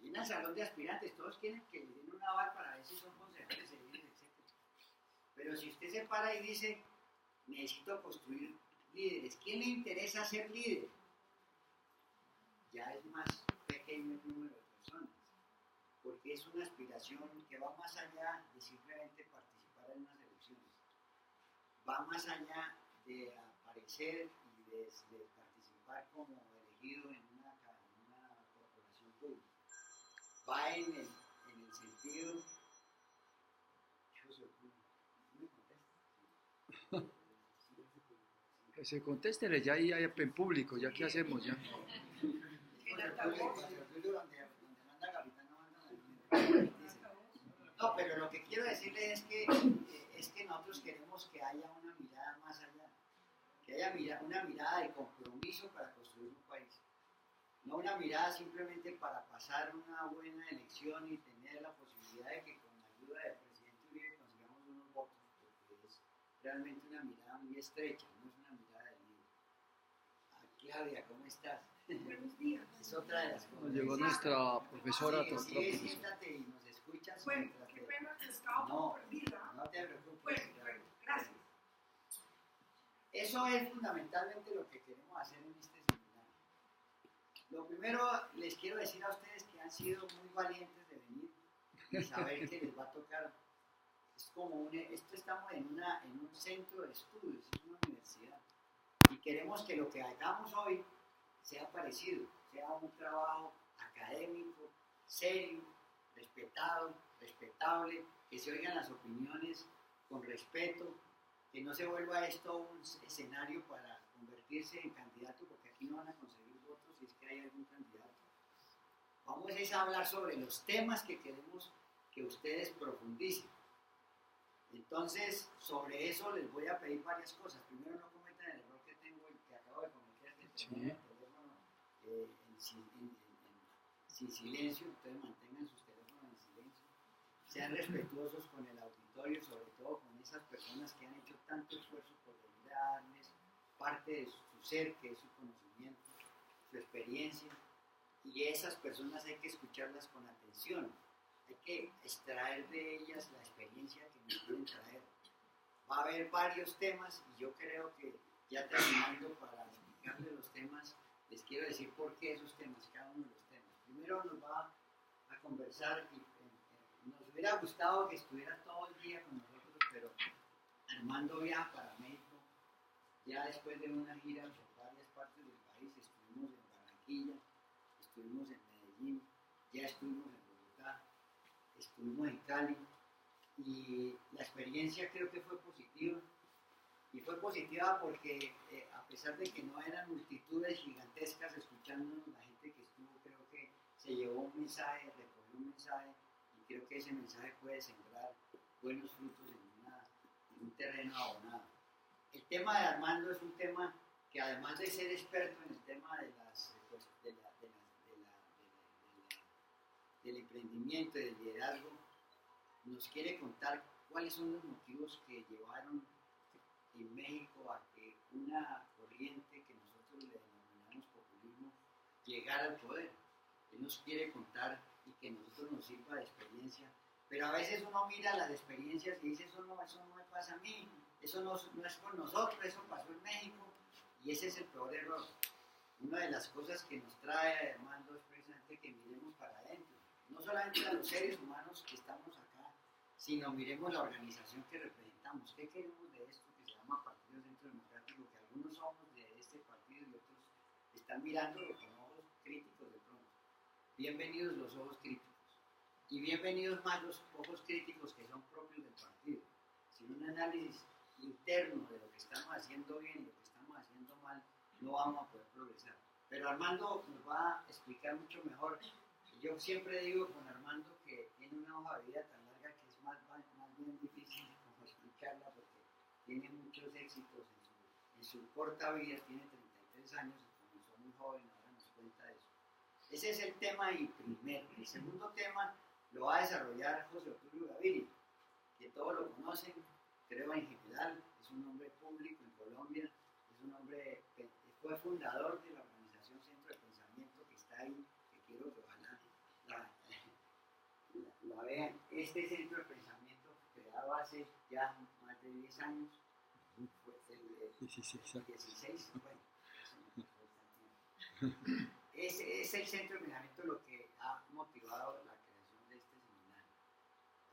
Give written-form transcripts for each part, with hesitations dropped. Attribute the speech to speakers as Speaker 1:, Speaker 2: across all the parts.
Speaker 1: llena el salón de aspirantes, todos quieren que le den un aval para ver si son concejales, etc. Pero si usted se para y dice, necesito construir líderes, ¿quién le interesa ser líder? Ya es más pequeño el número de personas, porque es una aspiración que va más allá de simplemente participar en unas elecciones, va más allá de aparecer y de participar como elegido en una corporación pública, va en el sentido.
Speaker 2: Que se contéstele ya ahí en público, ya qué hacemos ya.
Speaker 1: No, pero lo que quiero decirle es que nosotros queremos que haya una mirada más allá, que haya una mirada de compromiso para construir un país, no una mirada simplemente para pasar una buena elección y tener la posibilidad de que con la ayuda del presidente Uribe consigamos unos votos, porque es realmente una mirada muy estrecha, no es una mirada de líder. Claudia, ¿cómo estás?
Speaker 3: Buenos días.
Speaker 1: Es otra de las cosas.
Speaker 2: Llegó nuestra profesora.
Speaker 1: Siéntate y nos escuchas.
Speaker 3: Bueno, qué pena que estaba por perdida.
Speaker 1: No te preocupes.
Speaker 3: Bueno, gracias.
Speaker 1: Eso es fundamentalmente lo que queremos hacer en este seminario. Lo primero, les quiero decir a ustedes que han sido muy valientes de venir y saber que les va a tocar. Es como estamos en un centro de estudios, es una universidad. Y queremos que lo que hagamos hoy sea parecido, sea un trabajo académico, serio, respetable, que se oigan las opiniones con respeto, que no se vuelva esto un escenario para convertirse en candidato, porque aquí no van a conseguir votos si es que hay algún candidato. Vamos a hablar sobre los temas que queremos que ustedes profundicen. Entonces, sobre eso les voy a pedir varias cosas. Primero, no cometan el error que acabo de cometer, de tener el teléfono sin silencio, entonces mantengan sus teléfonos en silencio. Sean respetuosos con el auditorio, sobre todo con esas personas que han hecho tanto esfuerzo por venir a darles parte de su ser, que es su conocimiento, su experiencia, y esas personas hay que escucharlas con atención. Hay que extraer de ellas la experiencia que nos pueden traer. Va a haber varios temas y yo creo que ya terminando para explicarles los temas, les quiero decir por qué esos temas, cada uno de los temas. Primero nos va a conversar y nos hubiera gustado que estuviera todo el día con nosotros, pero Armando viaja para México, ya después de una gira por varias partes del país. Estuvimos en Barranquilla, estuvimos en Medellín, ya estuvimos en Bogotá, estuvimos en Cali, y la experiencia creo que fue positiva, y fue positiva porque a pesar de que no eran multitudes gigantescas escuchándonos, la gente que estuvo creo que se llevó un mensaje, recogió un mensaje, y creo que ese mensaje puede sembrar buenos frutos en un terreno abonado. El tema de Armando es un tema que, además de ser experto en el tema del emprendimiento y del liderazgo, nos quiere contar cuáles son los motivos que llevaron en México a que una corriente que nosotros le denominamos populismo llegara al poder. Él nos quiere contar y que nosotros nos sirva de experiencia, pero a veces uno mira las experiencias y dice, eso no me pasa a mí, eso no es con nosotros, eso pasó en México, y ese es el peor error. Una de las cosas que nos trae Armando es precisamente que miremos para adentro, no solamente a los seres humanos que estamos acá, sino miremos la organización que representamos. ¿Qué queremos de esto que se llama Partido Centro Democrático? Que algunos somos de este partido y otros están mirándolo con ojos críticos de pronto. Bienvenidos los ojos críticos. Y bienvenidos más los ojos críticos que son propios del partido. Sin un análisis interno de lo que estamos haciendo bien y lo que estamos haciendo mal, no vamos a poder progresar. Pero Armando nos va a explicar mucho mejor. Y yo siempre digo con Armando que tiene una hoja de vida tan larga que es más bien difícil como explicarla, porque tiene muchos éxitos en su corta vida. Tiene 33 años, comenzó muy joven, ahora nos cuenta eso. Ese es el tema y primero. El segundo tema lo va a desarrollar José Obdulio Gaviria, que todos lo conocen, creo en general, es un hombre público en Colombia, es un hombre que fue fundador de la organización Centro de Pensamiento, que está ahí, que quiero que ojalá Vean, este centro de pensamiento creado hace ya más de 10 años, fue el 16, bueno, es el centro de pensamiento lo que ha motivado la creación de este seminario.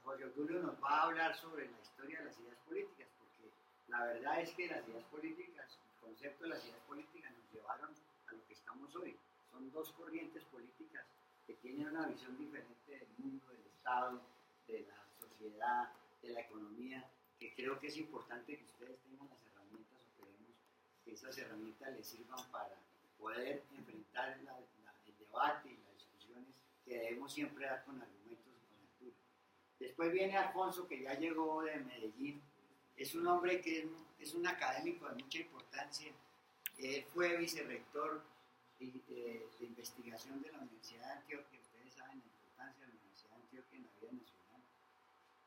Speaker 1: Jorge Obdulio nos va a hablar sobre la historia de las ideas políticas, porque la verdad es que las ideas políticas, el concepto de las ideas políticas nos llevaron a lo que estamos hoy. Son dos corrientes políticas que tienen una visión diferente del mundo, del Estado, de la sociedad, de la economía, que creo que es importante que ustedes tengan las herramientas o queremos que esas herramientas les sirvan para poder enfrentar el debate y las discusiones que debemos siempre dar con argumentos y con altura. Después viene Alfonso, que ya llegó de Medellín. Es un hombre que es un académico de mucha importancia. Fue vicerrector de investigación de la Universidad de Antioquia. Ustedes saben la importancia de la Universidad de Antioquia en la vida nacional.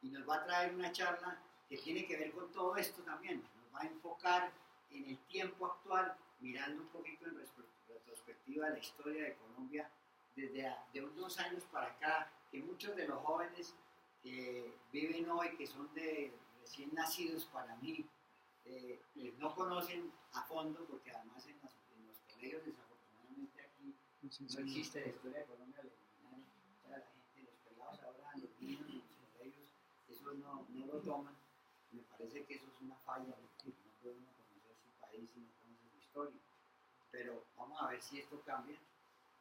Speaker 1: Y nos va a traer una charla que tiene que ver con todo esto también. Nos va a enfocar en el tiempo actual, mirando un poquito en retrospectiva la historia de Colombia desde de unos años para acá, que muchos de los jóvenes que viven hoy, que son de recién nacidos para mí, no conocen a fondo, porque además en los colegios desafortunadamente aquí no existe la historia de Colombia, la gente, los pelados ahora, los niños en los colegios, eso no lo toman. Me parece que eso es una falla, porque no puede uno conocer su país y no conoce su historia. Pero vamos a ver si esto cambia.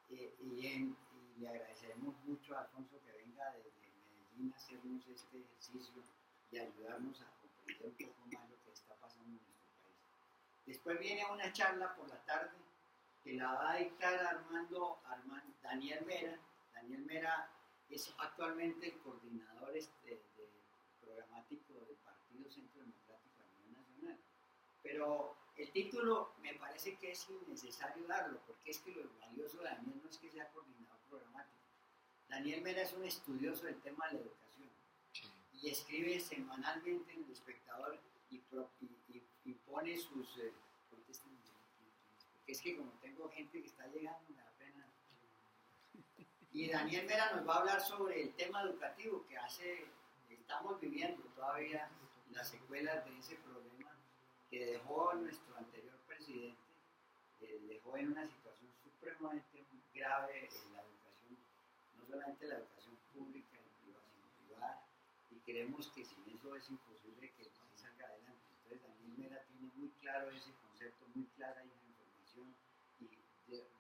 Speaker 1: Y le agradeceremos mucho a Alfonso que venga desde Medellín a hacernos este ejercicio y ayudarnos a comprender un poco más lo que está pasando en nuestro país. Después viene una charla por la tarde que la va a dictar Daniel Mera. Daniel Mera es actualmente el coordinador programático del Partido Centro Democrático a nivel nacional. Pero el título me parece que es innecesario darlo, porque es que lo valioso de Daniel no es que sea coordinador programático. Daniel Mera es un estudioso del tema de la educación y escribe semanalmente en El Espectador y pone sus... porque es que como tengo gente que está llegando, me da pena. Y Daniel Mera nos va a hablar sobre el tema educativo que estamos viviendo todavía las secuelas de ese problema que dejó nuestro anterior presidente, dejó en una situación supremamente grave en la educación, no solamente la educación pública y privada, sino privada, y creemos que sin eso es imposible que el país salga adelante. Entonces Daniel Mera tiene muy claro ese concepto, muy clara esa información, y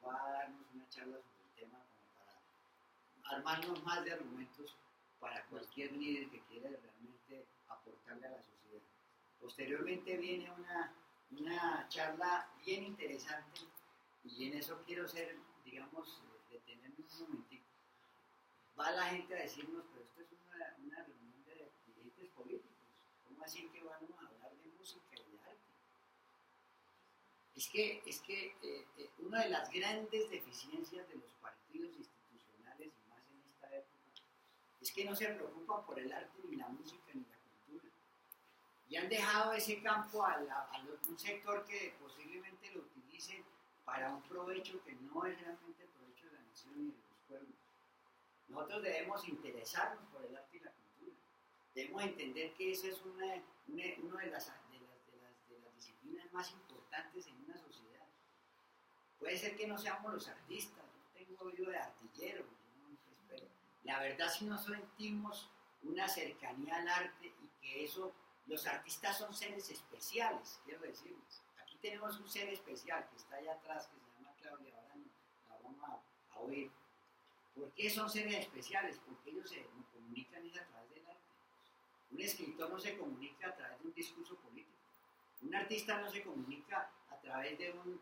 Speaker 1: va a darnos una charla sobre el tema como para armarnos más de argumentos para cualquier líder que quiera realmente aportarle a la sociedad. Posteriormente viene una charla bien interesante y en eso quiero detenerme un momentito. Va la gente a decirnos, pero esto es una reunión de dirigentes políticos. ¿Cómo así que vamos a hablar de música y de arte? Es que una de las grandes deficiencias de los partidos institucionales, y más en esta época, es que no se preocupan por el arte, ni la música, ni la cultura. Y han dejado ese campo a un sector que posiblemente lo utilice para un provecho que no es realmente el provecho de la nación y de los pueblos. Nosotros debemos interesarnos por el arte y la cultura. Debemos entender que esa es una de las disciplinas más importantes en una sociedad. Puede ser que no seamos los artistas, no tengo oído de artillero, ¿no? Pero la verdad si no sentimos una cercanía al arte y que eso, los artistas son seres especiales, quiero decirles. Aquí tenemos un ser especial que está allá atrás, que se llama Claudia, ahora la vamos a oír. ¿Por qué son seres especiales? Porque ellos se comunican a través del arte. Un escritor no se comunica a través de un discurso político. Un artista no se comunica a través de un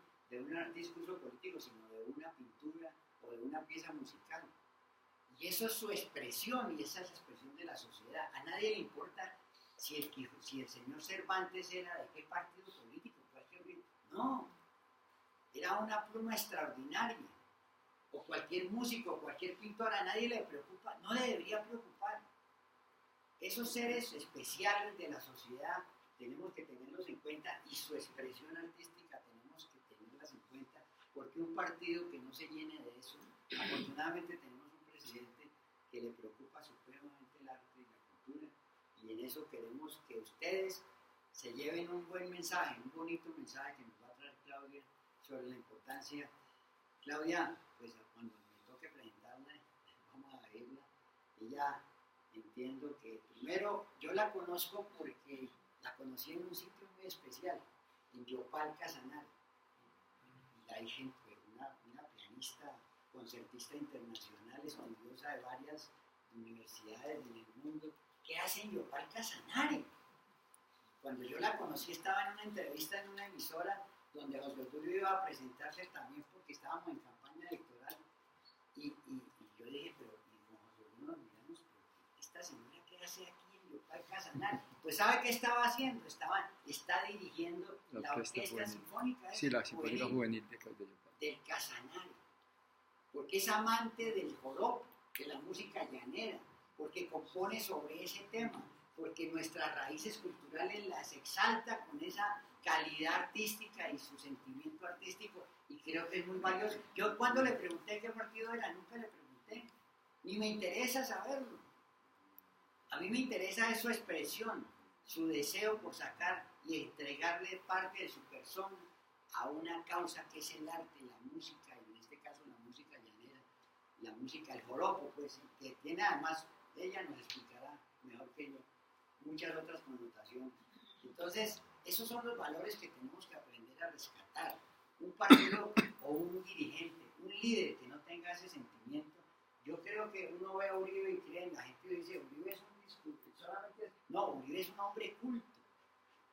Speaker 1: discurso político, sino de una pintura o de una pieza musical. Y eso es su expresión, y esa es la expresión de la sociedad. A nadie le importa si el señor Cervantes era de qué partido político. No, era una pluma extraordinaria. O cualquier músico, cualquier pintor, a nadie le preocupa, no le debería preocupar. Esos seres especiales de la sociedad tenemos que tenerlos en cuenta, y su expresión artística tenemos que tenerlas en cuenta, porque un partido que no se llene de eso, afortunadamente tenemos un presidente que le preocupa supremamente el en eso queremos que ustedes se lleven un buen mensaje, un bonito mensaje que nos va a traer Claudia sobre la importancia. Claudia, pues cuando me toque presentarla, vamos a verla. Ella, entiendo que primero yo la conozco porque la conocí en un sitio muy especial, en Yopal, Casanare. La hija fue una pianista, concertista internacional, estudiosa de varias universidades en el mundo. ¿Qué hace en Yopal, Casanare? Cuando yo la conocí estaba en una entrevista en una emisora donde José Tulio iba a presentarse también porque estábamos en campaña electoral. Y yo dije, pero con José Tulio nos miramos, pero esta señora ¿qué hace aquí en Yopal, Casanare? Pues ¿sabe qué estaba haciendo? Está dirigiendo la orquesta sinfónica.
Speaker 2: Sí, la Sinfónica Juvenil de Yopal.
Speaker 1: Del Casanare. Porque es amante del joropo, de la música llanera, porque compone sobre ese tema, porque nuestras raíces culturales las exalta con esa calidad artística y su sentimiento artístico, y creo que es muy valioso. Yo cuando le pregunté qué partido era, nunca le pregunté, ni me interesa saberlo. A mí me interesa su expresión, su deseo por sacar y entregarle parte de su persona a una causa que es el arte, la música, y en este caso la música llanera, la música, el joropo, pues, que tiene además, ella nos explicará mejor que yo, muchas otras connotaciones. Entonces, esos son los valores que tenemos que aprender a rescatar. Un partido o un dirigente, un líder que no tenga ese sentimiento. Yo creo que uno ve a Uribe y cree, la gente dice, Uribe es un disculpe, solamente no, Uribe es un hombre culto,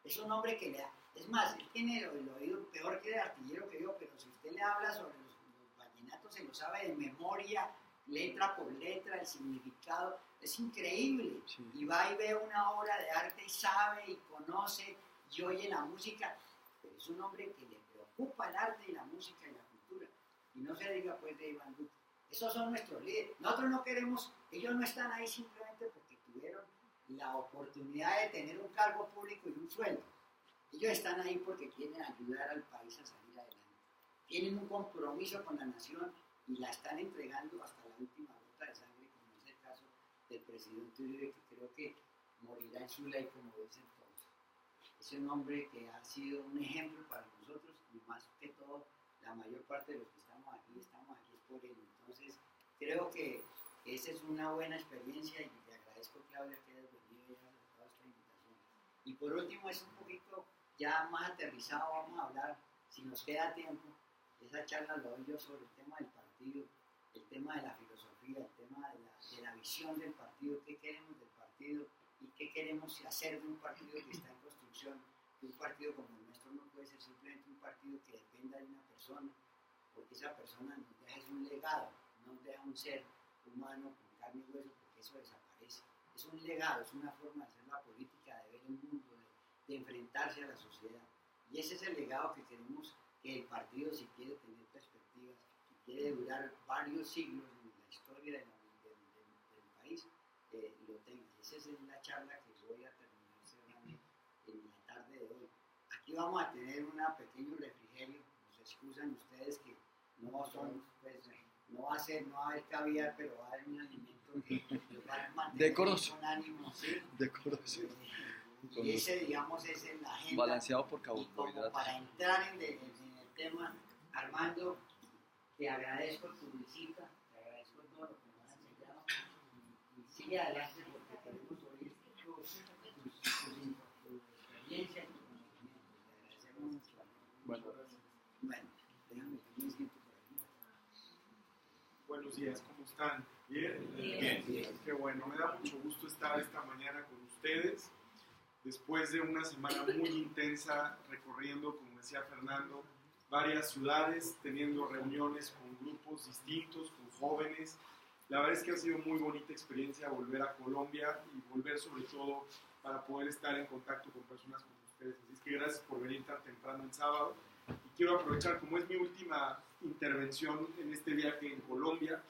Speaker 1: es un hombre que le da, es más, él tiene el oído peor que el artillero que yo, pero si usted le habla sobre los vallenatos, se lo sabe de memoria, letra por letra, el significado, es increíble. Sí. Y va y ve una obra de arte y sabe y conoce y oye la música, pero es un hombre que le preocupa el arte y la música y la cultura. Y no se diga pues de Iván Duque. Esos son nuestros líderes. Nosotros no queremos, ellos no están ahí simplemente porque tuvieron la oportunidad de tener un cargo público y un sueldo. Ellos están ahí porque quieren ayudar al país a salir adelante. Tienen un compromiso con la nación y la están entregando hasta la última gota de sangre, como es el caso del presidente Uribe, que creo que morirá en su ley, como dicen todos. Es un hombre que ha sido un ejemplo para nosotros, y más que todo, la mayor parte de los que estamos aquí es por él. Entonces, creo que esa es una buena experiencia y te agradezco, Claudia, que hayas venido y hayas aceptado esta invitación. Y por último, es un poquito ya más aterrizado, vamos a hablar, si nos queda tiempo, esa charla lo doy yo sobre el tema del partido, el tema de la filosofía, el tema de la visión del partido, qué queremos del partido y qué queremos hacer de un partido que está en construcción. Que un partido como el nuestro no puede ser simplemente un partido que dependa de una persona, porque esa persona nos deja un legado, no nos deja un ser humano con carne y hueso, porque eso desaparece. Es un legado, es una forma de hacer la política, de ver el mundo, de enfrentarse a la sociedad. Y ese es el legado que queremos que el partido, si quiere tener perspectivas, si quiere durar varios siglos en la historia del país, lo tenga. Esa es la charla que voy a terminar cerrando en la tarde de hoy. Aquí vamos a tener un pequeño refrigerio, nos excusan ustedes que no son, pues, no va a haber caviar, pero va a haber un alimento que los va a mantener con ánimo, ¿sí?
Speaker 2: Decoroso.
Speaker 1: Y ese, digamos, es en la agenda.
Speaker 2: Balanceado por
Speaker 1: carbohidratos. Para entrar en el tema, Armando, te agradezco tu visita, te agradezco todo lo que nos has enseñado y sigue adelante porque queremos oír tu experiencia y tu conocimiento. Te agradecemos mucho.
Speaker 2: Bueno,
Speaker 1: déjame que me siento por aquí.
Speaker 4: Buenos días, ¿cómo están? ¿Bien?
Speaker 1: Bien.
Speaker 4: Qué bueno, me da mucho gusto estar esta mañana con ustedes. Después de una semana muy intensa recorriendo, como decía Fernando, varias ciudades, teniendo reuniones con grupos distintos, con jóvenes. La verdad es que ha sido muy bonita experiencia volver a Colombia y volver sobre todo para poder estar en contacto con personas como ustedes. Así es que gracias por venir tan temprano el sábado. Y quiero aprovechar, como es mi última intervención en este viaje en Colombia,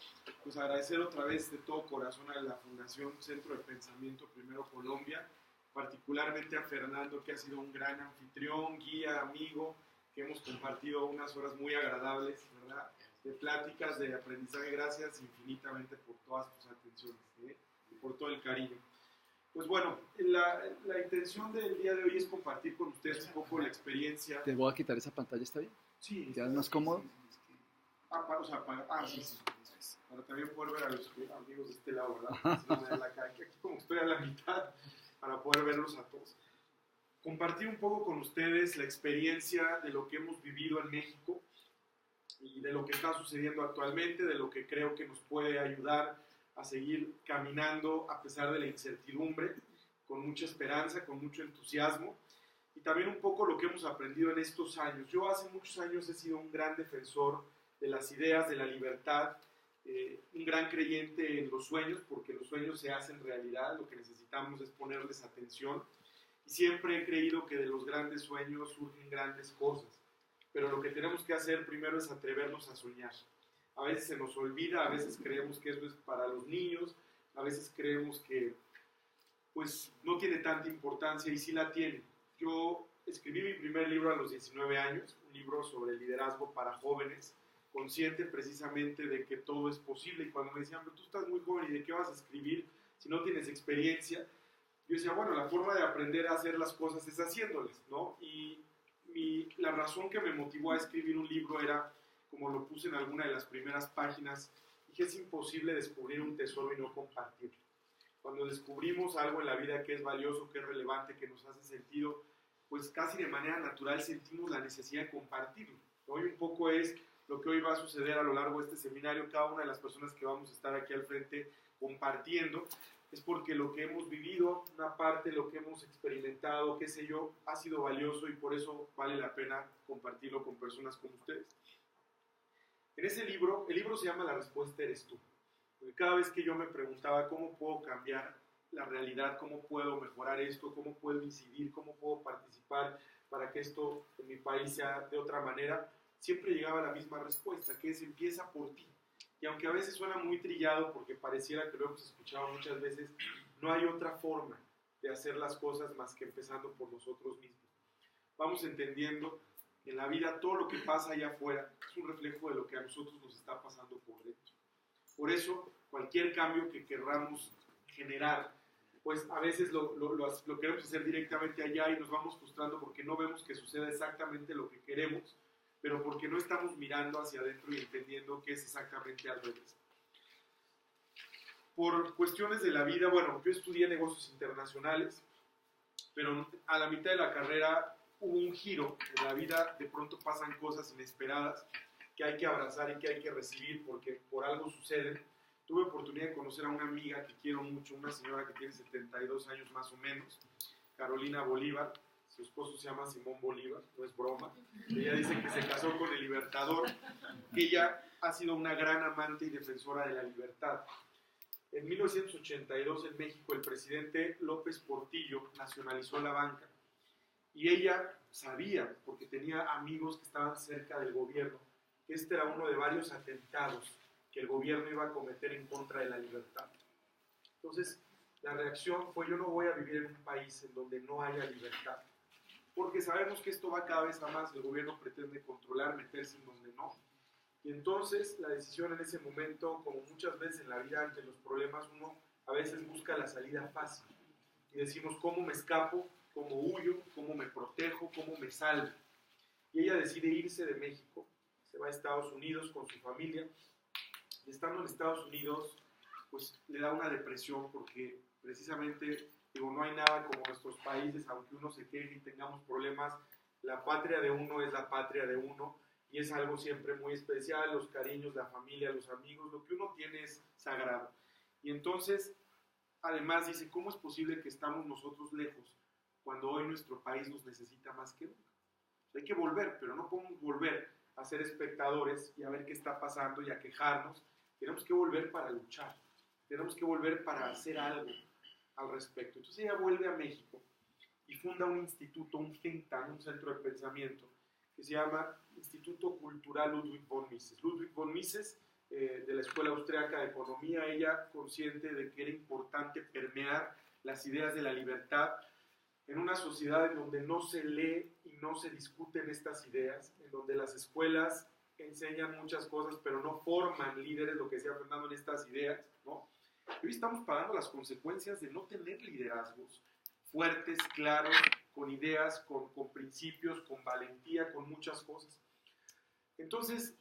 Speaker 4: pues agradecer otra vez de todo corazón a la Fundación Centro de Pensamiento Primero Colombia, particularmente a Fernando, que ha sido un gran anfitrión, guía, amigo, que hemos compartido unas horas muy agradables, ¿verdad?, de pláticas, de aprendizaje. Gracias infinitamente por todas tus atenciones, y por todo el cariño. Pues bueno, la intención del día de hoy es compartir con ustedes un poco la experiencia.
Speaker 2: Te voy a quitar esa pantalla, ¿está bien?
Speaker 4: Sí.
Speaker 2: ¿Ya es más cómodo?
Speaker 4: Sí. Para también poder ver a los amigos de este lado, ¿verdad? Si no me da la cara. Aquí como estoy a la mitad, para poder verlos a todos. Compartir un poco con ustedes la experiencia de lo que hemos vivido en México y de lo que está sucediendo actualmente, de lo que creo que nos puede ayudar a seguir caminando a pesar de la incertidumbre, con mucha esperanza, con mucho entusiasmo, y también un poco lo que hemos aprendido en estos años. Yo hace muchos años he sido un gran defensor de las ideas, de la libertad, un gran creyente en los sueños, porque los sueños se hacen realidad, lo que necesitamos es ponerles atención, y siempre he creído que de los grandes sueños surgen grandes cosas, pero lo que tenemos que hacer primero es atrevernos a soñar. A veces se nos olvida, a veces creemos que eso es para los niños, a veces creemos que pues no tiene tanta importancia y sí la tiene. Yo escribí mi primer libro a los 19 años, un libro sobre liderazgo para jóvenes, consciente precisamente de que todo es posible, y cuando me decían, pero tú estás muy joven y de qué vas a escribir si no tienes experiencia, yo decía, bueno, la forma de aprender a hacer las cosas es haciéndolas, ¿no? Y la razón que me motivó a escribir un libro era, como lo puse en alguna de las primeras páginas, dije, es imposible descubrir un tesoro y no compartirlo. Cuando descubrimos algo en la vida que es valioso, que es relevante, que nos hace sentido, pues casi de manera natural sentimos la necesidad de compartirlo. Hoy un poco es lo que hoy va a suceder a lo largo de este seminario. Cada una de las personas que vamos a estar aquí al frente compartiendo es porque lo que hemos vivido, una parte de lo que hemos experimentado, qué sé yo, ha sido valioso y por eso vale la pena compartirlo con personas como ustedes. En ese libro, el libro se llama La respuesta eres tú. Porque cada vez que yo me preguntaba cómo puedo cambiar la realidad, cómo puedo mejorar esto, cómo puedo incidir, cómo puedo participar para que esto en mi país sea de otra manera, siempre llegaba la misma respuesta, que es empieza por ti. Y aunque a veces suena muy trillado, porque pareciera que lo hemos escuchado muchas veces, no hay otra forma de hacer las cosas más que empezando por nosotros mismos. Vamos entendiendo que en la vida todo lo que pasa allá afuera es un reflejo de lo que a nosotros nos está pasando por dentro. Por eso, cualquier cambio que querramos generar, pues a veces lo queremos hacer directamente allá y nos vamos frustrando porque no vemos que suceda exactamente lo que queremos, pero porque no estamos mirando hacia adentro y entendiendo que es exactamente al revés. Por cuestiones de la vida, bueno, yo estudié negocios internacionales, pero a la mitad de la carrera hubo un giro en la vida, de pronto pasan cosas inesperadas que hay que abrazar y que hay que recibir porque por algo suceden. Tuve oportunidad de conocer a una amiga que quiero mucho, una señora que tiene 72 años más o menos, Carolina Bolívar. Su esposo se llama Simón Bolívar, no es broma. Ella dice que se casó con el Libertador, que ella ha sido una gran amante y defensora de la libertad. En 1982 en México el presidente López Portillo nacionalizó la banca y ella sabía, porque tenía amigos que estaban cerca del gobierno, que este era uno de varios atentados que el gobierno iba a cometer en contra de la libertad. Entonces la reacción fue: yo no voy a vivir en un país en donde no haya libertad, porque sabemos que esto va cada vez a más, el gobierno pretende controlar, meterse en donde no. Y entonces la decisión en ese momento, como muchas veces en la vida ante los problemas, uno a veces busca la salida fácil. Y decimos, ¿cómo me escapo? ¿Cómo huyo? ¿Cómo me protejo? ¿Cómo me salvo? Y ella decide irse de México, se va a Estados Unidos con su familia, y estando en Estados Unidos, pues le da una depresión porque precisamente, digo, no hay nada como nuestros países, aunque uno se queje y tengamos problemas, la patria de uno es la patria de uno, y es algo siempre muy especial, los cariños, la familia, los amigos, lo que uno tiene es sagrado. Y entonces, además dice, ¿cómo es posible que estamos nosotros lejos cuando hoy nuestro país nos necesita más que nunca? Hay que volver, pero no podemos volver a ser espectadores y a ver qué está pasando y a quejarnos. Tenemos que volver para luchar, tenemos que volver para hacer algo al respecto. Entonces ella vuelve a México y funda un instituto, un think tank, un centro de pensamiento, que se llama Instituto Cultural Ludwig von Mises. Ludwig von Mises, de la Escuela Austriaca de Economía, ella consciente de que era importante permear las ideas de la libertad en una sociedad en donde no se lee y no se discuten estas ideas, en donde las escuelas enseñan muchas cosas, pero no forman líderes, lo que decía Fernando, en estas ideas, ¿no? Y hoy estamos pagando las consecuencias de no tener liderazgos fuertes, claros, con ideas, con principios, con valentía, con muchas cosas. Entonces,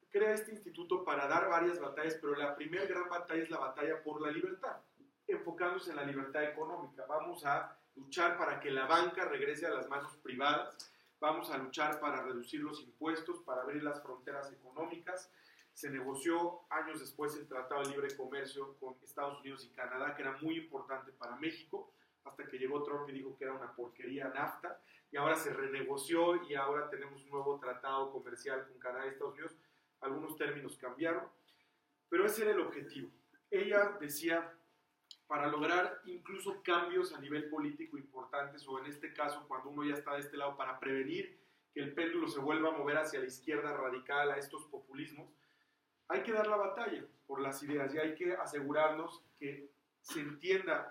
Speaker 4: crea este instituto para dar varias batallas, pero la primera gran batalla es la batalla por la libertad, enfocándose en la libertad económica. Vamos a luchar para que la banca regrese a las manos privadas, vamos a luchar para reducir los impuestos, para abrir las fronteras económicas. Se negoció años después el Tratado de Libre Comercio con Estados Unidos y Canadá, que era muy importante para México, hasta que llegó Trump y dijo que era una porquería NAFTA, y ahora se renegoció y ahora tenemos un nuevo tratado comercial con Canadá y Estados Unidos. Algunos términos cambiaron, pero ese era el objetivo. Ella decía, para lograr incluso cambios a nivel político importantes, o en este caso, cuando uno ya está de este lado, para prevenir que el péndulo se vuelva a mover hacia la izquierda radical, a estos populismos, hay que dar la batalla por las ideas y hay que asegurarnos que se entienda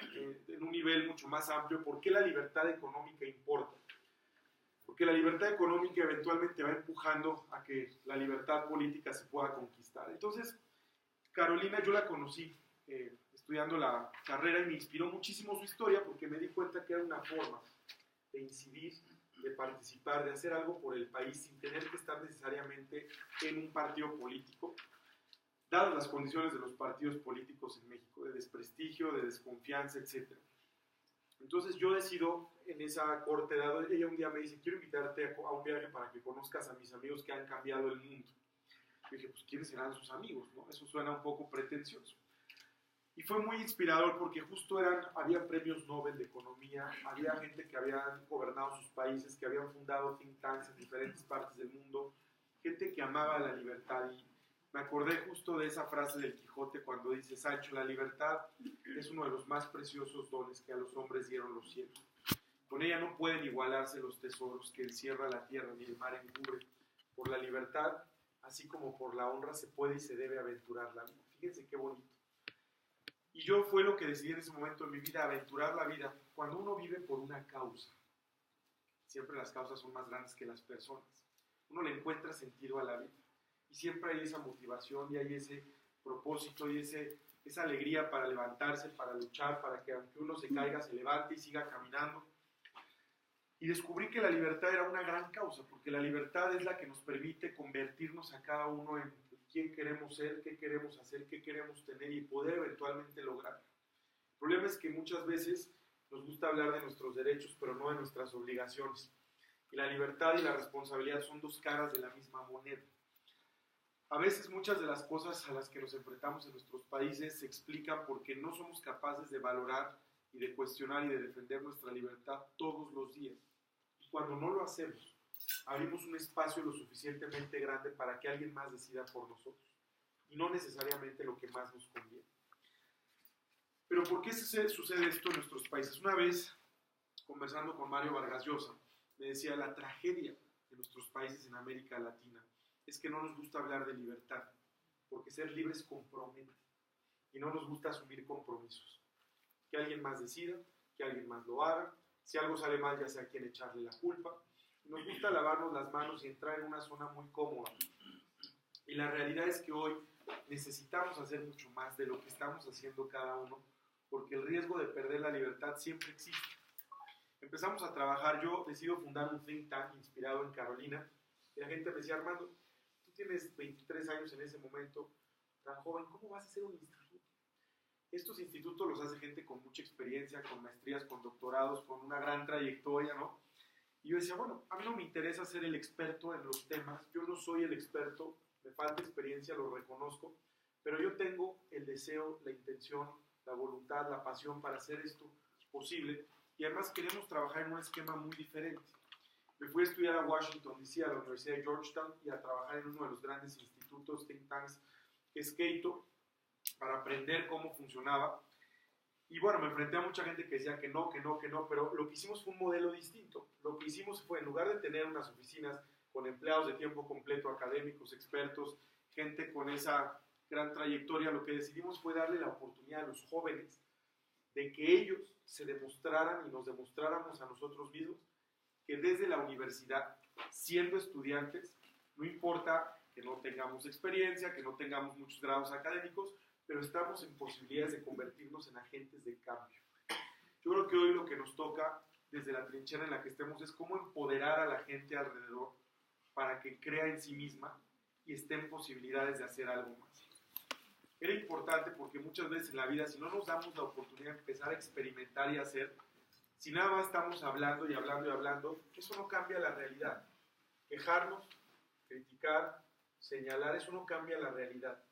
Speaker 4: en un nivel mucho más amplio por qué la libertad económica importa. Porque la libertad económica eventualmente va empujando a que la libertad política se pueda conquistar. Entonces, Carolina, yo la conocí estudiando la carrera y me inspiró muchísimo su historia porque me di cuenta que era una forma de incidir, de participar, de hacer algo por el país sin tener que estar necesariamente en un partido político, dadas las condiciones de los partidos políticos en México, de desprestigio, de desconfianza, etc. Entonces yo decido, en esa corta edad, ella un día me dice, quiero invitarte a un viaje para que conozcas a mis amigos que han cambiado el mundo. Yo dije, pues ¿quiénes serán sus amigos? ¿No? Eso suena un poco pretencioso. Y fue muy inspirador porque justo había premios Nobel de Economía, había gente que habían gobernado sus países, que habían fundado think tanks en diferentes partes del mundo, gente que amaba la libertad. Y me acordé justo de esa frase del Quijote cuando dice, Sancho, la libertad es uno de los más preciosos dones que a los hombres dieron los cielos. Con ella no pueden igualarse los tesoros que encierra la tierra ni el mar encubre. Por la libertad, así como por la honra, se puede y se debe aventurar la vida. Fíjense qué bonito. Y yo fue lo que decidí en ese momento en mi vida, aventurar la vida. Cuando uno vive por una causa, siempre las causas son más grandes que las personas. Uno le encuentra sentido a la vida. Y siempre hay esa motivación y hay ese propósito y esa alegría para levantarse, para luchar, para que aunque uno se caiga, se levante y siga caminando. Y descubrí que la libertad era una gran causa, porque la libertad es la que nos permite convertirnos a cada uno en quién queremos ser, qué queremos hacer, qué queremos tener y poder eventualmente lograr. El problema es que muchas veces nos gusta hablar de nuestros derechos, pero no de nuestras obligaciones. Y la libertad y la responsabilidad son dos caras de la misma moneda. A veces muchas de las cosas a las que nos enfrentamos en nuestros países se explican porque no somos capaces de valorar y de cuestionar y de defender nuestra libertad todos los días. Y cuando no lo hacemos, abrimos un espacio lo suficientemente grande para que alguien más decida por nosotros y no necesariamente lo que más nos conviene. Pero ¿por qué sucede esto en nuestros países? Una vez, conversando con Mario Vargas Llosa, me decía, la tragedia de nuestros países en América Latina es que no nos gusta hablar de libertad, porque ser libres compromete y no nos gusta asumir compromisos. Que alguien más decida, que alguien más lo haga, si algo sale mal ya sea a quien echarle la culpa. Nos gusta lavarnos las manos y entrar en una zona muy cómoda. Y la realidad es que hoy necesitamos hacer mucho más de lo que estamos haciendo cada uno, porque el riesgo de perder la libertad siempre existe. Empezamos a trabajar, yo decido fundar un think tank inspirado en Carolina, y la gente me decía, Armando, tú tienes 23 años en ese momento, tan joven, ¿cómo vas a hacer un instituto? Estos institutos los hace gente con mucha experiencia, con maestrías, con doctorados, con una gran trayectoria, ¿no? Y yo decía, bueno, a mí no me interesa ser el experto en los temas, yo no soy el experto, me falta experiencia, lo reconozco, pero yo tengo el deseo, la intención, la voluntad, la pasión para hacer esto posible, y además queremos trabajar en un esquema muy diferente. Me fui a estudiar a Washington, D.C., a la Universidad de Georgetown, y a trabajar en uno de los grandes institutos, think tanks, que es Cato, para aprender cómo funcionaba. Y bueno, me enfrenté a mucha gente que decía que no, pero lo que hicimos fue un modelo distinto. Lo que hicimos fue, en lugar de tener unas oficinas con empleados de tiempo completo, académicos, expertos, gente con esa gran trayectoria, lo que decidimos fue darle la oportunidad a los jóvenes de que ellos se demostraran y nos demostráramos a nosotros mismos que desde la universidad, siendo estudiantes, no importa que no tengamos experiencia, que no tengamos muchos grados académicos, pero estamos en posibilidades de convertirnos en agentes de cambio. Yo creo que hoy lo que nos toca, desde la trinchera en la que estemos, es cómo empoderar a la gente alrededor para que crea en sí misma y esté en posibilidades de hacer algo más. Era importante porque muchas veces en la vida, si no nos damos la oportunidad de empezar a experimentar y hacer, si nada más estamos hablando y hablando y hablando, eso no cambia la realidad. Quejarnos, criticar, señalar, eso no cambia la realidad.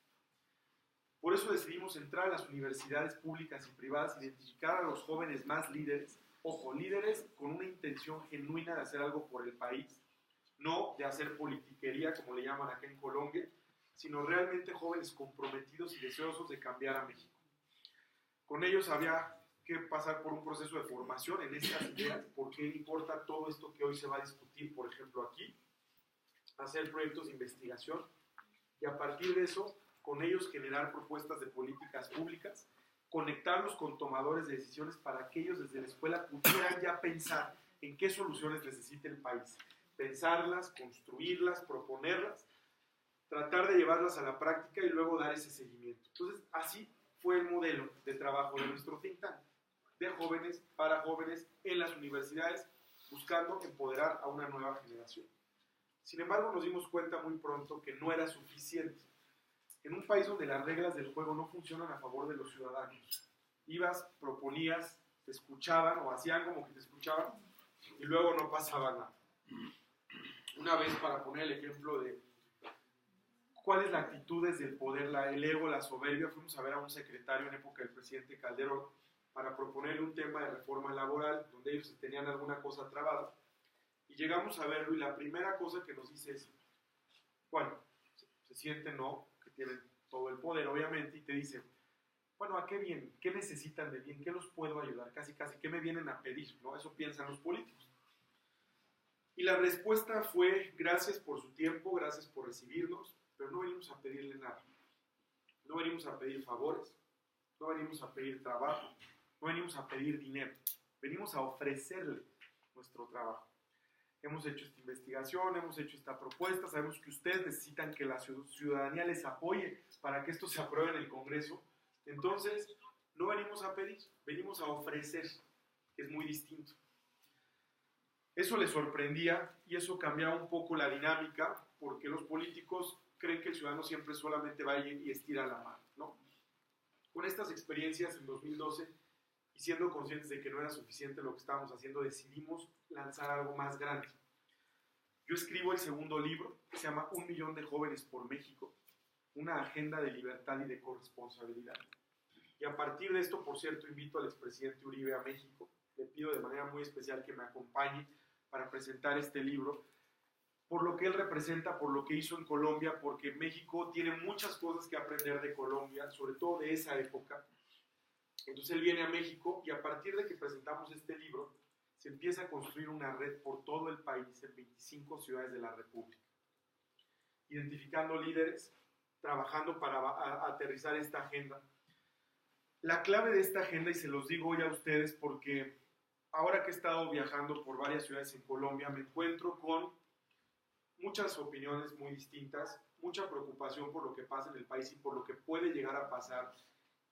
Speaker 4: Por eso decidimos entrar a las universidades públicas y privadas, identificar a los jóvenes más líderes, ojo, líderes con una intención genuina de hacer algo por el país, no de hacer politiquería, como le llaman acá en Colombia, sino realmente jóvenes comprometidos y deseosos de cambiar a México. Con ellos había que pasar por un proceso de formación en estas ideas, porque importa todo esto que hoy se va a discutir, por ejemplo aquí, hacer proyectos de investigación y a partir de eso, con ellos generar propuestas de políticas públicas, conectarlos con tomadores de decisiones para que ellos desde la escuela pudieran ya pensar en qué soluciones necesita el país, pensarlas, construirlas, proponerlas, tratar de llevarlas a la práctica y luego dar ese seguimiento. Entonces, así fue el modelo de trabajo de nuestro think tank, de jóvenes para jóvenes en las universidades, buscando empoderar a una nueva generación. Sin embargo, nos dimos cuenta muy pronto que no era suficiente. En un país donde las reglas del juego no funcionan a favor de los ciudadanos, ibas, proponías, te escuchaban o hacían como que te escuchaban y luego no pasaba nada. Una vez, para poner el ejemplo de cuál es la actitud desde el poder, el ego, la soberbia, fuimos a ver a un secretario en época del presidente Calderón para proponerle un tema de reforma laboral donde ellos tenían alguna cosa trabada y llegamos a verlo y la primera cosa que nos dice es, bueno, se siente no, que tienen todo el poder obviamente y te dice, bueno, ¿a qué vienen? ¿Qué necesitan de bien? ¿Qué los puedo ayudar? Casi, ¿qué me vienen a pedir? ¿No? Eso piensan los políticos. Y la respuesta fue, gracias por su tiempo, gracias por recibirnos, pero no venimos a pedirle nada. No venimos a pedir favores, no venimos a pedir trabajo, no venimos a pedir dinero, venimos a ofrecerle nuestro trabajo. Hemos hecho esta investigación, hemos hecho esta propuesta, sabemos que ustedes necesitan que la ciudadanía les apoye para que esto se apruebe en el Congreso. Entonces, no venimos a pedir, venimos a ofrecer, que es muy distinto. Eso les sorprendía y eso cambiaba un poco la dinámica, porque los políticos creen que el ciudadano siempre solamente va y estira la mano, ¿no? Con estas experiencias en 2012 y siendo conscientes de que no era suficiente lo que estábamos haciendo, decidimos lanzar algo más grande. Yo escribo el segundo libro, que se llama 1 millón de jóvenes por México, una agenda de libertad y de corresponsabilidad. Y a partir de esto, por cierto, invito al expresidente Uribe a México. Le pido de manera muy especial que me acompañe para presentar este libro, por lo que él representa, por lo que hizo en Colombia, porque México tiene muchas cosas que aprender de Colombia, sobre todo de esa época. Entonces él viene a México y a partir de que presentamos este libro, se empieza a construir una red por todo el país, en 25 ciudades de la República, identificando líderes, trabajando para aterrizar esta agenda. La clave de esta agenda, y se los digo hoy a ustedes porque ahora que he estado viajando por varias ciudades en Colombia, me encuentro con muchas opiniones muy distintas, mucha preocupación por lo que pasa en el país y por lo que puede llegar a pasar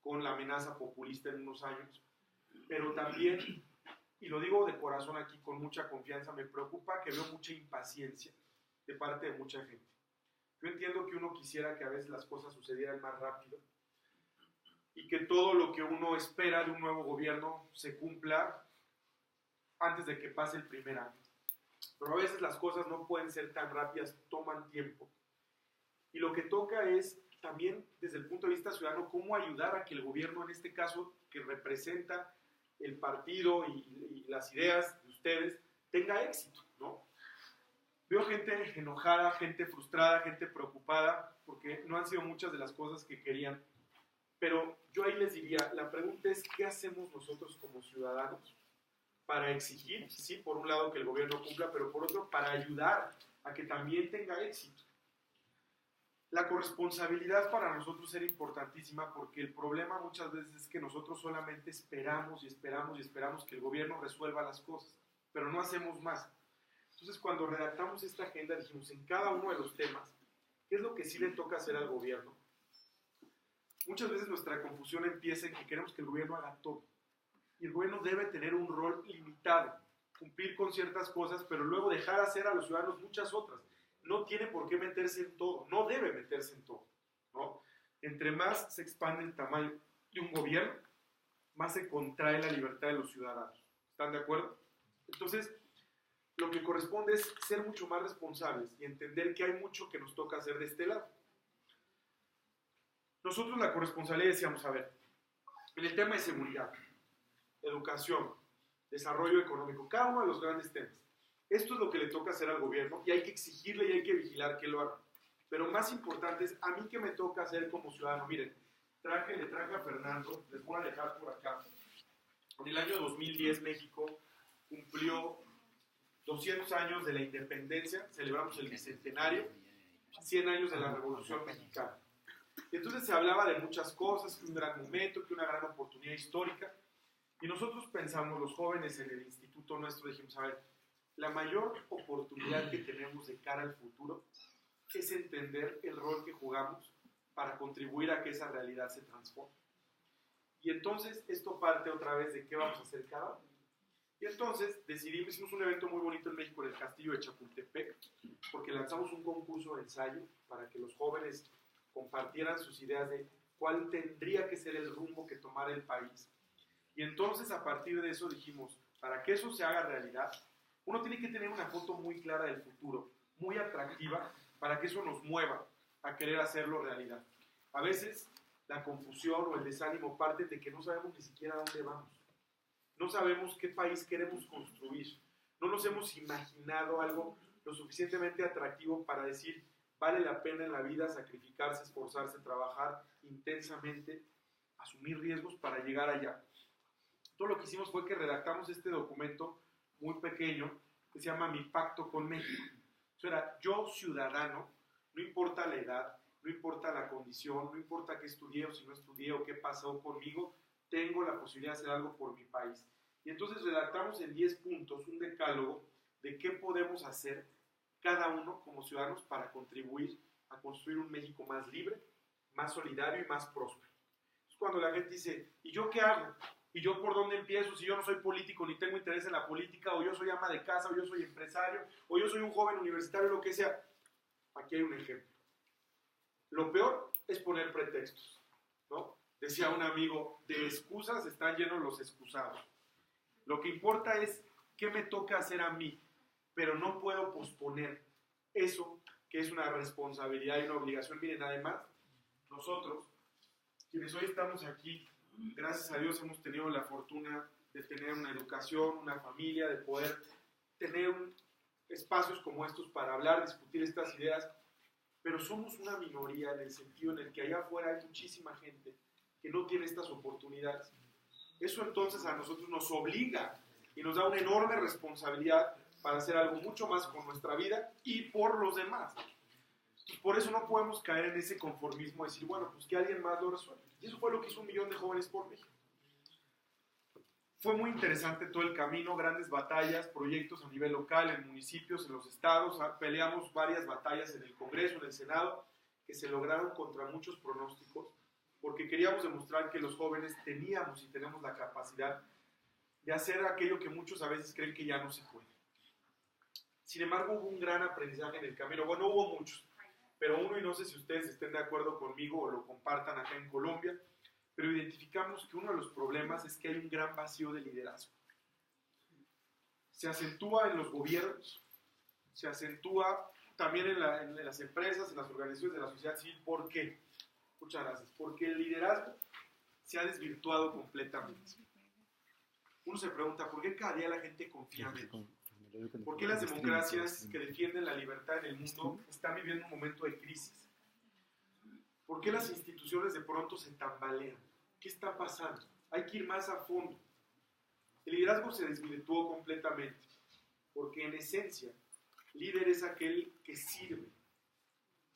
Speaker 4: con la amenaza populista en unos años, pero también, y lo digo de corazón aquí con mucha confianza, me preocupa que veo mucha impaciencia de parte de mucha gente. Yo entiendo que uno quisiera que a veces las cosas sucedieran más rápido y que todo lo que uno espera de un nuevo gobierno se cumpla antes de que pase el primer año. Pero a veces las cosas no pueden ser tan rápidas, toman tiempo. Y lo que toca es también, desde el punto de vista ciudadano, cómo ayudar a que el gobierno, en este caso, que representa el partido y las ideas de ustedes, tenga éxito, ¿no? Veo gente enojada, gente frustrada, gente preocupada, porque no han sido muchas de las cosas que querían. Pero yo ahí les diría, la pregunta es, ¿qué hacemos nosotros como ciudadanos para exigir, sí, por un lado que el gobierno cumpla, pero por otro, para ayudar a que también tenga éxito? La corresponsabilidad para nosotros era importantísima porque el problema muchas veces es que nosotros solamente esperamos y esperamos y esperamos que el gobierno resuelva las cosas, pero no hacemos más. Entonces, cuando redactamos esta agenda, dijimos en cada uno de los temas, ¿qué es lo que sí le toca hacer al gobierno? muchas veces nuestra confusión empieza en que queremos que el gobierno haga todo. Y el gobierno debe tener un rol limitado, cumplir con ciertas cosas, pero luego dejar hacer a los ciudadanos muchas otras. No tiene por qué meterse en todo, no debe meterse en todo, ¿no? Entre más se expande el tamaño de un gobierno, más se contrae la libertad de los ciudadanos. ¿Están de acuerdo? Entonces, lo que corresponde es ser mucho más responsables y entender que hay mucho que nos toca hacer de este lado. Nosotros la corresponsabilidad decíamos, a ver, en el tema de seguridad, educación, desarrollo económico, cada uno de los grandes temas. Esto es lo que le toca hacer al gobierno y hay que exigirle y hay que vigilar que lo haga. Pero más importante es a mí que me toca hacer como ciudadano. Miren, le traje a Fernando, les voy a dejar por acá. En el año 2010 México cumplió 200 años de la independencia, celebramos el bicentenario, 100 años de la Revolución Mexicana. Y entonces se hablaba de muchas cosas, que un gran momento, que una gran oportunidad histórica. Y nosotros pensamos, los jóvenes en el instituto nuestro, dijimos, a ver, la mayor oportunidad que tenemos de cara al futuro es entender el rol que jugamos para contribuir a que esa realidad se transforme. Y entonces esto parte otra vez de qué vamos a hacer cada uno. Y entonces decidimos, hicimos un evento muy bonito en México, en el castillo de Chapultepec, porque lanzamos un concurso de ensayo para que los jóvenes compartieran sus ideas de cuál tendría que ser el rumbo que tomara el país. Y entonces a partir de eso dijimos, para que eso se haga realidad, uno tiene que tener una foto muy clara del futuro, muy atractiva, para que eso nos mueva a querer hacerlo realidad. A veces la confusión o el desánimo parte de que no sabemos ni siquiera a dónde vamos. No sabemos qué país queremos construir. No nos hemos imaginado algo lo suficientemente atractivo para decir, vale la pena en la vida sacrificarse, esforzarse, trabajar intensamente, asumir riesgos para llegar allá. Todo lo que hicimos fue que redactamos este documento muy pequeño que se llama Mi Pacto con México. Eso era, yo ciudadano, no importa la edad, no importa la condición, no importa qué estudié o si no estudié o qué pasó conmigo, tengo la posibilidad de hacer algo por mi país. Y entonces redactamos en 10 puntos un decálogo de qué podemos hacer cada uno como ciudadanos para contribuir a construir un México más libre, más solidario y más próspero. Es cuando la gente dice, ¿y yo qué hago? ¿Y yo por dónde empiezo si yo no soy político ni tengo interés en la política, o yo soy ama de casa, o yo soy empresario, o yo soy un joven universitario, lo que sea? Aquí hay un ejemplo. Lo peor es poner pretextos, ¿no? Decía un amigo, de excusas están llenos los excusados. Lo que importa es qué me toca hacer a mí, pero no puedo posponer eso que es una responsabilidad y una obligación. Miren, además, nosotros, quienes hoy estamos aquí, gracias a Dios hemos tenido la fortuna de tener una educación, una familia, de poder tener espacios como estos para hablar, discutir estas ideas, pero somos una minoría en el sentido en el que allá afuera hay muchísima gente que no tiene estas oportunidades. Eso entonces a nosotros nos obliga y nos da una enorme responsabilidad para hacer algo mucho más con nuestra vida y por los demás. Y por eso no podemos caer en ese conformismo de decir, bueno, pues que alguien más lo resuelva. Y eso fue lo que hizo 1 millón de jóvenes por México. Fue muy interesante todo el camino, grandes batallas, proyectos a nivel local, en municipios, en los estados. Peleamos varias batallas en el Congreso, en el Senado, que se lograron contra muchos pronósticos, porque queríamos demostrar que los jóvenes teníamos y tenemos la capacidad de hacer aquello que muchos a veces creen que ya no se puede. Sin embargo, hubo un gran aprendizaje en el camino. Bueno, hubo muchos, pero uno, y no sé si ustedes estén de acuerdo conmigo o lo compartan acá en Colombia, pero identificamos que uno de los problemas es que hay un gran vacío de liderazgo. Se acentúa en los gobiernos, se acentúa también en las empresas, en las organizaciones de la sociedad civil. ¿Por qué? Muchas gracias. Porque el liderazgo se ha desvirtuado completamente. Uno se pregunta, ¿por qué cada día la gente confía menos? ¿Por qué las democracias que defienden la libertad en el mundo están viviendo un momento de crisis? ¿Por qué las instituciones de pronto se tambalean? ¿Qué está pasando? Hay que ir más a fondo. El liderazgo se desvirtuó completamente, porque en esencia, líder es aquel que sirve.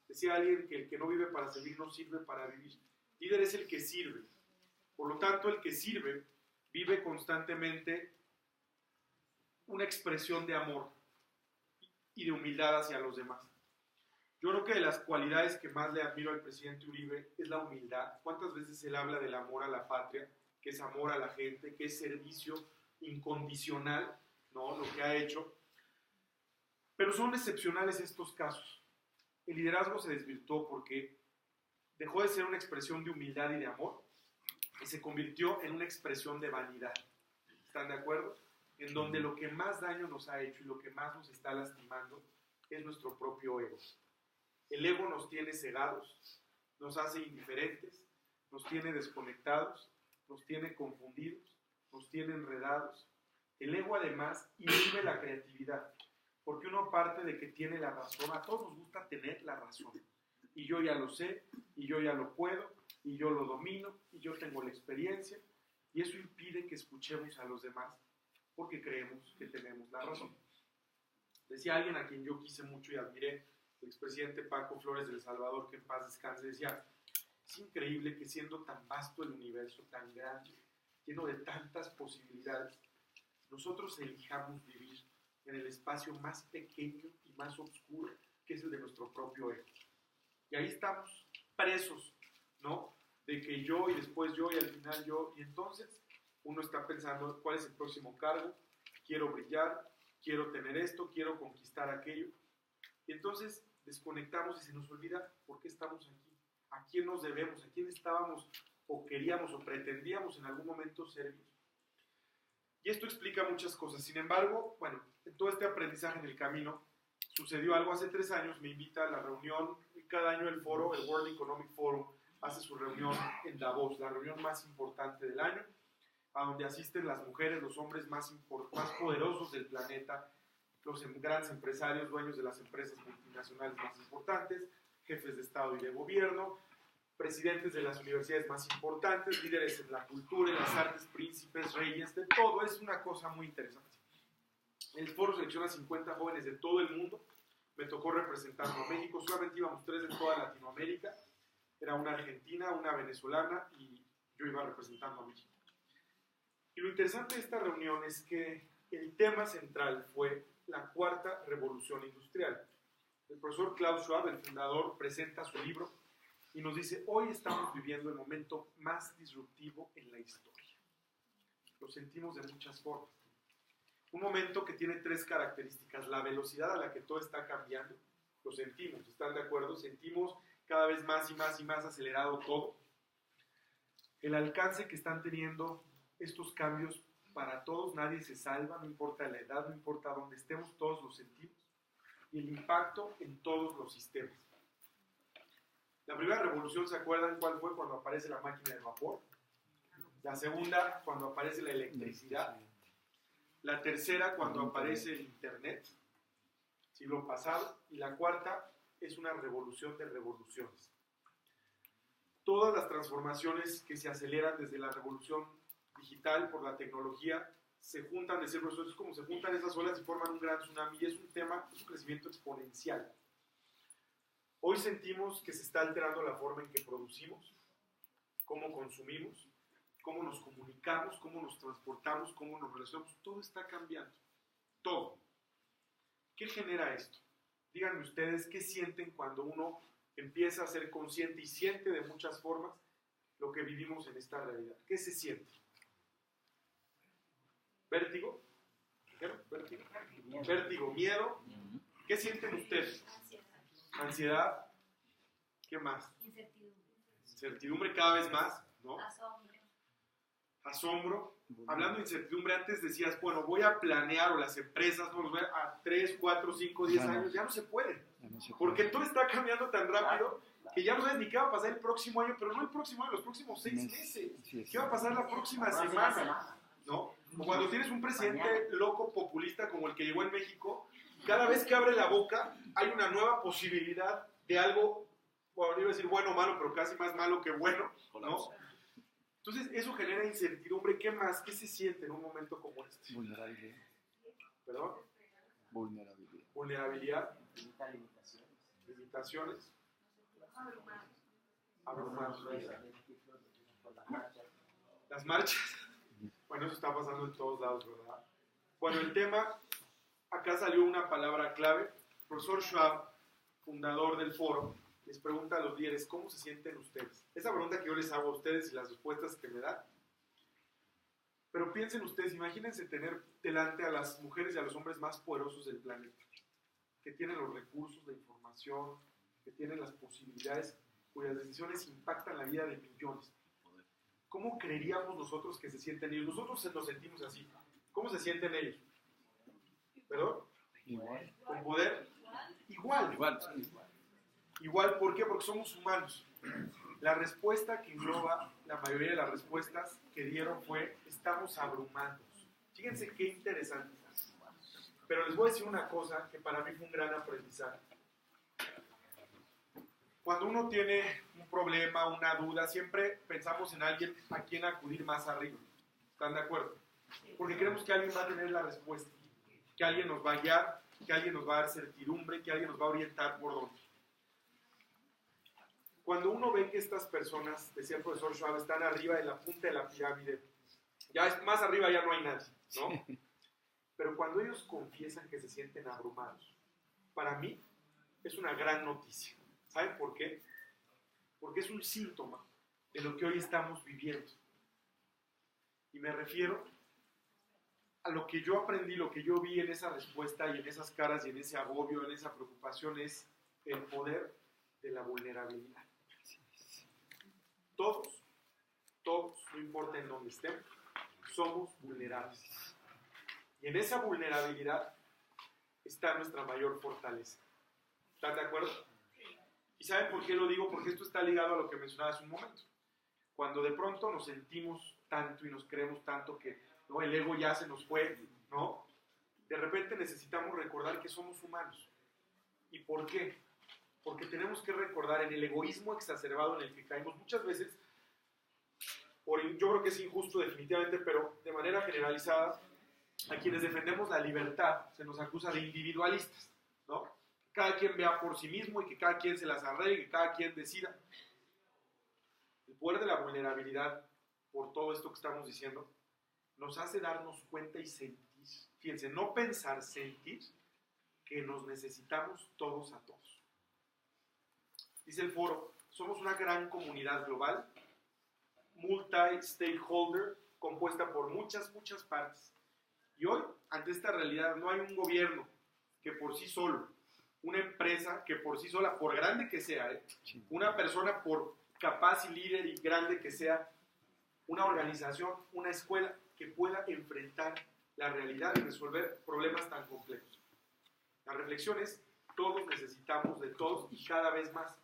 Speaker 4: Decía alguien que el que no vive para servir no sirve para vivir. Líder es el que sirve. Por lo tanto, el que sirve vive constantemente una expresión de amor y de humildad hacia los demás. Yo creo que de las cualidades que más le admiro al presidente Uribe es la humildad. ¿Cuántas veces él habla del amor a la patria, que es amor a la gente, que es servicio incondicional, ¿no? Lo que ha hecho. Pero son excepcionales estos casos. El liderazgo se desvirtuó porque dejó de ser una expresión de humildad y de amor y se convirtió en una expresión de vanidad. ¿Están de acuerdo? En donde lo que más daño nos ha hecho y lo que más nos está lastimando es nuestro propio ego. El ego nos tiene cegados, nos hace indiferentes, nos tiene desconectados, nos tiene confundidos, nos tiene enredados. El ego además inhibe la creatividad, porque uno parte de que tiene la razón. A todos nos gusta tener la razón. Y yo ya lo sé, y yo ya lo puedo, y yo lo domino, y yo tengo la experiencia, y eso impide que escuchemos a los demás, porque creemos que tenemos la razón. Decía alguien a quien yo quise mucho y admiré, el expresidente Paco Flores de El Salvador, que en paz descanse, decía, es increíble que siendo tan vasto el universo, tan grande, lleno de tantas posibilidades, nosotros elijamos vivir en el espacio más pequeño y más oscuro, que es el de nuestro propio ego. Y ahí estamos, presos, ¿no? De que yo y después yo y al final yo, y entonces uno está pensando, ¿cuál es el próximo cargo? Quiero brillar, quiero tener esto, quiero conquistar aquello. Y entonces desconectamos y se nos olvida por qué estamos aquí, a quién nos debemos, a quién estábamos o queríamos o pretendíamos en algún momento servir. Y esto explica muchas cosas. Sin embargo, bueno, en todo este aprendizaje en el camino, sucedió algo hace 3 años, me invita a la reunión, y cada año el foro, el World Economic Forum, hace su reunión en Davos, la reunión más importante del año, a donde asisten las mujeres, los hombres más poderosos del planeta, los grandes empresarios, dueños de las empresas multinacionales más importantes, jefes de Estado y de gobierno, presidentes de las universidades más importantes, líderes en la cultura, en las artes, príncipes, reyes, de todo. Es una cosa muy interesante. El foro selecciona 50 jóvenes de todo el mundo. Me tocó representando a México, solamente íbamos 3 de toda Latinoamérica. Era una argentina, una venezolana y yo iba representando a México. Y lo interesante de esta reunión es que el tema central fue la cuarta revolución industrial. El profesor Klaus Schwab, el fundador, presenta su libro y nos dice, hoy estamos viviendo el momento más disruptivo en la historia. Lo sentimos de muchas formas. Un momento que tiene 3 características. La velocidad a la que todo está cambiando, lo sentimos, ¿están de acuerdo? Sentimos cada vez más y más y más acelerado todo. El alcance que están teniendo estos cambios para todos, nadie se salva, no importa la edad, no importa dónde estemos, todos lo sentimos. Y el impacto en todos los sistemas. La primera revolución, ¿se acuerdan cuál fue? Cuando aparece la máquina de vapor. La segunda, cuando aparece la electricidad. La tercera, cuando aparece el internet, siglo pasado. Y la cuarta es una revolución de revoluciones. Todas las transformaciones que se aceleran desde la revolución digital por la tecnología se juntan, de ser profesores, es como se juntan esas olas y forman un gran tsunami. Y es un tema, es un crecimiento exponencial. Hoy sentimos que se está alterando la forma en que producimos, cómo consumimos, cómo nos comunicamos, cómo nos transportamos, cómo nos relacionamos. Todo está cambiando. Todo. ¿Qué genera esto? Díganme ustedes qué sienten cuando uno empieza a ser consciente y siente de muchas formas lo que vivimos en esta realidad. ¿Qué se siente? ¿Vértigo? ¿Vértigo? ¿Vértigo? ¿Miedo? ¿Qué sienten ustedes? Ansiedad. ¿Qué más? Incertidumbre cada vez más, ¿no? Asombro. Hablando de incertidumbre, antes decías, bueno, voy a planear, o las empresas, no, los voy a 3, 4, 5, 10 años, ya no se puede. Porque todo está cambiando tan rápido que ya no sabes ni qué va a pasar el próximo año, pero no el próximo año, los próximos 6 meses. ¿Qué va a pasar la próxima semana? ¿No? O cuando tienes un presidente loco populista como el que llegó en México, cada vez que abre la boca hay una nueva posibilidad de algo, bueno, iba a decir bueno o malo, pero casi más malo que bueno, ¿no? Entonces eso genera incertidumbre. ¿Qué más? ¿Qué se siente en un momento como este?
Speaker 2: Vulnerabilidad.
Speaker 4: ¿Perdón?
Speaker 2: Vulnerabilidad.
Speaker 4: Vulnerabilidad. Limitaciones. Abrumados. Las marchas. Bueno, eso está pasando en todos lados, ¿verdad? Bueno, el tema, acá salió una palabra clave. El profesor Schwab fundador del foro, les pregunta a los líderes, ¿cómo se sienten ustedes? Esa pregunta que yo les hago a ustedes y las respuestas que me dan. Pero piensen ustedes, imagínense tener delante a las mujeres y a los hombres más poderosos del planeta, que tienen los recursos, la información, que tienen las posibilidades, cuyas decisiones impactan la vida de millones. ¿Cómo creeríamos nosotros que se sienten ellos? Nosotros nos sentimos así. ¿Cómo se sienten ellos? ¿Perdón?
Speaker 2: Igual.
Speaker 4: ¿Con poder? Igual. Igual, ¿por qué? Porque somos humanos. La respuesta que engloba la mayoría de las respuestas que dieron fue, estamos abrumados. Fíjense qué interesante. Pero les voy a decir una cosa que para mí fue un gran aprendizaje. Cuando uno tiene un problema, una duda, siempre pensamos en alguien a quien acudir más arriba. ¿Están de acuerdo? Porque creemos que alguien va a tener la respuesta, que alguien nos va a guiar, que alguien nos va a dar certidumbre, que alguien nos va a orientar por dónde. Cuando uno ve que estas personas, decía el profesor Schwab, están arriba de la punta de la pirámide, más arriba ya no hay nadie, ¿no? Pero cuando ellos confiesan que se sienten abrumados, para mí es una gran noticia. ¿Saben por qué? Porque es un síntoma de lo que hoy estamos viviendo. Y me refiero a lo que yo aprendí, lo que yo vi en esa respuesta y en esas caras y en ese agobio, en esa preocupación, es el poder de la vulnerabilidad. Todos, no importa en dónde estemos, somos vulnerables. Y en esa vulnerabilidad está nuestra mayor fortaleza. ¿Están de acuerdo? ¿Y saben por qué lo digo? Porque esto está ligado a lo que mencionaba hace un momento. Cuando de pronto nos sentimos tanto y nos creemos tanto que ¿no? El ego ya se nos fue, ¿no? De repente necesitamos recordar que somos humanos. ¿Y por qué? Porque tenemos que recordar en el egoísmo exacerbado en el que caemos muchas veces, yo creo que es injusto definitivamente, pero de manera generalizada, a quienes defendemos la libertad se nos acusa de individualistas, ¿no? Cada quien vea por sí mismo y que cada quien se las arregle, que cada quien decida. El poder de la vulnerabilidad, por todo esto que estamos diciendo, nos hace darnos cuenta y sentir, fíjense, no pensar, sentir, que nos necesitamos todos a todos. Dice el foro, somos una gran comunidad global, multi-stakeholder, compuesta por muchas partes. Y hoy, ante esta realidad, no hay un gobierno que por sí solo, una empresa que por sí sola, por grande que sea, una persona por capaz y líder y grande que sea, una organización, una escuela que pueda enfrentar la realidad y resolver problemas tan complejos. La reflexión es, todos necesitamos de todos y cada vez más,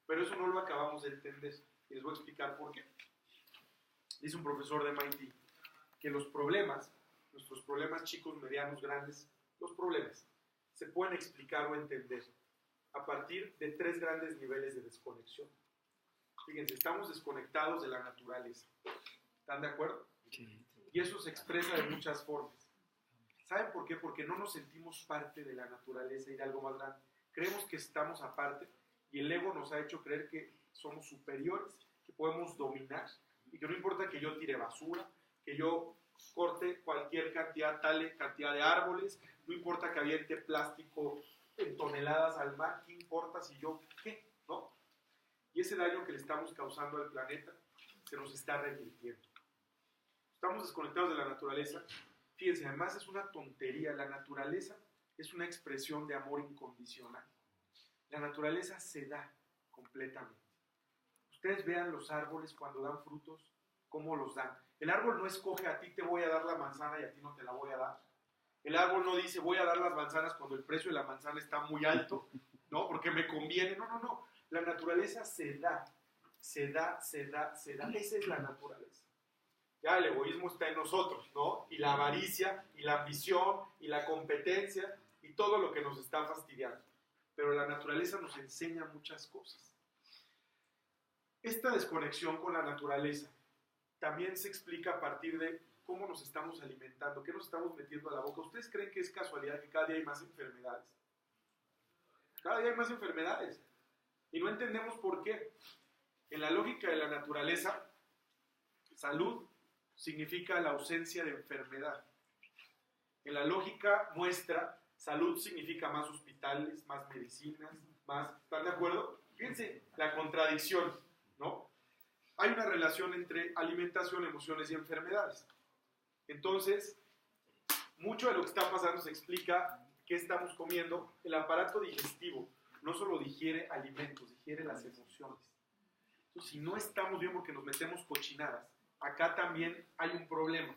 Speaker 4: pero eso no lo acabamos de entender y les voy a explicar por qué. Dice un profesor de MIT que los problemas, nuestros problemas chicos, medianos, grandes, los problemas se pueden explicar o entender a partir de 3 grandes niveles de desconexión. Fíjense, estamos desconectados de la naturaleza. ¿Están de acuerdo?
Speaker 2: Sí.
Speaker 4: Y eso se expresa de muchas formas. ¿Saben por qué? Porque no nos sentimos parte de la naturaleza y de algo más grande. Creemos que estamos aparte y el ego nos ha hecho creer que somos superiores, que podemos dominar y que no importa que yo tire basura, que yo corte cualquier cantidad, tal cantidad de árboles, no importa que aviente plástico en toneladas al mar, ¿qué importa si yo qué? ¿No? Y ese daño que le estamos causando al planeta se nos está revirtiendo. Estamos desconectados de la naturaleza. Fíjense, además es una tontería. La naturaleza es una expresión de amor incondicional. La naturaleza se da completamente. Ustedes vean los árboles cuando dan frutos, cómo los dan. El árbol no escoge a ti te voy a dar la manzana y a ti no te la voy a dar. El árbol no dice voy a dar las manzanas cuando el precio de la manzana está muy alto, ¿no? Porque me conviene. No. La naturaleza se da. Esa es la naturaleza. Ya el egoísmo está en nosotros, ¿no? Y la avaricia, y la ambición, y la competencia, y todo lo que nos está fastidiando. Pero la naturaleza nos enseña muchas cosas. Esta desconexión con la naturaleza también se explica a partir de cómo nos estamos alimentando, qué nos estamos metiendo a la boca. ¿Ustedes creen que es casualidad que cada día hay más enfermedades? Cada día hay más enfermedades. Y no entendemos por qué. En la lógica de la naturaleza, salud significa la ausencia de enfermedad. En la lógica nuestra, salud significa más hospitales, más medicinas, ¿están de acuerdo? Fíjense, la contradicción, ¿no? Hay una relación entre alimentación, emociones y enfermedades. Entonces, mucho de lo que está pasando se explica qué estamos comiendo. El aparato digestivo no solo digiere alimentos, digiere las emociones. Entonces, si no estamos bien porque nos metemos cochinadas, acá también hay un problema.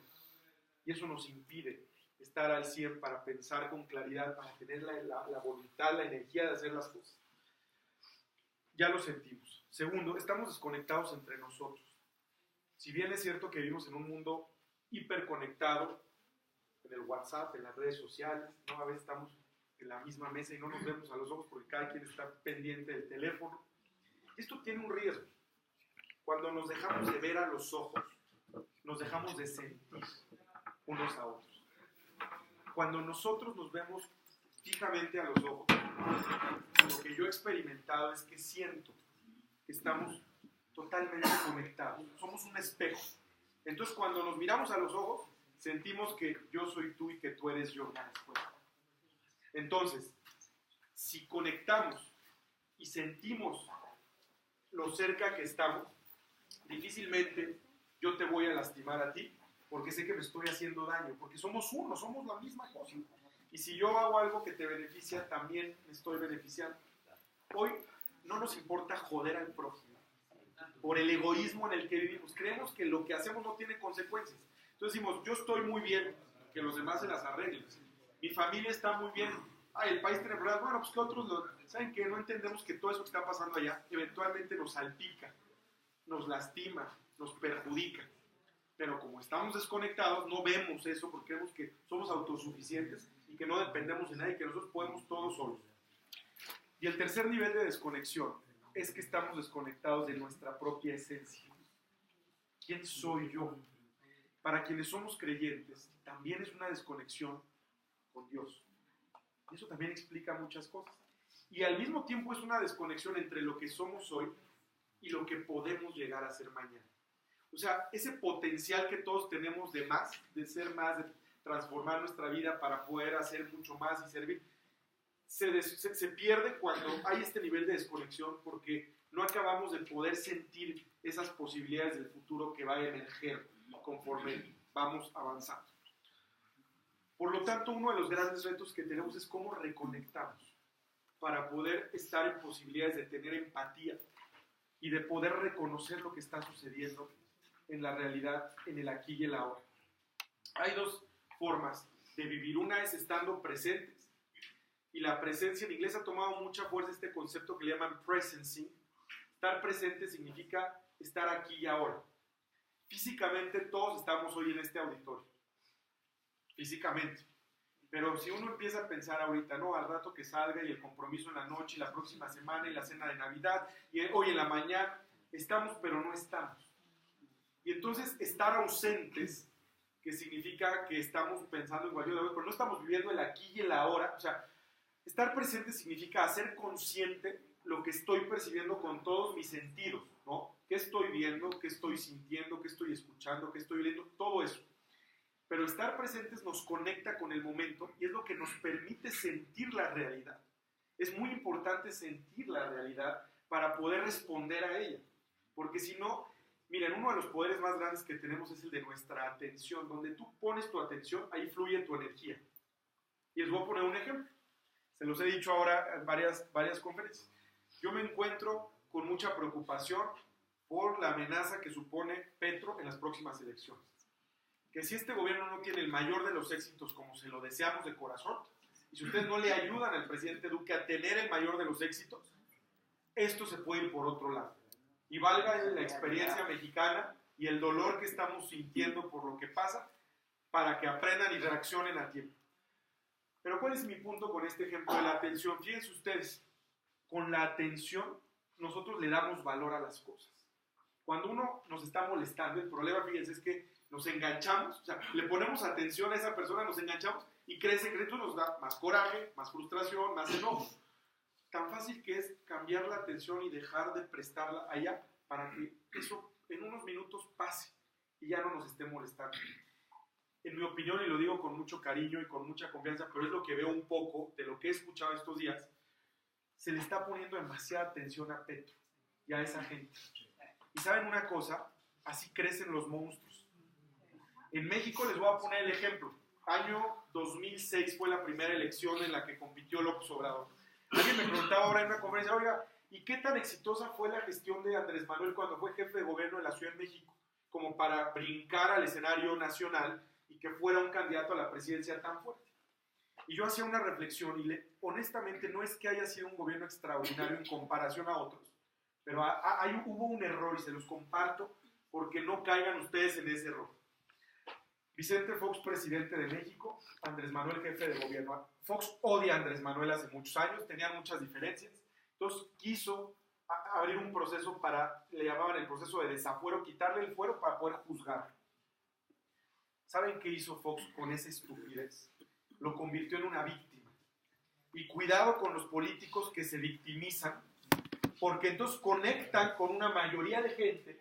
Speaker 4: Y eso nos impide estar al 100 para pensar con claridad, para tener la voluntad, la energía de hacer las cosas. Ya lo sentimos. Segundo, estamos desconectados entre nosotros. Si bien es cierto que vivimos en un mundo hiperconectado, en el WhatsApp, en las redes sociales, ¿no? A veces estamos en la misma mesa y no nos vemos a los ojos porque cada quien está pendiente del teléfono. Esto tiene un riesgo. Cuando nos dejamos de ver a los ojos, nos dejamos de sentir unos a otros. Cuando nosotros nos vemos fijamente a los ojos, lo que yo he experimentado es que siento que estamos totalmente conectados. Somos un espejo. Entonces, cuando nos miramos a los ojos, sentimos que yo soy tú y que tú eres yo. Entonces, si conectamos y sentimos lo cerca que estamos, difícilmente yo te voy a lastimar a ti, porque sé que me estoy haciendo daño, porque somos uno, somos la misma cosa. Y si yo hago algo que te beneficia, también me estoy beneficiando. Hoy no nos importa joder al prójimo, por el egoísmo en el que vivimos. Creemos que lo que hacemos no tiene consecuencias. Entonces decimos, yo estoy muy bien, que los demás se las arreglen. Mi familia está muy bien. El país tiene problemas. Bueno, pues que otros ¿saben qué? No entendemos que todo eso que está pasando allá eventualmente nos salpica, nos lastima, nos perjudica. Pero como estamos desconectados, no vemos eso porque creemos que somos autosuficientes y que no dependemos de nadie, que nosotros podemos todos solos. Y el tercer nivel de desconexión es que estamos desconectados de nuestra propia esencia. ¿Quién soy yo? Para quienes somos creyentes, también es una desconexión con Dios. Y eso también explica muchas cosas. Y al mismo tiempo es una desconexión entre lo que somos hoy y lo que podemos llegar a ser mañana. O sea, ese potencial que todos tenemos de más, de ser más, de transformar nuestra vida para poder hacer mucho más y servir, se pierde cuando hay este nivel de desconexión porque no acabamos de poder sentir esas posibilidades del futuro que va a emerger conforme vamos avanzando. Por lo tanto, uno de los grandes retos que tenemos es cómo reconectamos para poder estar en posibilidades de tener empatía y de poder reconocer lo que está sucediendo en la realidad, en el aquí y el ahora. Hay dos formas de vivir. Una es estando presentes, y la presencia en inglés ha tomado mucha fuerza este concepto que le llaman presencing. Estar presente significa estar aquí y ahora. Físicamente todos estamos hoy en este auditorio, físicamente. Pero si uno empieza a pensar ahorita, no, al rato que salga y el compromiso en la noche y la próxima semana y la cena de Navidad y hoy en la mañana, estamos pero no estamos. Y entonces estar ausentes, que significa que estamos pensando en cualquier cosa, pero no estamos viviendo el aquí y el ahora. O sea, estar presente significa hacer consciente lo que estoy percibiendo con todos mis sentidos, ¿no? ¿Qué estoy viendo? ¿Qué estoy sintiendo? ¿Qué estoy escuchando? ¿Qué estoy leyendo? Todo eso. Pero estar presentes nos conecta con el momento y es lo que nos permite sentir la realidad. Es muy importante sentir la realidad para poder responder a ella. Porque si no, miren, uno de los poderes más grandes que tenemos es el de nuestra atención. Donde tú pones tu atención, ahí fluye tu energía. Y les voy a poner un ejemplo. Se los he dicho ahora en varias conferencias. Yo me encuentro con mucha preocupación por la amenaza que supone Petro en las próximas elecciones. Que si este gobierno no tiene el mayor de los éxitos como se lo deseamos de corazón, y si ustedes no le ayudan al presidente Duque a tener el mayor de los éxitos, esto se puede ir por otro lado. Y valga la experiencia mexicana y el dolor que estamos sintiendo por lo que pasa, para que aprendan y reaccionen a tiempo. Pero ¿cuál es mi punto con este ejemplo de la atención? Fíjense ustedes, con la atención nosotros le damos valor a las cosas. Cuando uno nos está molestando, el problema, fíjense, es que nos enganchamos, o sea, le ponemos atención a esa persona, nos enganchamos y crece, esto nos da más coraje, más frustración, más enojo. Tan fácil que es cambiar la atención y dejar de prestarla allá para que eso en unos minutos pase y ya no nos esté molestando. En mi opinión, y lo digo con mucho cariño y con mucha confianza, pero es lo que veo un poco de lo que he escuchado estos días, se le está poniendo demasiada atención a Petro y a esa gente. Y saben una cosa, así crecen los monstruos. En México les voy a poner el ejemplo. Año 2006 fue la primera elección en la que compitió López Obrador. Alguien me preguntaba ahora en una conferencia, oiga, ¿y qué tan exitosa fue la gestión de Andrés Manuel cuando fue jefe de gobierno de la Ciudad de México? Como para brincar al escenario nacional y que fuera un candidato a la presidencia tan fuerte. Y yo hacía una reflexión y honestamente no es que haya sido un gobierno extraordinario en comparación a otros, pero hubo un error y se los comparto porque no caigan ustedes en ese error. Vicente Fox, presidente de México, Andrés Manuel, jefe de gobierno. Fox odia a Andrés Manuel hace muchos años, tenían muchas diferencias, entonces quiso abrir un proceso le llamaban el proceso de desafuero, quitarle el fuero para poder juzgar. ¿Saben qué hizo Fox con esa estupidez? Lo convirtió en una víctima. Y cuidado con los políticos que se victimizan, porque entonces conectan con una mayoría de gente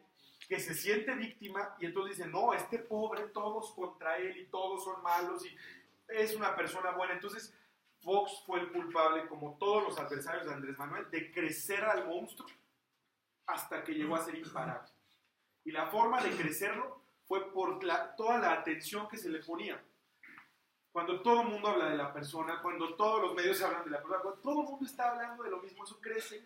Speaker 4: que se siente víctima y entonces dicen, no, este pobre, todos contra él y todos son malos y es una persona buena. Entonces Fox fue el culpable, como todos los adversarios de Andrés Manuel, de crecer al monstruo hasta que llegó a ser imparable. Y la forma de crecerlo fue por toda la atención que se le ponía. Cuando todo el mundo habla de la persona, cuando todos los medios hablan de la persona, cuando todo el mundo está hablando de lo mismo, eso crece,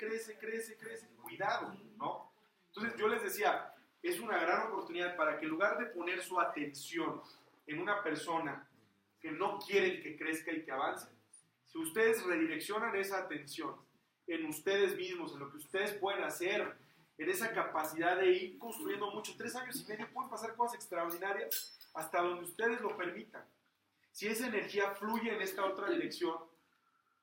Speaker 4: cuidado, ¿no? Entonces yo les decía, es una gran oportunidad para que en lugar de poner su atención en una persona que no quieren que crezca y que avance, si ustedes redireccionan esa atención en ustedes mismos, en lo que ustedes pueden hacer, en esa capacidad de ir construyendo mucho, 3 años y medio pueden pasar cosas extraordinarias hasta donde ustedes lo permitan. Si esa energía fluye en esta otra dirección,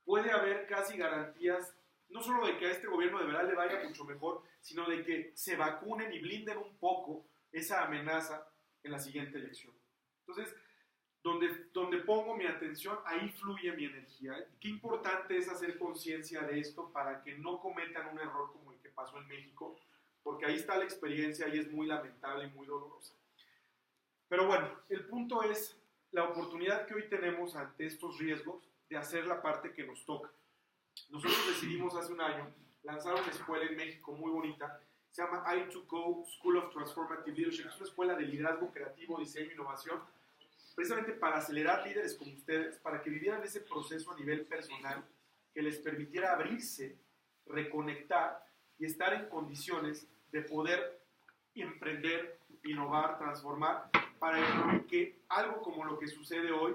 Speaker 4: puede haber casi garantías, no solo de que a este gobierno de verdad le vaya mucho mejor, sino de que se vacunen y blinden un poco esa amenaza en la siguiente elección. Entonces, donde pongo mi atención, ahí fluye mi energía. Qué importante es hacer conciencia de esto para que no cometan un error como el que pasó en México, porque ahí está la experiencia y es muy lamentable y muy dolorosa. Pero bueno, el punto es la oportunidad que hoy tenemos ante estos riesgos de hacer la parte que nos toca. Nosotros decidimos hace un año lanzar una escuela en México muy bonita, se llama I2Go School of Transformative Leadership, es una escuela de liderazgo creativo, diseño e innovación, precisamente para acelerar líderes como ustedes, para que vivieran ese proceso a nivel personal, que les permitiera abrirse, reconectar y estar en condiciones de poder emprender, innovar, transformar, para que algo como lo que sucede hoy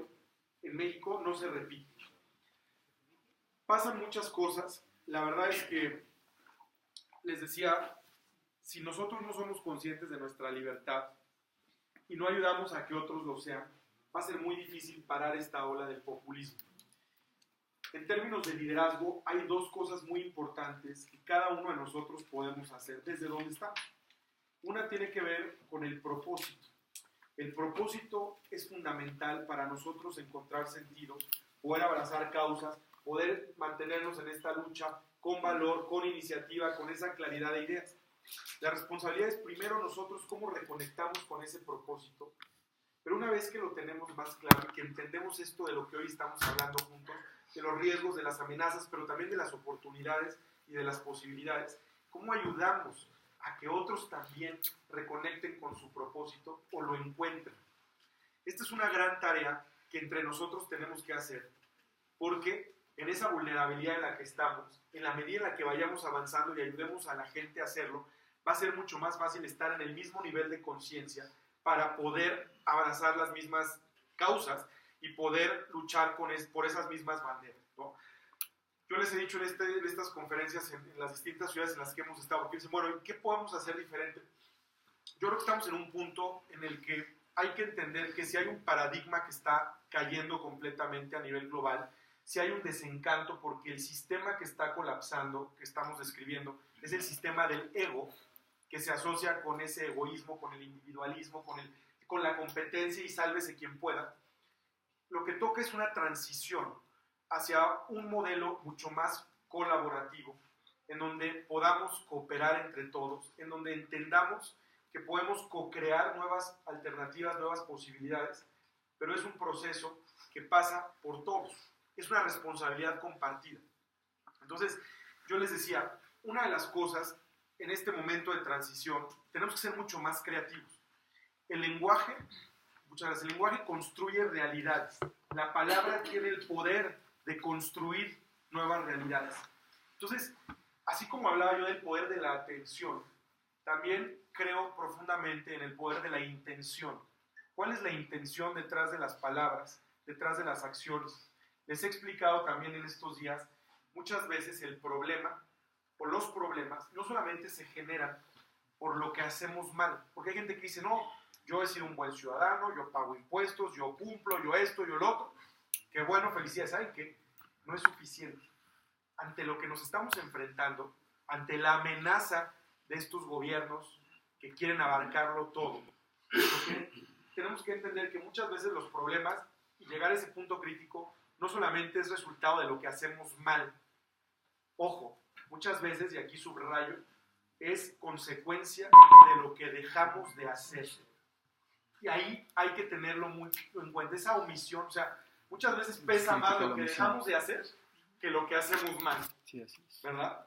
Speaker 4: en México no se repita. Pasan muchas cosas, la verdad es que, les decía, si nosotros no somos conscientes de nuestra libertad y no ayudamos a que otros lo sean, va a ser muy difícil parar esta ola del populismo. En términos de liderazgo, hay 2 cosas muy importantes que cada uno de nosotros podemos hacer desde donde estamos. Una tiene que ver con el propósito. El propósito es fundamental para nosotros encontrar sentido, poder abrazar causas, poder mantenernos en esta lucha con valor, con iniciativa, con esa claridad de ideas. La responsabilidad es primero nosotros cómo reconectamos con ese propósito, pero una vez que lo tenemos más claro y que entendemos esto de lo que hoy estamos hablando juntos, de los riesgos, de las amenazas, pero también de las oportunidades y de las posibilidades, ¿cómo ayudamos a que otros también reconecten con su propósito o lo encuentren? Esta es una gran tarea que entre nosotros tenemos que hacer, porque en esa vulnerabilidad en la que estamos, en la medida en la que vayamos avanzando y ayudemos a la gente a hacerlo, va a ser mucho más fácil estar en el mismo nivel de conciencia para poder abrazar las mismas causas y poder luchar por esas mismas banderas, ¿no? Yo les he dicho en estas conferencias en las distintas ciudades en las que hemos estado, que dicen, bueno, ¿qué podemos hacer diferente? Yo creo que estamos en un punto en el que hay que entender que si hay un paradigma que está cayendo completamente a nivel global, si hay un desencanto porque el sistema que está colapsando, que estamos describiendo, es el sistema del ego, que se asocia con ese egoísmo, con el individualismo, con la competencia y sálvese quien pueda. Lo que toca es una transición hacia un modelo mucho más colaborativo, en donde podamos cooperar entre todos, en donde entendamos que podemos co-crear nuevas alternativas, nuevas posibilidades, pero es un proceso que pasa por todos, es una responsabilidad compartida. Entonces, yo les decía, una de las cosas en este momento de transición, tenemos que ser mucho más creativos. El lenguaje, muchas veces, el lenguaje construye realidades. La palabra tiene el poder de construir nuevas realidades. Entonces, así como hablaba yo del poder de la atención, también creo profundamente en el poder de la intención. ¿Cuál es la intención detrás de las palabras, detrás de las acciones? Les he explicado también en estos días, muchas veces el problema o los problemas no solamente se generan por lo que hacemos mal, porque hay gente que dice, no, yo he sido un buen ciudadano, yo pago impuestos, yo cumplo, yo esto, yo lo otro. Qué bueno, felicidades. ¿Saben qué? No es suficiente. Ante lo que nos estamos enfrentando, ante la amenaza de estos gobiernos que quieren abarcarlo todo, porque tenemos que entender que muchas veces los problemas y llegar a ese punto crítico no solamente es resultado de lo que hacemos mal. Ojo, muchas veces, y aquí subrayo, es consecuencia de lo que dejamos de hacer. Y ahí hay que tenerlo muy en cuenta, esa omisión, o sea, muchas veces pesa más lo que dejamos de hacer que lo que hacemos mal,
Speaker 2: Sí, así es.
Speaker 4: ¿verdad?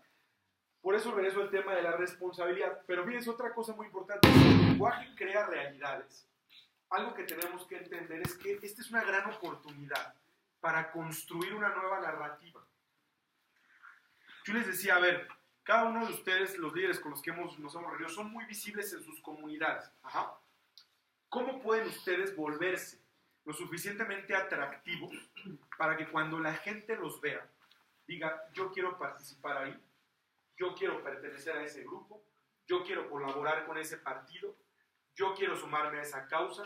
Speaker 4: Por eso regreso al tema de la responsabilidad. Pero fíjense, otra cosa muy importante, el lenguaje crea realidades. Algo que tenemos que entender es que esta es una gran oportunidad para construir una nueva narrativa. Yo les decía, a ver, cada uno de ustedes, los líderes con los que nos hemos reunido, son muy visibles en sus comunidades. Ajá. ¿Cómo pueden ustedes volverse lo suficientemente atractivos para que cuando la gente los vea, diga, yo quiero participar ahí, yo quiero pertenecer a ese grupo, yo quiero colaborar con ese partido, yo quiero sumarme a esa causa,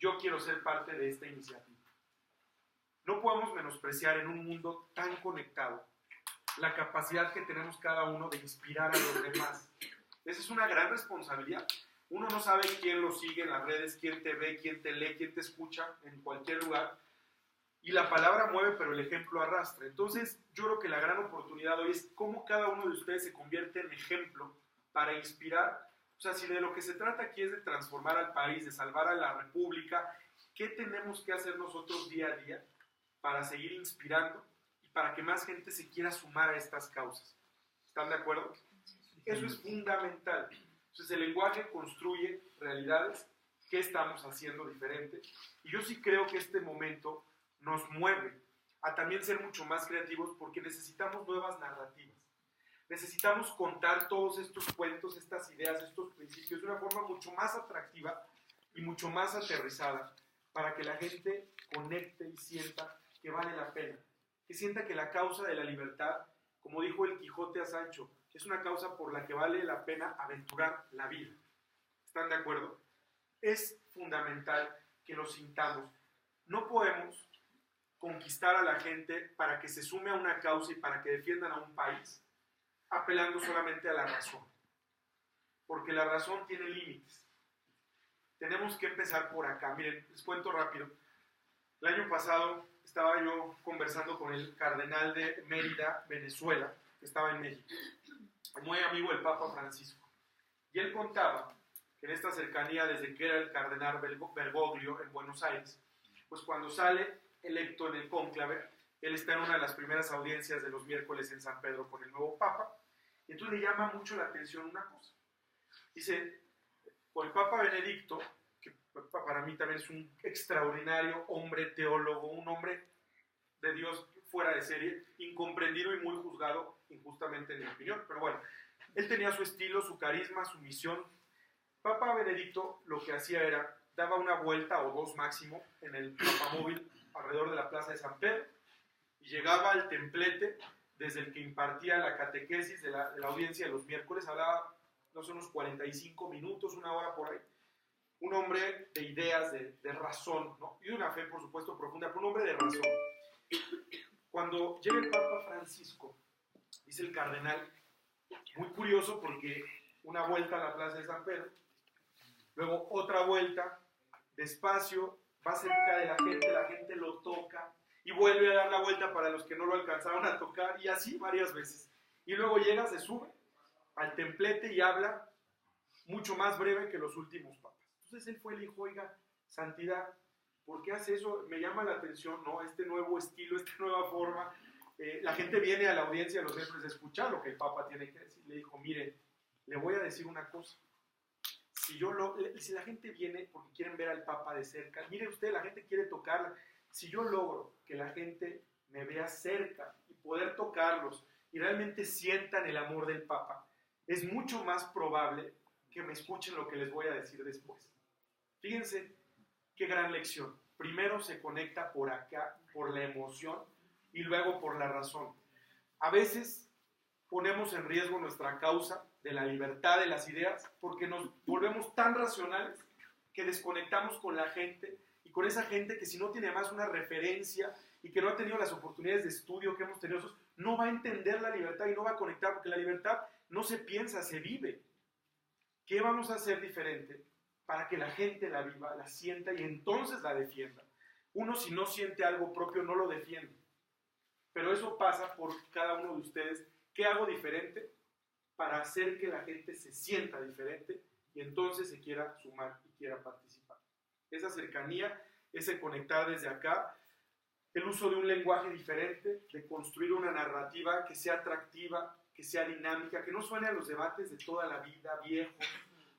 Speaker 4: yo quiero ser parte de esta iniciativa? No podemos menospreciar en un mundo tan conectado la capacidad que tenemos cada uno de inspirar a los demás. Esa es una gran responsabilidad. Uno no sabe quién lo sigue en las redes, quién te ve, quién te lee, quién te escucha en cualquier lugar. Y la palabra mueve, pero el ejemplo arrastra. Entonces, yo creo que la gran oportunidad hoy es cómo cada uno de ustedes se convierte en ejemplo para inspirar. O sea, si de lo que se trata aquí es de transformar al país, de salvar a la república, ¿qué tenemos que hacer nosotros día a día para seguir inspirando y para que más gente se quiera sumar a estas causas? ¿Están de acuerdo? Eso es fundamental. Entonces, el lenguaje construye realidades. ¿Qué estamos haciendo diferente? Y yo sí creo que este momento nos mueve a también ser mucho más creativos, porque necesitamos nuevas narrativas. Necesitamos contar todos estos cuentos, estas ideas, estos principios de una forma mucho más atractiva y mucho más aterrizada, para que la gente conecte y sienta que vale la pena, que sienta que la causa de la libertad, como dijo el Quijote a Sancho, es una causa por la que vale la pena aventurar la vida. ¿Están de acuerdo? Es fundamental que lo sintamos. No podemos conquistar a la gente para que se sume a una causa y para que defiendan a un país apelando solamente a la razón, porque la razón tiene límites. Tenemos que empezar por acá. Miren, les cuento rápido. El año pasado estaba yo conversando con el cardenal de Mérida, Venezuela, que estaba en México, muy amigo del Papa Francisco, y él contaba que en esta cercanía, desde que era el cardenal Bergoglio en Buenos Aires, pues cuando sale electo en el cónclave, él está en una de las primeras audiencias de los miércoles en San Pedro con el nuevo Papa, y entonces le llama mucho la atención una cosa. Dice, con el Papa Benedicto, que para mí también es un extraordinario hombre teólogo, un hombre de Dios fuera de serie, incomprendido y muy juzgado injustamente en mi opinión, pero bueno, él tenía su estilo, su carisma, su misión. Papa Benedicto lo que hacía era, daba una vuelta o dos máximo en el papamóvil alrededor de la plaza de San Pedro y llegaba al templete desde el que impartía la catequesis de la audiencia de los miércoles. Hablaba, no sé, unos 45 minutos, una hora por ahí. Un hombre de ideas, de razón, ¿no? Y de una fe, por supuesto, profunda, pero un hombre de razón. Cuando llega el Papa Francisco, dice el cardenal, muy curioso porque una vuelta a la plaza de San Pedro, luego otra vuelta, despacio, va cerca de la gente lo toca y vuelve a dar la vuelta para los que no lo alcanzaron a tocar, y así varias veces. Y luego llega, se sube al templete y habla mucho más breve que los últimos papas. Entonces él fue y le dijo, oiga, santidad, ¿por qué hace eso? Me llama la atención, ¿no? Este nuevo estilo, esta nueva forma, la gente viene a la audiencia de los miércoles a escuchar lo que el Papa tiene que decir. Le dijo, mire, le voy a decir una cosa. Si la gente viene porque quieren ver al Papa de cerca, mire usted, la gente quiere tocarla. Si yo logro que la gente me vea cerca y poder tocarlos y realmente sientan el amor del Papa, es mucho más probable que me escuchen lo que les voy a decir después. Fíjense qué gran lección. Primero se conecta por acá, por la emoción, y luego por la razón. A veces ponemos en riesgo nuestra causa de la libertad de las ideas porque nos volvemos tan racionales que desconectamos con la gente y con esa gente que si no tiene más una referencia y que no ha tenido las oportunidades de estudio que hemos tenido nosotros, no va a entender la libertad y no va a conectar, porque la libertad no se piensa, se vive. ¿Qué vamos a hacer diferente para que la gente la viva, la sienta y entonces la defienda? Uno, si no siente algo propio, no lo defiende. Pero eso pasa por cada uno de ustedes. ¿Qué hago diferente para hacer que la gente se sienta diferente y entonces se quiera sumar y quiera participar? Esa cercanía, ese conectar desde acá, el uso de un lenguaje diferente, de construir una narrativa que sea atractiva, que sea dinámica, que no suene a los debates de toda la vida, viejos,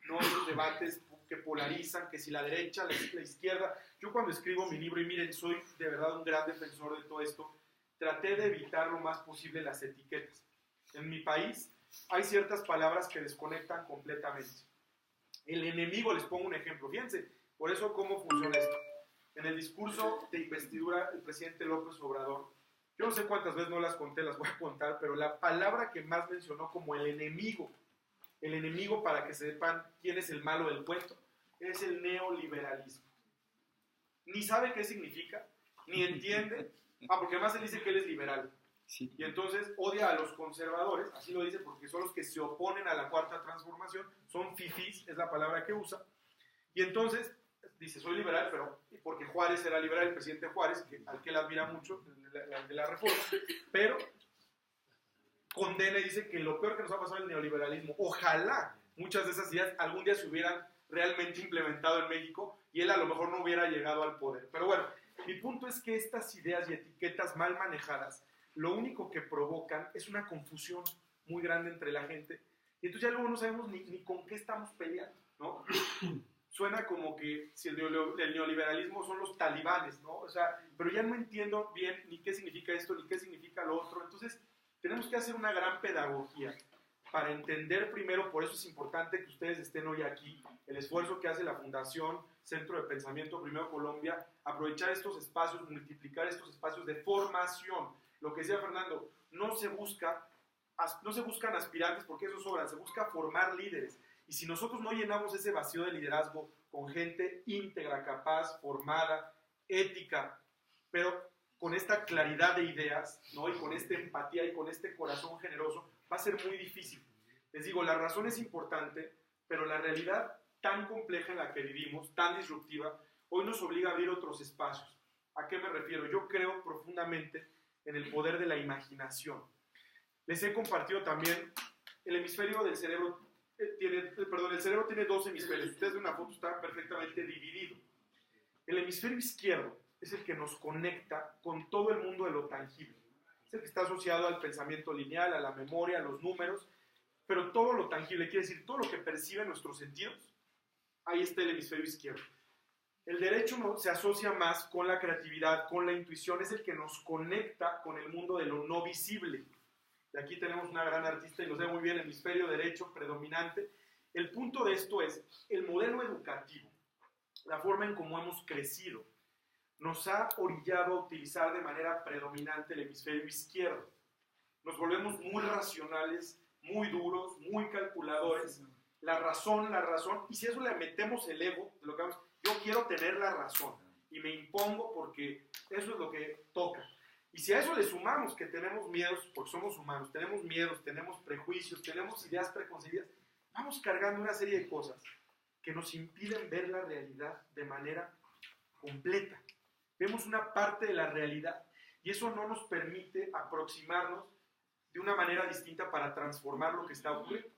Speaker 4: no esos debates que polarizan, que si la derecha, la izquierda. Yo cuando escribo mi libro, y miren, soy de verdad un gran defensor de todo esto, traté de evitar lo más posible las etiquetas. En mi país hay ciertas palabras que desconectan completamente. El enemigo, les pongo un ejemplo, fíjense, por eso cómo funciona esto. En el discurso de investidura del presidente López Obrador, yo no sé cuántas veces no las conté, las voy a contar, pero la palabra que más mencionó como el enemigo para que sepan quién es el malo del cuento, es el neoliberalismo. Ni sabe qué significa, ni entiende, porque además él dice que él es liberal.
Speaker 2: Sí.
Speaker 4: Y entonces odia a los conservadores, así lo dice porque son los que se oponen a la cuarta transformación, son fifís, es la palabra que usa. Y entonces dice, soy liberal, pero porque Juárez era liberal, el presidente Juárez, al que él admira mucho, de la reforma, pero condena y dice que lo peor que nos ha pasado es el neoliberalismo. Ojalá muchas de esas ideas algún día se hubieran realmente implementado en México y él a lo mejor no hubiera llegado al poder. Pero bueno, mi punto es que estas ideas y etiquetas mal manejadas, lo único que provocan es una confusión muy grande entre la gente. Y entonces ya luego no sabemos ni con qué estamos peleando, ¿no? Suena como que si el neoliberalismo son los talibanes, ¿no? O sea, pero ya no entiendo bien ni qué significa esto, ni qué significa lo otro. Entonces, tenemos que hacer una gran pedagogía para entender primero, por eso es importante que ustedes estén hoy aquí, el esfuerzo que hace la Fundación Centro de Pensamiento Primero Colombia, aprovechar estos espacios, multiplicar estos espacios de formación. Lo que decía Fernando, no se buscan aspirantes porque eso sobra, se busca formar líderes. Y si nosotros no llenamos ese vacío de liderazgo con gente íntegra, capaz, formada, ética, pero con esta claridad de ideas, ¿no? Y con esta empatía y con este corazón generoso, va a ser muy difícil. Les digo, la razón es importante, pero la realidad tan compleja en la que vivimos, tan disruptiva, hoy nos obliga a abrir otros espacios. ¿A qué me refiero? Yo creo profundamente en el poder de la imaginación. Les he compartido también el hemisferio del cerebro. El cerebro tiene dos hemisferios. Ustedes ven una foto, está perfectamente dividido. El hemisferio izquierdo es el que nos conecta con todo el mundo de lo tangible. Es el que está asociado al pensamiento lineal, a la memoria, a los números, pero todo lo tangible, quiere decir todo lo que perciben nuestros sentidos, ahí está el hemisferio izquierdo. El derecho se asocia más con la creatividad, con la intuición, es el que nos conecta con el mundo de lo no visible. Y aquí tenemos una gran artista y lo sé muy bien, hemisferio derecho predominante. El punto de esto es, el modelo educativo, la forma en cómo hemos crecido, nos ha orillado a utilizar de manera predominante el hemisferio izquierdo. Nos volvemos muy racionales, muy duros, muy calculadores. La razón, y si a eso le metemos el ego, de lo que vamos, yo quiero tener la razón y me impongo porque eso es lo que toca. Y si a eso le sumamos que tenemos miedos, porque somos humanos, tenemos miedos, tenemos prejuicios, tenemos ideas preconcebidas, vamos cargando una serie de cosas que nos impiden ver la realidad de manera completa. Vemos una parte de la realidad y eso no nos permite aproximarnos de una manera distinta para transformar lo que está ocurriendo.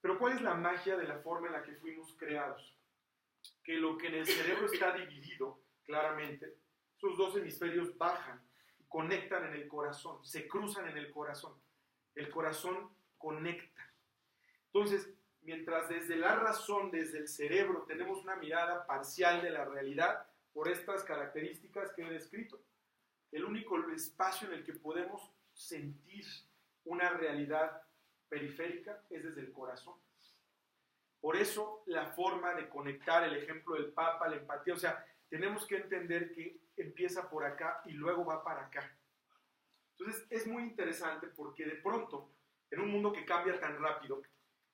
Speaker 4: Pero ¿cuál es la magia de la forma en la que fuimos creados? Que lo que en el cerebro está dividido claramente, esos dos hemisferios bajan y conectan en el corazón, se cruzan en el corazón. El corazón conecta. Entonces, mientras desde la razón, desde el cerebro, tenemos una mirada parcial de la realidad por estas características que he descrito, el único espacio en el que podemos sentir una realidad periférica es desde el corazón. Por eso la forma de conectar, el ejemplo del Papa, la empatía, o sea, tenemos que entender que empieza por acá y luego va para acá. Entonces es muy interesante porque de pronto, en un mundo que cambia tan rápido,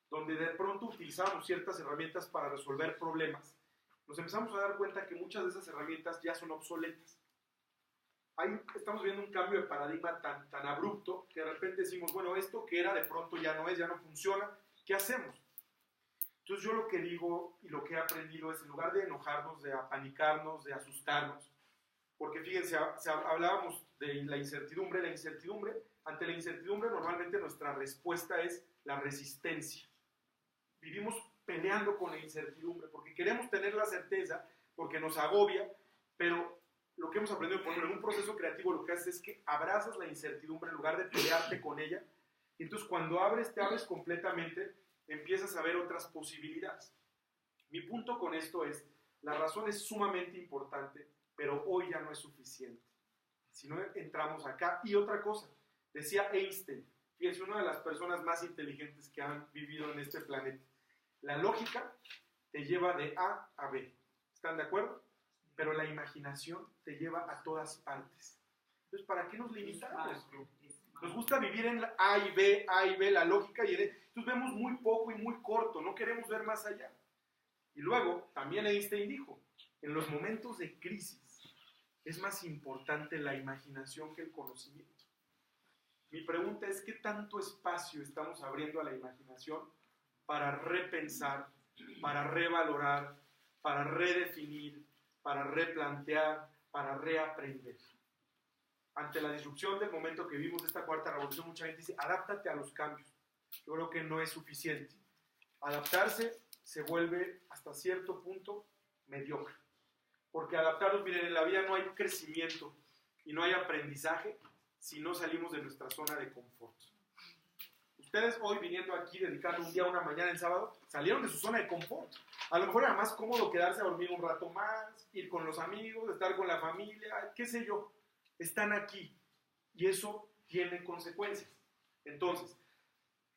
Speaker 4: donde de pronto utilizamos ciertas herramientas para resolver problemas, nos empezamos a dar cuenta que muchas de esas herramientas ya son obsoletas. Ahí estamos viendo un cambio de paradigma tan abrupto que de repente decimos, bueno, esto que era de pronto ya no es, ya no funciona, ¿qué hacemos? Entonces yo lo que digo y lo que he aprendido es, en lugar de enojarnos, de apanicarnos, de asustarnos, porque fíjense, hablábamos de la incertidumbre, ante la incertidumbre normalmente nuestra respuesta es la resistencia. Vivimos peleando con la incertidumbre porque queremos tener la certeza, porque nos agobia, pero lo que hemos aprendido, por ejemplo, en un proceso creativo lo que haces es que abrazas la incertidumbre en lugar de pelearte con ella, y entonces cuando te abres completamente, empiezas a ver otras posibilidades. Mi punto con esto es, la razón es sumamente importante, pero hoy ya no es suficiente. Si no entramos acá. Y otra cosa, decía Einstein, fíjense, una de las personas más inteligentes que han vivido en este planeta, la lógica te lleva de A a B. ¿Están de acuerdo? Pero la imaginación te lleva a todas partes. Entonces, ¿para qué nos limitamos? Nos gusta vivir en A y B, la lógica, y entonces vemos muy poco y muy corto, no queremos ver más allá. Y luego, también Einstein dijo, en los momentos de crisis es más importante la imaginación que el conocimiento. Mi pregunta es, ¿qué tanto espacio estamos abriendo a la imaginación para repensar, para revalorar, para redefinir, para replantear, para reaprender? Ante la disrupción del momento que vivimos de esta cuarta revolución, mucha gente dice, adáptate a los cambios. Yo creo que no es suficiente. Adaptarse se vuelve hasta cierto punto mediocre. Porque adaptarnos, miren, en la vida no hay crecimiento y no hay aprendizaje si no salimos de nuestra zona de confort. Ustedes hoy viniendo aquí, dedicando un día, una mañana, el sábado, salieron de su zona de confort. A lo mejor era más cómodo quedarse a dormir un rato más, ir con los amigos, estar con la familia, qué sé yo. Están aquí y eso tiene consecuencias. Entonces,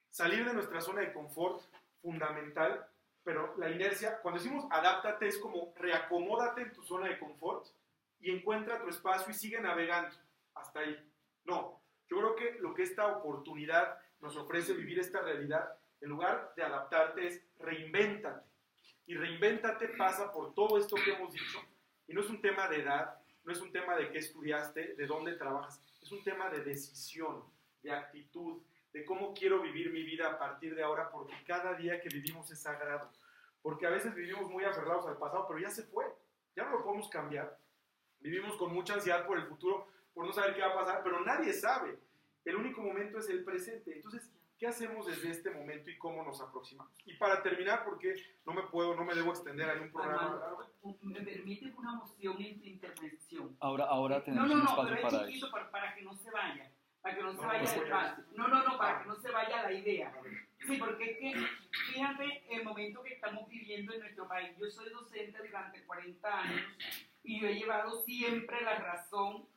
Speaker 4: salir de nuestra zona de confort, fundamental, pero la inercia, cuando decimos adáptate, es como reacomódate en tu zona de confort y encuentra tu espacio y sigue navegando hasta ahí. No, yo creo que lo que esta oportunidad nos ofrece vivir esta realidad, en lugar de adaptarte, es reinvéntate. Y reinvéntate pasa por todo esto que hemos dicho, y no es un tema de edad, no es un tema de qué estudiaste, de dónde trabajas, es un tema de decisión, de actitud, de cómo quiero vivir mi vida a partir de ahora, porque cada día que vivimos es sagrado. Porque a veces vivimos muy aferrados al pasado, pero ya se fue, ya no lo podemos cambiar. Vivimos con mucha ansiedad por el futuro, por no saber qué va a pasar, pero nadie sabe. El único momento es el presente. Entonces, ¿qué hacemos desde este momento y cómo nos aproximamos? Y para terminar, porque no me debo extender, hay un programa.
Speaker 5: Armando, me permite una moción en tu intervención.
Speaker 2: Ahora tenemos un espacio
Speaker 5: pero
Speaker 2: para
Speaker 5: es chiquito
Speaker 2: eso.
Speaker 5: para que no se vaya. Para que no se vaya del paso. Para que no se vaya la idea. Sí, porque es que, fíjate el momento que estamos viviendo en nuestro país. Yo soy docente durante 40 años y yo he llevado siempre la razón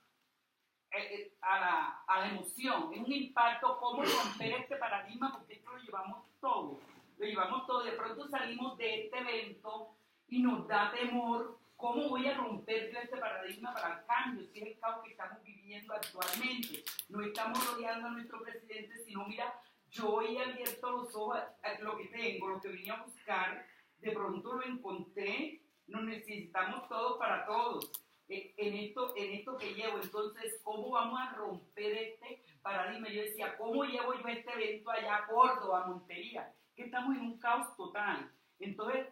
Speaker 5: a la emoción. Es un impacto cómo romper este paradigma, porque esto lo llevamos todo. De pronto salimos de este evento y nos da temor. ¿Cómo voy a romper yo este paradigma para el cambio? Si es el caos que estamos viviendo actualmente. No estamos rodeando a nuestro presidente, sino mira, yo he abierto los ojos a lo que tengo, lo que venía a buscar, de pronto lo encontré, nos necesitamos todos para todos. En esto que llevo, entonces, ¿cómo vamos a romper este paradigma? Yo decía, ¿cómo llevo yo este evento allá a Córdoba, a Montería? Que estamos en un caos total. Entonces,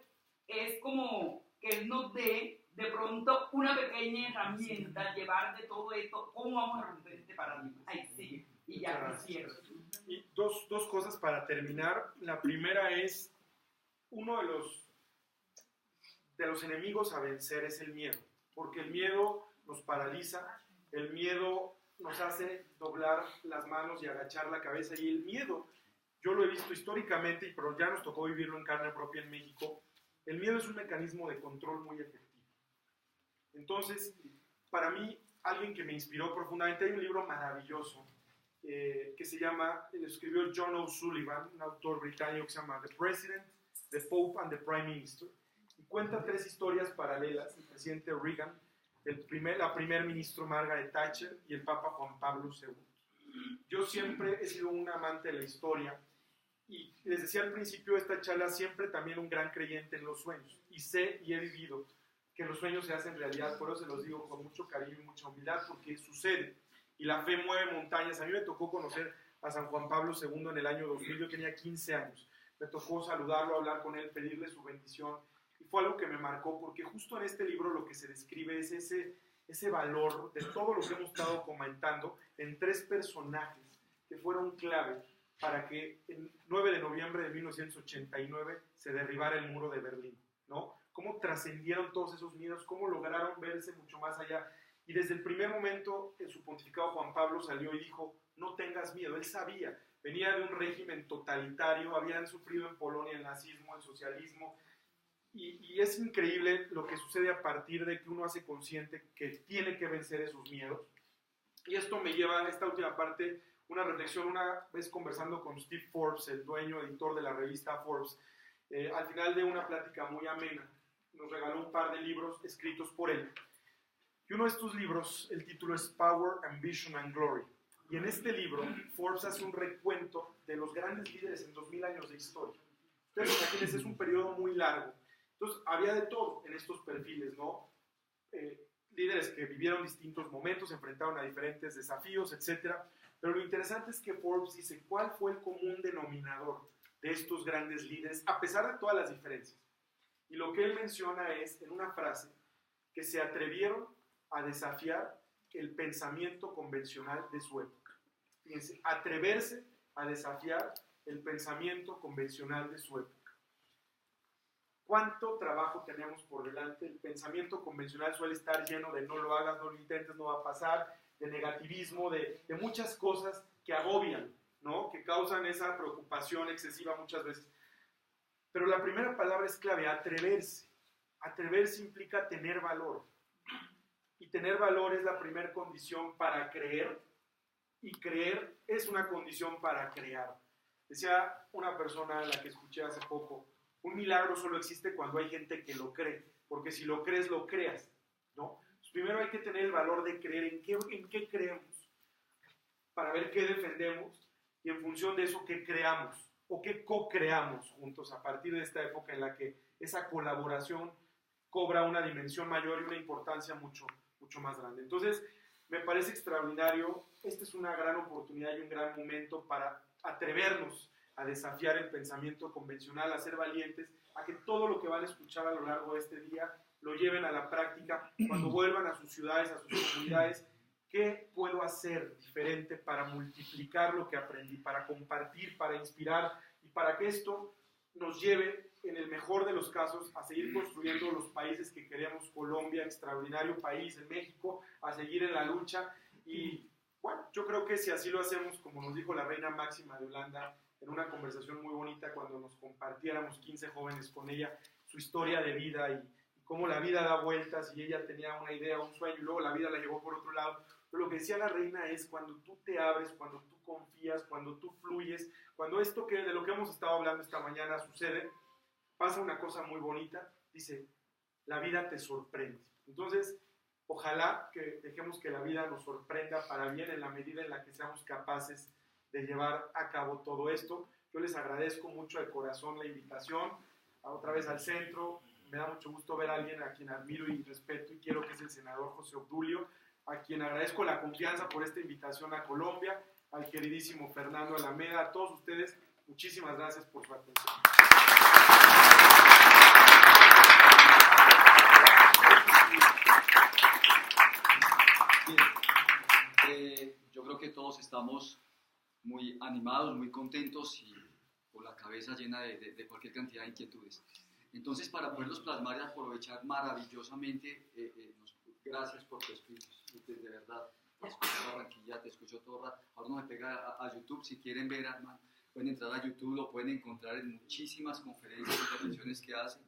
Speaker 5: es como que él nos dé de pronto una pequeña herramienta, llevar de todo esto, ¿cómo vamos a romper este paradigma? Ahí sí, y ya cierro.
Speaker 4: Y dos cosas para terminar. La primera es, uno de los enemigos a vencer es el miedo, porque el miedo nos paraliza, el miedo nos hace doblar las manos y agachar la cabeza. Y el miedo, yo lo he visto históricamente, pero ya nos tocó vivirlo en carne propia en México, el miedo es un mecanismo de control muy efectivo. Entonces, para mí, alguien que me inspiró profundamente, hay un libro maravilloso que se llama, lo escribió John O'Sullivan, un autor británico que se llama The President, The Pope and the Prime Minister, y cuenta 3 historias paralelas: el presidente Reagan, la primer ministro Margaret Thatcher y el Papa Juan Pablo II. Yo siempre he sido un amante de la historia y les decía al principio de esta charla, siempre también un gran creyente en los sueños, y sé y he vivido que los sueños se hacen realidad. Por eso se los digo con mucho cariño y mucha humildad, porque sucede y la fe mueve montañas. A mí me tocó conocer a San Juan Pablo II en el año 2000, yo tenía 15 años, me tocó saludarlo, hablar con él, pedirle su bendición, y fue algo que me marcó, porque justo en este libro lo que se describe es ese valor de todo lo que hemos estado comentando en 3 personajes que fueron clave para que el 9 de noviembre de 1989 se derribara el muro de Berlín, ¿no? Cómo trascendieron todos esos miedos, cómo lograron verse mucho más allá. Y desde el primer momento, en su pontificado, Juan Pablo salió y dijo: no tengas miedo. Él sabía, venía de un régimen totalitario, habían sufrido en Polonia el nazismo, el socialismo, y es increíble lo que sucede a partir de que uno hace consciente que tiene que vencer esos miedos. Y esto me lleva a esta última parte, una reflexión. Una vez conversando con Steve Forbes, el dueño, editor de la revista Forbes, al final de una plática muy amena, nos regaló un par de libros escritos por él. Y uno de estos libros, el título es Power, Ambition and Glory. Y en este libro, Forbes hace un recuento de los grandes líderes en 2000 años de historia. Ustedes imagínense, es un periodo muy largo. Entonces, había de todo en estos perfiles, ¿no? Líderes que vivieron distintos momentos, enfrentaron a diferentes desafíos, etc. Pero lo interesante es que Forbes dice cuál fue el común denominador de estos grandes líderes, a pesar de todas las diferencias. Y lo que él menciona es, en una frase, que se atrevieron a desafiar el pensamiento convencional de su época. Fíjense, atreverse a desafiar el pensamiento convencional de su época. ¿Cuánto trabajo tenemos por delante? El pensamiento convencional suele estar lleno de no lo hagas, no lo intentes, no va a pasar, de negativismo, de muchas cosas que agobian, ¿no? Que causan esa preocupación excesiva muchas veces. Pero la primera palabra es clave: atreverse. Atreverse implica tener valor. Y tener valor es la primera condición para creer, y creer es una condición para crear. Decía una persona a la que escuché hace poco: un milagro solo existe cuando hay gente que lo cree, porque si lo crees, lo creas, ¿no? Pues primero hay que tener el valor de creer en qué creemos, para ver qué defendemos, y en función de eso, qué creamos, o qué co-creamos juntos, a partir de esta época en la que esa colaboración cobra una dimensión mayor y una importancia mucho más grande. Entonces, me parece extraordinario. Esta es una gran oportunidad y un gran momento para atrevernos a desafiar el pensamiento convencional, a ser valientes, a que todo lo que van a escuchar a lo largo de este día lo lleven a la práctica. Cuando vuelvan a sus ciudades, a sus comunidades, ¿qué puedo hacer diferente para multiplicar lo que aprendí, para compartir, para inspirar, y para que esto nos lleve, en el mejor de los casos, a seguir construyendo los países que queremos? Colombia, extraordinario país, en México, a seguir en la lucha. Y bueno, yo creo que si así lo hacemos, como nos dijo la reina Máxima de Holanda en una conversación muy bonita cuando nos compartiéramos 15 jóvenes con ella su historia de vida y cómo la vida da vueltas, y ella tenía una idea, un sueño, y luego la vida la llevó por otro lado. Pero lo que decía la reina es: cuando tú te abres, cuando tú confías, cuando tú fluyes, cuando esto de lo que hemos estado hablando esta mañana sucede, pasa una cosa muy bonita. Dice: la vida te sorprende. Entonces, ojalá que dejemos que la vida nos sorprenda para bien, en la medida en la que seamos capaces de llevar a cabo todo esto. Yo les agradezco mucho de corazón la invitación, otra vez al centro. Me da mucho gusto ver a alguien a quien admiro y respeto y quiero, que es el senador José Obdulio, a quien agradezco la confianza por esta invitación a Colombia, al queridísimo Fernando Alameda, a todos ustedes, muchísimas gracias por su atención.
Speaker 6: Yo creo que todos estamos muy animados, muy contentos y con la cabeza llena de cualquier cantidad de inquietudes. Entonces, para poderlos plasmar y aprovechar maravillosamente, gracias por tu espíritu, de verdad. Barranquilla ya te escucho todo rato. Ahora no me pega a YouTube. Si quieren ver, Armando, pueden entrar a YouTube, lo pueden encontrar en muchísimas conferencias y intervenciones que hacen.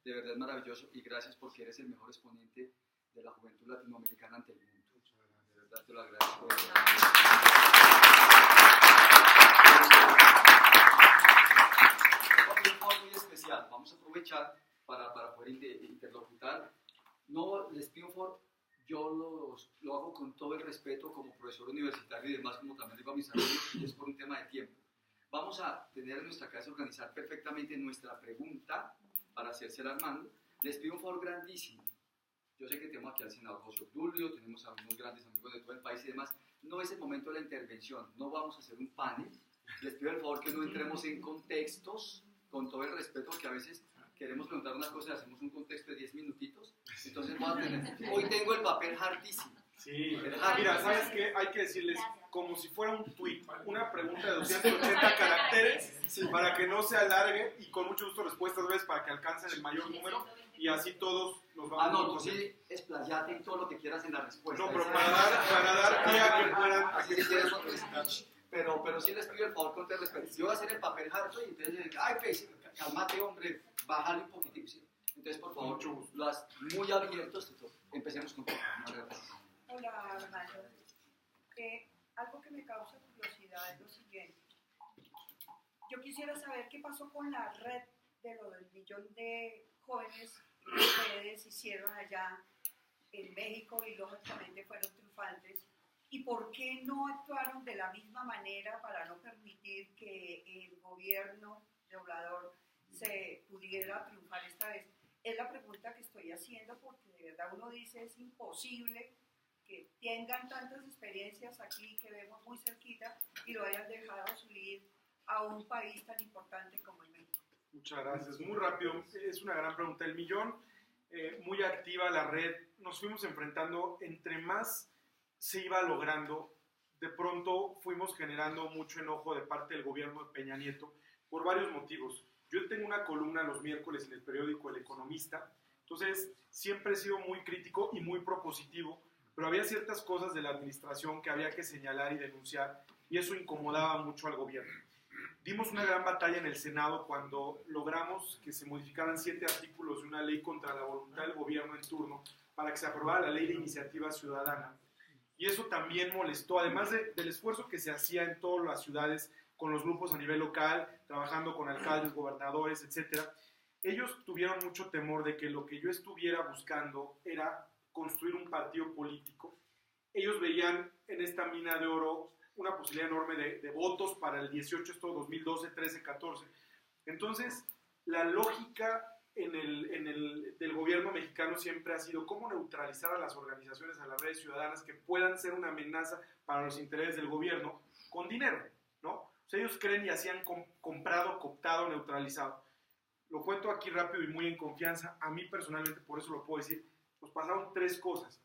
Speaker 6: De verdad es maravilloso y gracias porque eres el mejor exponente de la juventud latinoamericana ante el mundo. De verdad te lo agradezco. Muy especial. Vamos a aprovechar para poder interlocutar. No les pido un favor, yo lo hago con todo el respeto como profesor universitario y demás, como también digo a mis alumnos, y es por un tema de tiempo. Vamos a tener en nuestra casa organizar perfectamente nuestra pregunta para hacérsela a Armando. Les pido un favor grandísimo. Yo sé que tenemos aquí al senador José Obdulio, tenemos a unos grandes amigos de todo el país y demás. No es el momento de la intervención, no vamos a hacer un panel. Les pido el favor que no entremos en contextos, con todo el respeto, que a veces queremos preguntar una cosa y hacemos un contexto de 10 minutitos. Entonces hoy tengo el papel hartísimo.
Speaker 4: Sí, mira, ¿sabes qué? Hay que decirles como si fuera un tweet, una pregunta de 280 caracteres para que no se alargue y con mucho gusto respuestas breves para que alcancen el mayor número y así todos nos vamos.
Speaker 6: No, tú sí, explayate en todo lo que quieras en la respuesta.
Speaker 4: No, pero para dar pie a que puedan...
Speaker 6: Pero sí les pido el favor con todo el respeto. Yo voy a hacer el papel harto y entonces, ay, pues, cálmate, hombre, bájale un poquitito. ¿Sí? Entonces, por favor, las muy abiertos, empecemos con todo.
Speaker 3: Hola, Armando. Algo que me causa curiosidad es lo siguiente. Yo quisiera saber qué pasó con la red de lo del millón de jóvenes que ustedes hicieron allá en México y lógicamente fueron triunfantes. ¿Y por qué no actuaron de la misma manera para no permitir que el gobierno de Obrador se pudiera triunfar esta vez? Es la pregunta que estoy haciendo porque de verdad uno dice es imposible que tengan tantas experiencias aquí que vemos muy cerquita y lo hayan dejado subir a un país tan importante como el México.
Speaker 4: Muchas gracias. Muy rápido, es una gran pregunta. El millón, muy activa la red, nos fuimos enfrentando, entre más se iba logrando, de pronto fuimos generando mucho enojo de parte del gobierno de Peña Nieto por varios motivos. Yo tengo una columna los miércoles en el periódico El Economista, entonces siempre he sido muy crítico y muy propositivo, pero había ciertas cosas de la administración que había que señalar y denunciar y eso incomodaba mucho al gobierno. Dimos una gran batalla en el Senado cuando logramos que se modificaran 7 artículos de una ley contra la voluntad del gobierno en turno para que se aprobara la ley de iniciativa ciudadana. Y eso también molestó, además del esfuerzo que se hacía en todas las ciudades con los grupos a nivel local, trabajando con alcaldes, gobernadores, etc. Ellos tuvieron mucho temor de que lo que yo estuviera buscando era construir un partido político. Ellos veían en esta mina de oro una posibilidad enorme de votos para el 18, esto 2012, 13, 14. Entonces, la lógica del gobierno mexicano siempre ha sido cómo neutralizar a las organizaciones, a las redes ciudadanas que puedan ser una amenaza para los intereses del gobierno con dinero, ¿no? O sea, ellos creen y hacían comprado, cooptado, neutralizado. Lo cuento aquí rápido y muy en confianza. A mí personalmente, por eso lo puedo decir, nos pasaron 3 cosas.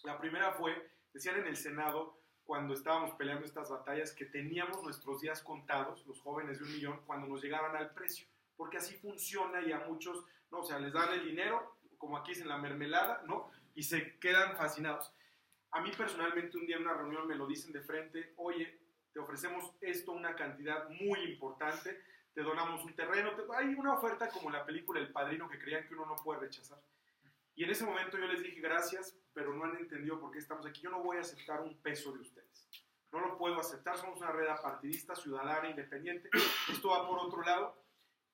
Speaker 4: La primera fue, decían en el Senado, cuando estábamos peleando estas batallas, que teníamos nuestros días contados, los jóvenes de 1 millón, cuando nos llegaban al precio. Porque así funciona y a muchos, ¿no? O sea, les dan el dinero, como aquí es en la mermelada, ¿no? Y se quedan fascinados. A mí personalmente un día en una reunión me lo dicen de frente, oye, te ofrecemos esto, una cantidad muy importante, te donamos un terreno, hay una oferta como en la película El Padrino que creían que uno no puede rechazar. Y en ese momento yo les dije gracias, pero no han entendido por qué estamos aquí. Yo no voy a aceptar un peso de ustedes. No lo puedo aceptar, somos una red apartidista, ciudadana, independiente. Esto va por otro lado.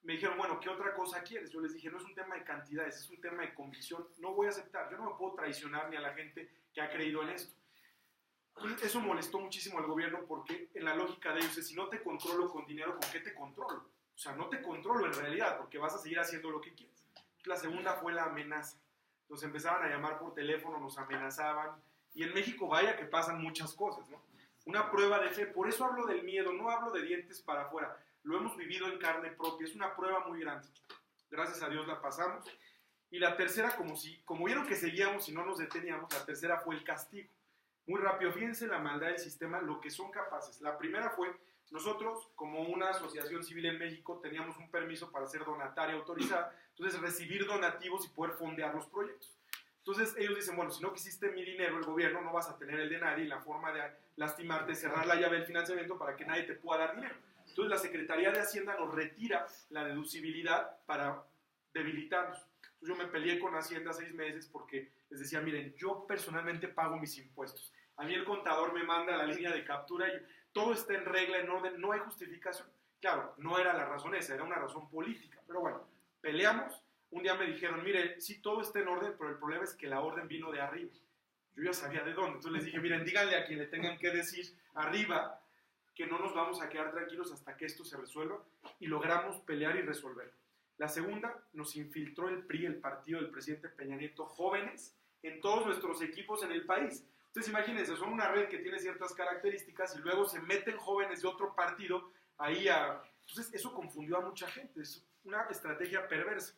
Speaker 4: Me dijeron, bueno, ¿qué otra cosa quieres? Yo les dije, no es un tema de cantidades, es un tema de convicción. No voy a aceptar, yo no me puedo traicionar ni a la gente que ha creído en esto. Y eso molestó muchísimo al gobierno porque en la lógica de ellos es, si no te controlo con dinero, ¿con qué te controlo? O sea, no te controlo en realidad porque vas a seguir haciendo lo que quieres. La segunda fue la amenaza. Nos empezaban a llamar por teléfono, nos amenazaban. Y en México, vaya que pasan muchas cosas, ¿no? Una prueba de fe. Por eso hablo del miedo, no hablo de dientes para afuera. Lo hemos vivido en carne propia. Es una prueba muy grande. Gracias a Dios la pasamos. Y la tercera, como vieron que seguíamos y no nos deteníamos, la tercera fue el castigo. Muy rápido, fíjense la maldad del sistema, lo que son capaces. La primera fue, nosotros, como una asociación civil en México, teníamos un permiso para ser donataria autorizada, entonces recibir donativos y poder fondear los proyectos. Entonces ellos dicen, bueno, si no quisiste mi dinero, el gobierno, no vas a tener el de nadie, y la forma de lastimarte es cerrar la llave del financiamiento para que nadie te pueda dar dinero. Entonces la Secretaría de Hacienda nos retira la deducibilidad para debilitarnos. Entonces yo me peleé con Hacienda 6 meses porque les decía, miren, yo personalmente pago mis impuestos. A mí el contador me manda la línea de captura y todo está en regla, en orden, no hay justificación. Claro, no era la razón esa, era una razón política. Pero bueno, peleamos. Un día me dijeron, miren, sí, todo está en orden, pero el problema es que la orden vino de arriba. Yo ya sabía de dónde. Entonces les dije, miren, díganle a quien le tengan que decir arriba que no nos vamos a quedar tranquilos hasta que esto se resuelva, y logramos pelear y resolverlo. La segunda, nos infiltró el PRI, el partido del presidente Peña Nieto, jóvenes en todos nuestros equipos en el país. Entonces imagínense, son una red que tiene ciertas características y luego se meten jóvenes de otro partido ahí a... Entonces eso confundió a mucha gente, es una estrategia perversa.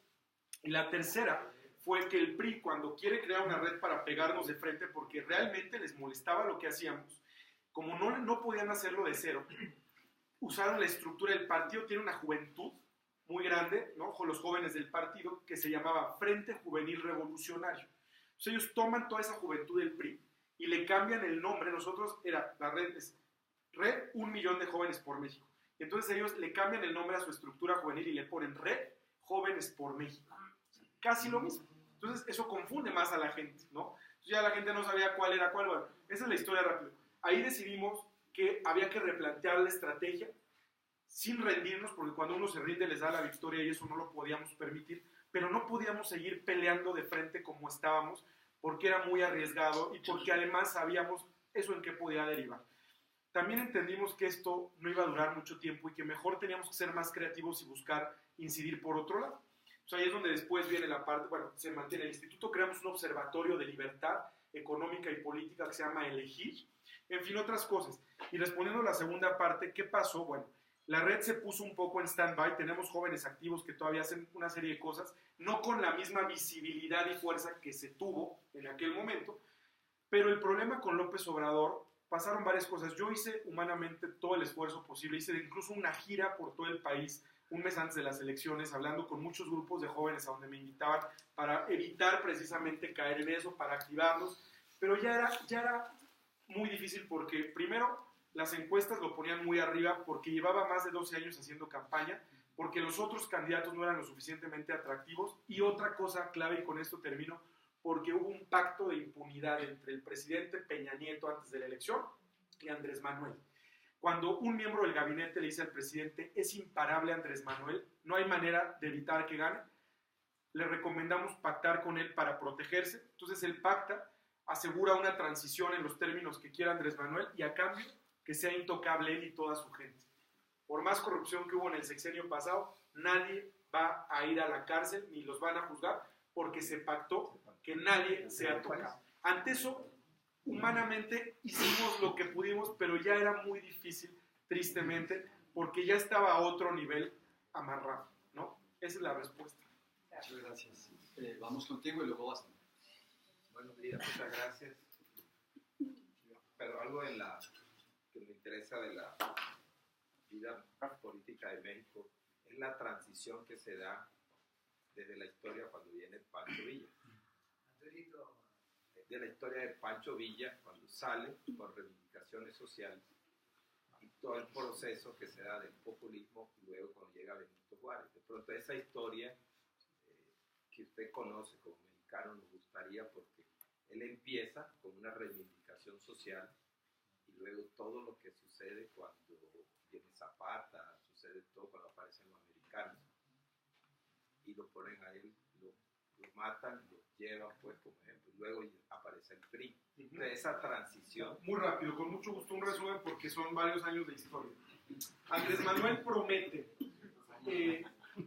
Speaker 4: Y la tercera fue que el PRI, cuando quiere crear una red para pegarnos de frente, porque realmente les molestaba lo que hacíamos, como no podían hacerlo de cero, usaron la estructura del partido. Tiene una juventud muy grande, ¿no? Los jóvenes del partido, que se llamaba Frente Juvenil Revolucionario. Entonces ellos toman toda esa juventud del PRI y le cambian el nombre. Nosotros, la red es Red 1 Millón de Jóvenes por México. Entonces ellos le cambian el nombre a su estructura juvenil y le ponen Red Jóvenes por México. Casi lo mismo. Entonces eso confunde más a la gente, ¿no? Entonces ya la gente no sabía cuál era cuál. Bueno, esa es la historia rápida. Ahí decidimos que había que replantear la estrategia sin rendirnos, porque cuando uno se rinde les da la victoria y eso no lo podíamos permitir, pero no podíamos seguir peleando de frente como estábamos, porque era muy arriesgado y porque además sabíamos eso en qué podía derivar. También entendimos que esto no iba a durar mucho tiempo y que mejor teníamos que ser más creativos y buscar incidir por otro lado. O sea, ahí es donde después viene la parte, bueno, se mantiene el instituto, creamos un observatorio de libertad económica y política que se llama Elegir, en fin, otras cosas. Y respondiendo a la segunda parte, ¿qué pasó? Bueno, la red se puso un poco en stand-by, tenemos jóvenes activos que todavía hacen una serie de cosas, no con la misma visibilidad y fuerza que se tuvo en aquel momento, pero el problema con López Obrador, pasaron varias cosas. Yo hice humanamente todo el esfuerzo posible, hice incluso una gira por todo el país, un mes antes de las elecciones, hablando con muchos grupos de jóvenes a donde me invitaban para evitar precisamente caer en eso, para activarlos, pero ya era muy difícil porque primero las encuestas lo ponían muy arriba porque llevaba más de 12 años haciendo campaña, porque los otros candidatos no eran lo suficientemente atractivos, y otra cosa clave, y con esto termino, porque hubo un pacto de impunidad entre el presidente Peña Nieto antes de la elección y Andrés Manuel. Cuando un miembro del gabinete le dice al presidente, es imparable Andrés Manuel, no hay manera de evitar que gane, le recomendamos pactar con él para protegerse. Entonces el pacta asegura una transición en los términos que quiera Andrés Manuel y a cambio que sea intocable él y toda su gente. Por más corrupción que hubo en el sexenio pasado, nadie va a ir a la cárcel ni los van a juzgar porque se pactó que nadie sea tocado. Ante eso, humanamente hicimos lo que pudimos, pero ya era muy difícil, tristemente, porque ya estaba a otro nivel amarrado, ¿no? Esa es la respuesta.
Speaker 6: Muchas gracias. Vamos contigo y luego vas.
Speaker 7: Buenos días, muchas gracias. Pero algo que me interesa de la vida política de México es la transición que se da desde la historia cuando viene Pancho Villa. De la historia de Pancho Villa cuando sale por reivindicaciones sociales y todo el proceso que se da del populismo y luego cuando llega Benito Juárez. De pronto esa historia que usted conoce como mexicano nos gustaría, porque él empieza con una reivindicación social y luego todo lo que sucede cuando viene Zapata, sucede todo cuando aparecen los americanos y lo ponen a él, lo matan, lo llevan pues como ejemplo, y luego aparece el PRI. Entonces esa transición...
Speaker 4: Muy rápido, con mucho gusto, un resumen porque son varios años de historia. Andrés Manuel promete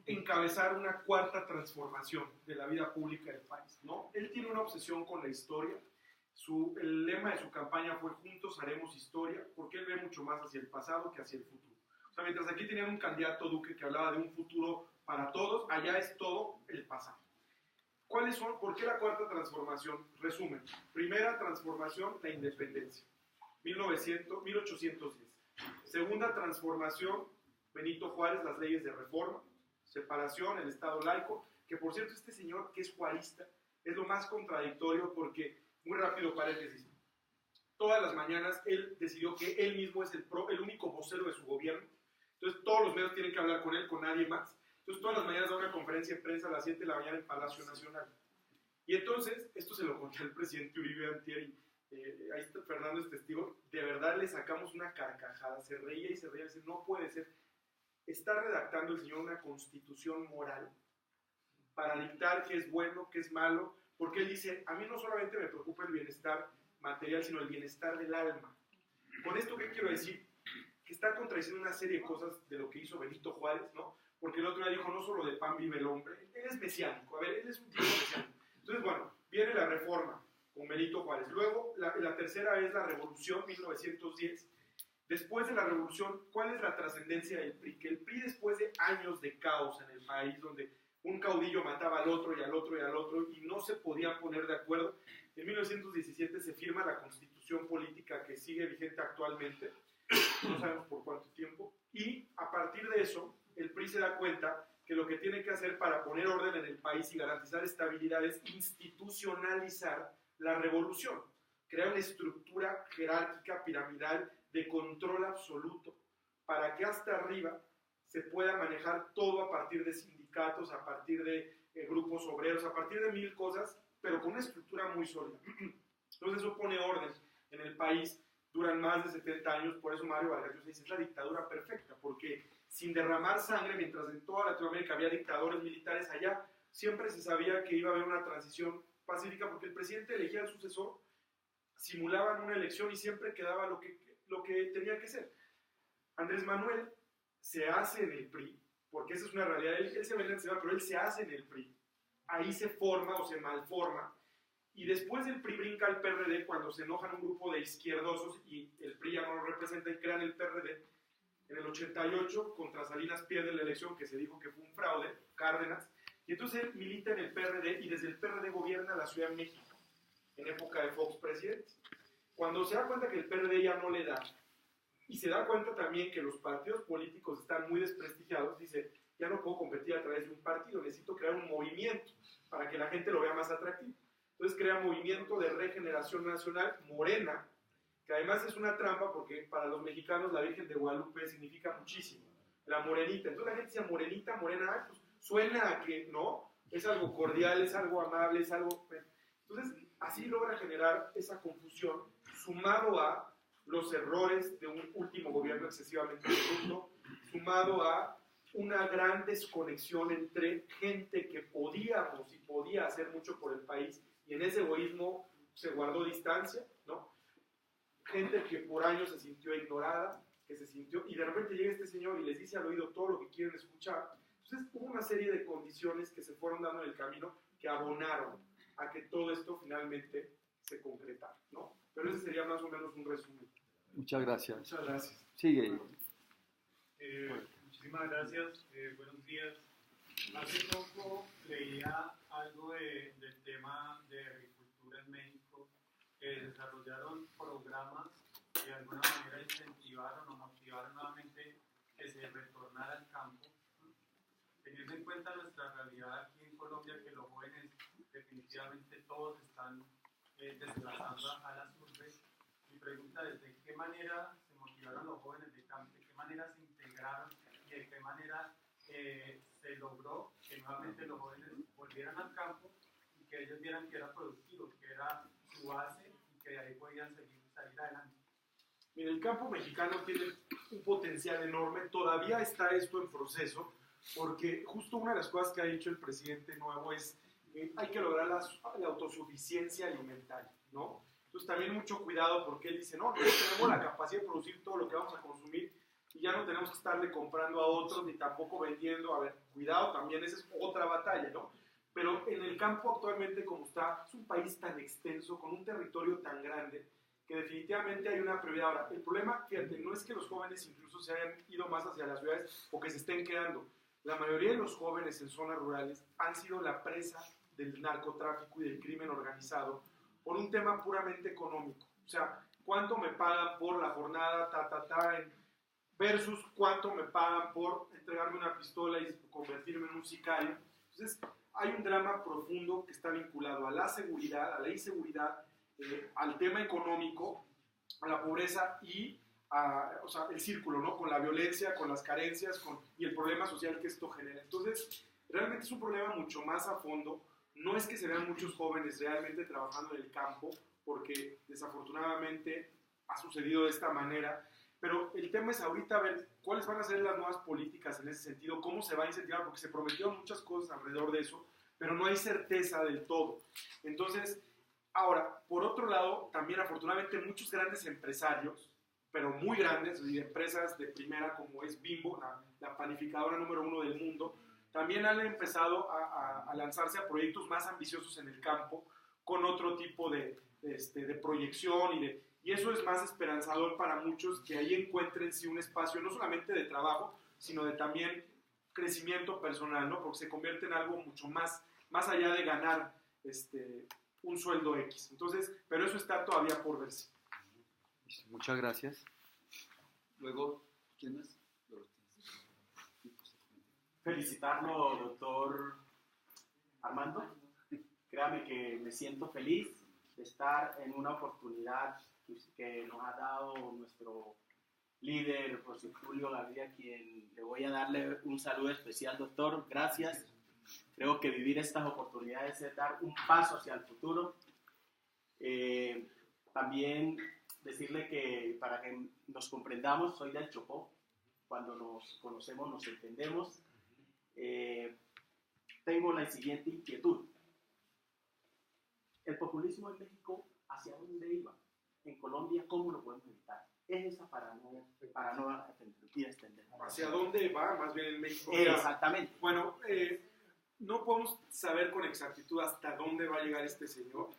Speaker 4: encabezar una cuarta transformación de la vida pública del país, ¿no? Él tiene una obsesión con la historia. El lema de su campaña fue "Juntos haremos historia", porque él ve mucho más hacia el pasado que hacia el futuro. O sea, mientras aquí tenían un candidato Duque que hablaba de un futuro para todos, allá es todo el pasado. ¿Cuáles son? ¿Por qué la cuarta transformación? Resumen. Primera transformación, la independencia, 1810. Segunda transformación, Benito Juárez, las leyes de reforma, separación, el Estado laico, que por cierto este señor que es juarista es lo más contradictorio porque, muy rápido paréntesis, todas las mañanas él decidió que él mismo es el único vocero de su gobierno. Entonces todos los medios tienen que hablar con él, con nadie más. Entonces todas las mañanas da una conferencia de prensa a las 7 de la mañana en Palacio Nacional. Y entonces, esto se lo conté al presidente Uribe antier, ahí está Fernando es testigo, de verdad le sacamos una carcajada, se reía y se reía, dice, no puede ser, está redactando el señor una constitución moral para dictar qué es bueno, qué es malo, porque él dice, a mí no solamente me preocupa el bienestar material, sino el bienestar del alma. Con esto, ¿qué quiero decir? Que está contradiciendo una serie de cosas de lo que hizo Benito Juárez, ¿no? Porque el otro día dijo, no solo de pan vive el hombre, él es mesiánico, a ver, él es un tipo mesiánico. Entonces, bueno, viene la reforma con Benito Juárez. Luego, la tercera es la revolución, 1910. Después de la revolución, ¿cuál es la trascendencia del PRI? Que el PRI, después de años de caos en el país, donde un caudillo mataba al otro y al otro y al otro, y no se podían poner de acuerdo, en 1917 se firma la constitución política que sigue vigente actualmente, no sabemos por cuánto tiempo, y a partir de eso, el PRI se da cuenta que lo que tiene que hacer para poner orden en el país y garantizar estabilidad es institucionalizar la revolución, crear una estructura jerárquica, piramidal, de control absoluto, para que hasta arriba se pueda manejar todo a partir de sindicatos, a partir de grupos obreros, a partir de 1000 cosas, pero con una estructura muy sólida. Entonces eso pone orden en el país, duran más de 70 años, por eso Mario Vargas Llosa dice, es la dictadura perfecta, porque sin derramar sangre, mientras en toda Latinoamérica había dictadores militares, allá siempre se sabía que iba a haber una transición pacífica, porque el presidente elegía al sucesor, simulaban una elección y siempre quedaba lo que tenía que ser. Andrés Manuel se hace en el PRI, porque esa es una realidad, él se ve en el Senado, pero él se hace en el PRI, ahí se forma o se malforma, y después del PRI brinca al PRD cuando se enojan un grupo de izquierdosos y el PRI ya no lo representa y crean el PRD. En el 88, contra Salinas pierde la elección, que se dijo que fue un fraude, Cárdenas, y entonces él milita en el PRD y desde el PRD gobierna la Ciudad de México, en época de Fox presidente. Cuando se da cuenta que el PRD ya no le da, y se da cuenta también que los partidos políticos están muy desprestigiados, dice, ya no puedo competir a través de un partido, necesito crear un movimiento para que la gente lo vea más atractivo. Entonces crea Movimiento de Regeneración Nacional, Morena, que además es una trampa porque para los mexicanos la Virgen de Guadalupe significa muchísimo, la morenita. Entonces la gente dice morenita, morena, pues suena a que no, es algo cordial, es algo amable, es algo... Entonces así logra generar esa confusión, sumado a los errores de un último gobierno excesivamente corrupto, sumado a una gran desconexión entre gente que podíamos y podía hacer mucho por el país, y en ese egoísmo se guardó distancia, ¿no? Gente que por años se sintió ignorada, que se sintió, y de repente llega este señor y les dice al oído todo lo que quieren escuchar. Entonces hubo una serie de condiciones que se fueron dando en el camino que abonaron a que todo esto finalmente se concretara, ¿no? Pero ese sería más o menos un resumen.
Speaker 2: Muchas gracias.
Speaker 4: Muchas gracias.
Speaker 2: Sigue.
Speaker 8: Muchísimas gracias, buenos días. Hace poco leía algo del tema de agricultura en México, que desarrollaron programas que de alguna manera incentivaron o motivaron nuevamente que se retornara al campo. Teniendo en cuenta nuestra realidad aquí en Colombia, que los jóvenes definitivamente todos están desplazando a las urbes, mi pregunta es de qué manera se motivaron los jóvenes de campo, de qué manera se integraron y de qué manera se logró que nuevamente los jóvenes volvieran al campo y que ellos vieran que era productivo, que era su base y que de ahí podían salir adelante.
Speaker 4: Mira, el campo mexicano tiene un potencial enorme, todavía está esto en proceso, porque justo una de las cosas que ha dicho el presidente nuevo es que hay que lograr la autosuficiencia alimentaria, ¿no? Entonces también mucho cuidado porque él dice, no, nosotros tenemos la capacidad de producir todo lo que vamos a consumir y ya no tenemos que estarle comprando a otros ni tampoco vendiendo. A ver, cuidado, también esa es otra batalla, ¿no? Pero en el campo actualmente como está, es un país tan extenso, con un territorio tan grande, que definitivamente hay una prioridad. Ahora, el problema, fíjate, no es que los jóvenes incluso se hayan ido más hacia las ciudades o que se estén quedando. La mayoría de los jóvenes en zonas rurales han sido la presa del narcotráfico y del crimen organizado por un tema puramente económico. O sea, ¿cuánto me pagan por la jornada, versus cuánto me pagan por entregarme una pistola y convertirme en un sicario? Entonces, hay un drama profundo que está vinculado a la seguridad, a la inseguridad, al tema económico, a la pobreza y o sea, el círculo, ¿no? Con la violencia, con las carencias y el problema social que esto genera. Entonces, realmente es un problema mucho más a fondo. No es que se vean muchos jóvenes realmente trabajando en el campo, porque desafortunadamente ha sucedido de esta manera, pero el tema es ahorita ver cuáles van a ser las nuevas políticas en ese sentido, cómo se va a incentivar, porque se prometieron muchas cosas alrededor de eso, pero no hay certeza del todo. Entonces, ahora, por otro lado, también afortunadamente muchos grandes empresarios, pero muy grandes, y empresas de primera como es Bimbo, la panificadora número 1 del mundo, también han empezado a lanzarse a proyectos más ambiciosos en el campo, con otro tipo de proyección y eso es más esperanzador para muchos, que ahí encuentren sí un espacio no solamente de trabajo, sino de también crecimiento personal, ¿no? Porque se convierte en algo mucho más allá de ganar un sueldo X. Entonces, pero eso está todavía por verse.
Speaker 2: Muchas gracias.
Speaker 6: Luego, ¿quién más?
Speaker 9: Felicitarlo, doctor Armando. Créame que me siento feliz de estar en una oportunidad que nos ha dado nuestro líder, José Julio Gaviria, a quien le voy a darle un saludo especial, doctor. Gracias. Creo que vivir estas oportunidades es dar un paso hacia el futuro. También decirle que para que nos comprendamos, soy del Chocó. Cuando nos conocemos, nos entendemos. Tengo la siguiente inquietud. El populismo en México, ¿hacia dónde iba? En Colombia, ¿cómo lo podemos evitar? Es esa para no extender.
Speaker 4: ¿Hacia dónde va? Más bien en México.
Speaker 9: Exactamente.
Speaker 4: Bueno, no podemos saber con exactitud hasta dónde va a llegar este señor.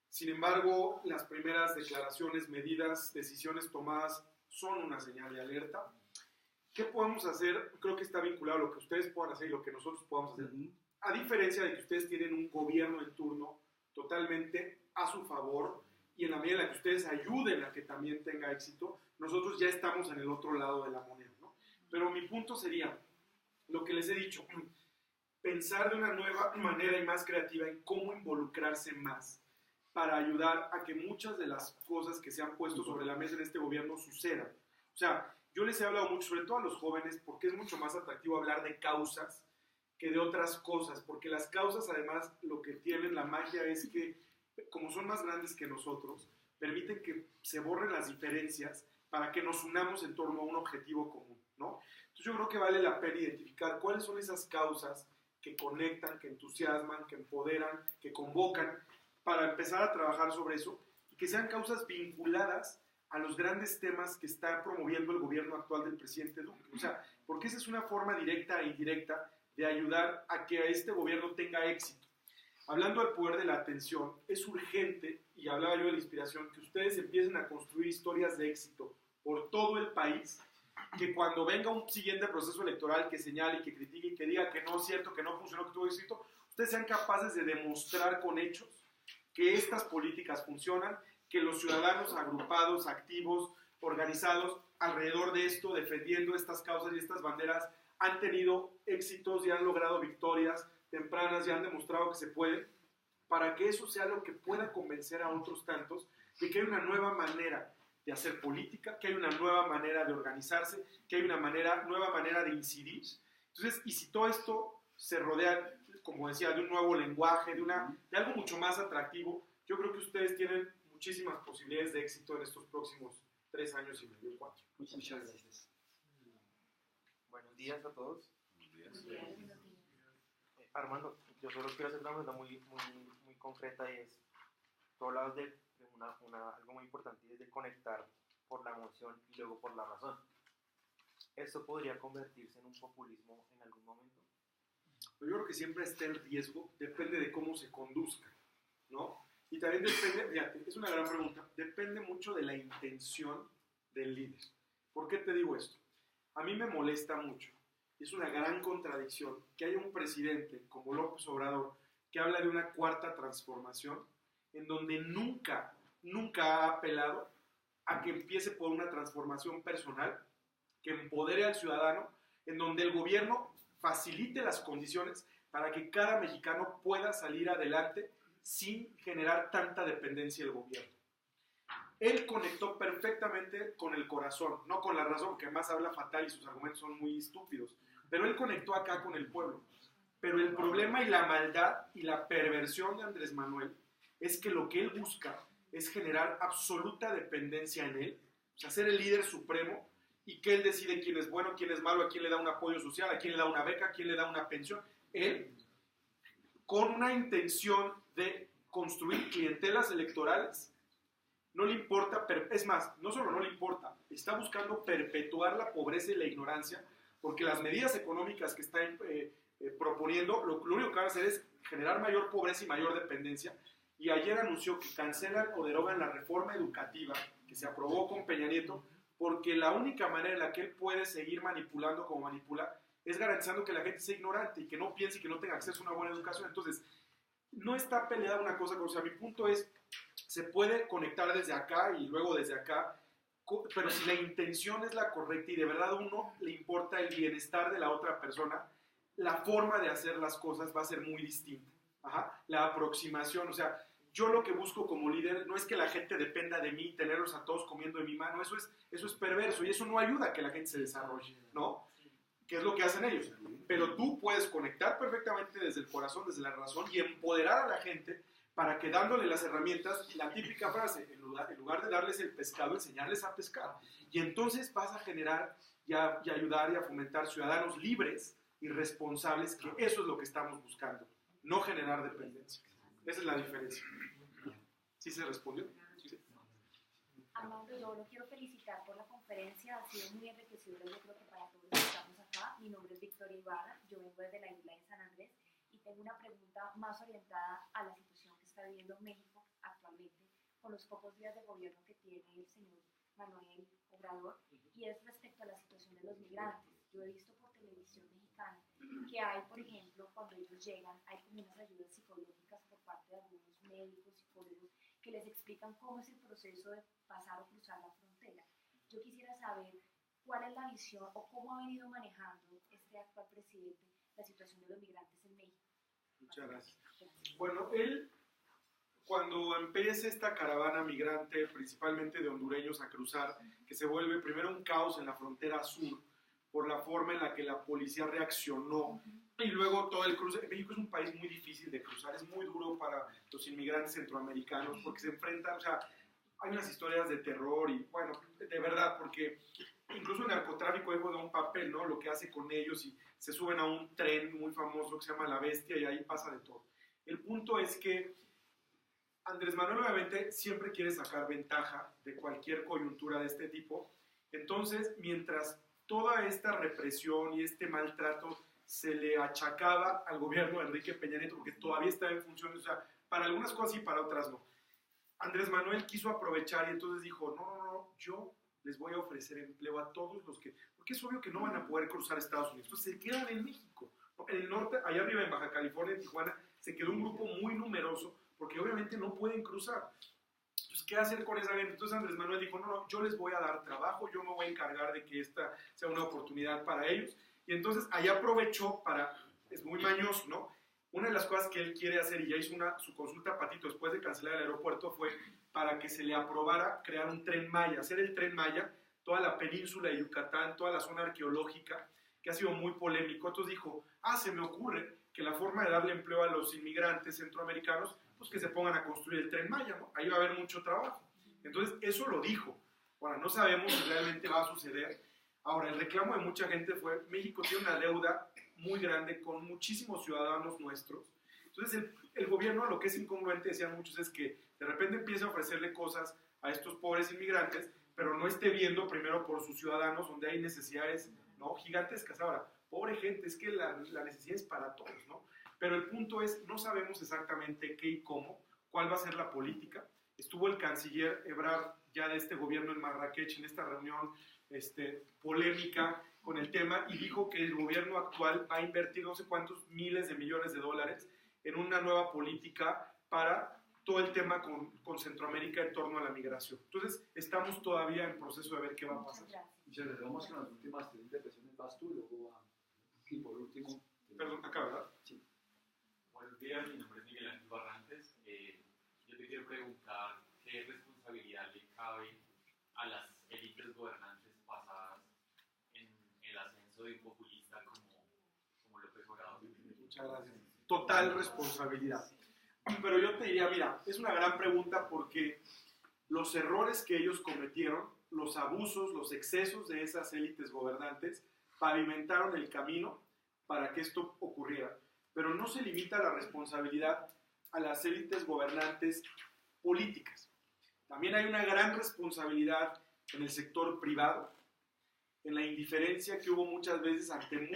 Speaker 4: Sin embargo, las primeras declaraciones, medidas, decisiones tomadas son una señal de alerta. ¿Qué podemos hacer? Creo que está vinculado a lo que ustedes puedan hacer y lo que nosotros podamos hacer. A diferencia de que ustedes tienen un gobierno en turno totalmente a su favor y en la medida en la que ustedes ayuden a que también tenga éxito, nosotros ya estamos en el otro lado de la moneda, ¿no? Pero mi punto sería, lo que les he dicho, pensar de una nueva manera y más creativa en cómo involucrarse más para ayudar a que muchas de las cosas que se han puesto sobre la mesa en este gobierno sucedan. O sea, yo les he hablado mucho, sobre todo a los jóvenes, porque es mucho más atractivo hablar de causas que de otras cosas, porque las causas además lo que tienen la magia es que, como son más grandes que nosotros, permiten que se borren las diferencias para que nos unamos en torno a un objetivo común, ¿no? Entonces yo creo que vale la pena identificar cuáles son esas causas que conectan, que entusiasman, que empoderan, que convocan, para empezar a trabajar sobre eso, y que sean causas vinculadas a los grandes temas que está promoviendo el gobierno actual del presidente Duque. O sea, porque esa es una forma directa e indirecta de ayudar a que a este gobierno tenga éxito. Hablando del poder de la atención, es urgente, y hablaba yo de la inspiración, que ustedes empiecen a construir historias de éxito por todo el país, que cuando venga un siguiente proceso electoral que señale, que critique y que diga que no es cierto, que no funcionó, que tuvo éxito, ustedes sean capaces de demostrar con hechos que estas políticas funcionan, que los ciudadanos agrupados, activos, organizados alrededor de esto, defendiendo estas causas y estas banderas, han tenido éxitos y han logrado victorias tempranas y han demostrado que se puede, para que eso sea lo que pueda convencer a otros tantos de que hay una nueva manera de hacer política, que hay una nueva manera de organizarse, que hay una nueva manera de incidir. Entonces, y si todo esto se rodea, como decía, de un nuevo lenguaje, de algo mucho más atractivo, yo creo que ustedes tienen muchísimas posibilidades de éxito en estos próximos 3 años y medio, 4.
Speaker 6: Muchas gracias.
Speaker 10: Buenos días a todos. Armando, yo solo quiero hacer una pregunta muy concreta, y es, tú hablabas de algo muy importante, y es de conectar por la emoción y luego por la razón. ¿Esto podría convertirse en un populismo en algún momento?
Speaker 4: Yo creo que siempre está el riesgo, depende de cómo se conduzca, ¿no? Y también depende, fíjate, es una gran pregunta, depende mucho de la intención del líder. ¿Por qué te digo esto? A mí me molesta mucho, es una gran contradicción que haya un presidente como López Obrador que habla de una cuarta transformación en donde nunca ha apelado a que empiece por una transformación personal, que empodere al ciudadano, en donde el gobierno facilite las condiciones para que cada mexicano pueda salir adelante sin generar tanta dependencia del gobierno. Él conectó perfectamente con el corazón, no con la razón, que más habla fatal y sus argumentos son muy estúpidos, pero él conectó acá con el pueblo. Pero el problema y la maldad y la perversión de Andrés Manuel es que lo que él busca es generar absoluta dependencia en él, o sea, ser el líder supremo, y que él decide quién es bueno, quién es malo, a quién le da un apoyo social, a quién le da una beca, a quién le da una pensión. Él, con una intención de construir clientelas electorales, no le importa, es más, no solo no le importa, está buscando perpetuar la pobreza y la ignorancia, porque las medidas económicas que está proponiendo, lo único que van a hacer es generar mayor pobreza y mayor dependencia. Y ayer anunció que cancelan o derogan la reforma educativa que se aprobó con Peña Nieto, porque la única manera en la que él puede seguir manipulando como manipula es garantizando que la gente sea ignorante y que no piense y que no tenga acceso a una buena educación. Entonces, no está peleada una cosa con otra. O sea, mi punto es, se puede conectar desde acá y luego desde acá, pero si la intención es la correcta y de verdad a uno le importa el bienestar de la otra persona, la forma de hacer las cosas va a ser muy distinta. Ajá. La aproximación, o sea, yo lo que busco como líder no es que la gente dependa de mí, tenerlos a todos comiendo de mi mano, eso es perverso y eso no ayuda a que la gente se desarrolle, ¿no? Que es lo que hacen ellos. Pero tú puedes conectar perfectamente desde el corazón, desde la razón y empoderar a la gente para que dándole las herramientas, la típica frase, en lugar de darles el pescado, enseñarles a pescar. Y entonces vas a generar y ayudar y a fomentar ciudadanos libres y responsables, que eso es lo que estamos buscando, no generar dependencia. Esa es la diferencia. ¿Sí se respondió? Sí.
Speaker 11: Armando, yo lo quiero felicitar por la conferencia, ha sido muy enriquecedora, yo creo que para todos los que estamos acá. Mi nombre es Victoria Ibarra, yo vengo desde la isla de San Andrés y tengo una pregunta más orientada a la situación que está viviendo México actualmente con los pocos días de gobierno que tiene el señor Manuel Obrador, y es respecto a la situación de los migrantes. Yo he visto por televisión mexicana que hay, por ejemplo, cuando ellos llegan, hay como unas ayudas psicológicas por parte de algunos médicos, psicólogos, que les explican cómo es el proceso de pasar o cruzar la frontera. Yo quisiera saber cuál es la visión o cómo ha venido manejando este actual presidente la situación de los migrantes en México.
Speaker 4: Muchas gracias. Bueno, él, cuando empieza esta caravana migrante, principalmente de hondureños a cruzar, que se vuelve primero un caos en la frontera sur, por la forma en la que la policía reaccionó, y luego todo el cruce. México es un país muy difícil de cruzar, es muy duro para los inmigrantes centroamericanos, porque se enfrentan, o sea, hay unas historias de terror, y bueno, de verdad, porque incluso el narcotráfico juega un papel, ¿no? Lo que hace con ellos, y se suben a un tren muy famoso que se llama La Bestia, y ahí pasa de todo. El punto es que Andrés Manuel obviamente siempre quiere sacar ventaja de cualquier coyuntura de este tipo. Entonces, mientras toda esta represión y este maltrato se le achacaba al gobierno de Enrique Peña Nieto, porque todavía estaba en funciones, o sea, para algunas cosas sí, para otras no. Andrés Manuel quiso aprovechar y entonces dijo, no, yo les voy a ofrecer empleo a todos los que, porque es obvio que no van a poder cruzar Estados Unidos, entonces se quedan en México. En el norte, allá arriba en Baja California, en Tijuana, se quedó un grupo muy numeroso, porque obviamente no pueden cruzar. Entonces, ¿qué hacer con esa gente? Entonces Andrés Manuel dijo, no, yo les voy a dar trabajo, yo me voy a encargar de que esta sea una oportunidad para ellos. Y entonces allá aprovechó es muy mañoso, ¿no? Una de las cosas que él quiere hacer, y ya hizo su consulta a Patito después de cancelar el aeropuerto, fue para que se le aprobara crear un Tren Maya, hacer el Tren Maya, toda la península de Yucatán, toda la zona arqueológica, que ha sido muy polémico. Entonces dijo, se me ocurre que la forma de darle empleo a los inmigrantes centroamericanos, pues que se pongan a construir el Tren Maya, ¿no? Ahí va a haber mucho trabajo. Entonces, eso lo dijo. Ahora, no sabemos si realmente va a suceder. Ahora, el reclamo de mucha gente fue, México tiene una deuda muy grande con muchísimos ciudadanos nuestros. Entonces, el gobierno, lo que es incongruente, decían muchos, es que de repente empieza a ofrecerle cosas a estos pobres inmigrantes, pero no esté viendo primero por sus ciudadanos, donde hay necesidades, ¿no?, gigantescas. Ahora, pobre gente, es que la necesidad es para todos, ¿no? Pero el punto es, no sabemos exactamente qué y cómo, cuál va a ser la política. Estuvo el canciller Ebrard ya de este gobierno en Marrakech, en esta reunión polémica con el tema, y dijo que el gobierno actual va a invertir no sé cuántos miles de millones de dólares en una nueva política para todo el tema con Centroamérica en torno a la migración. Entonces, estamos todavía en proceso de ver qué va a pasar.
Speaker 6: Muchas gracias. Vamos con las últimas tres intervenciones. Vas tú, luego va. Y por último...
Speaker 4: Perdón, acá, ¿verdad?
Speaker 6: Sí.
Speaker 12: Buenos días, mi nombre es Miguel Ángel Barrantes. Yo te quiero preguntar qué responsabilidad le cabe a las élites gobernantes pasadas en el ascenso de un populista como López Obrador.
Speaker 4: Muchas gracias. Total responsabilidad. Pero yo te diría, mira, es una gran pregunta porque los errores que ellos cometieron, los abusos, los excesos de esas élites gobernantes, pavimentaron el camino para que esto ocurriera. Pero no se limita la responsabilidad a las élites gobernantes políticas. También hay una gran responsabilidad en el sector privado, en la indiferencia que hubo muchas veces ante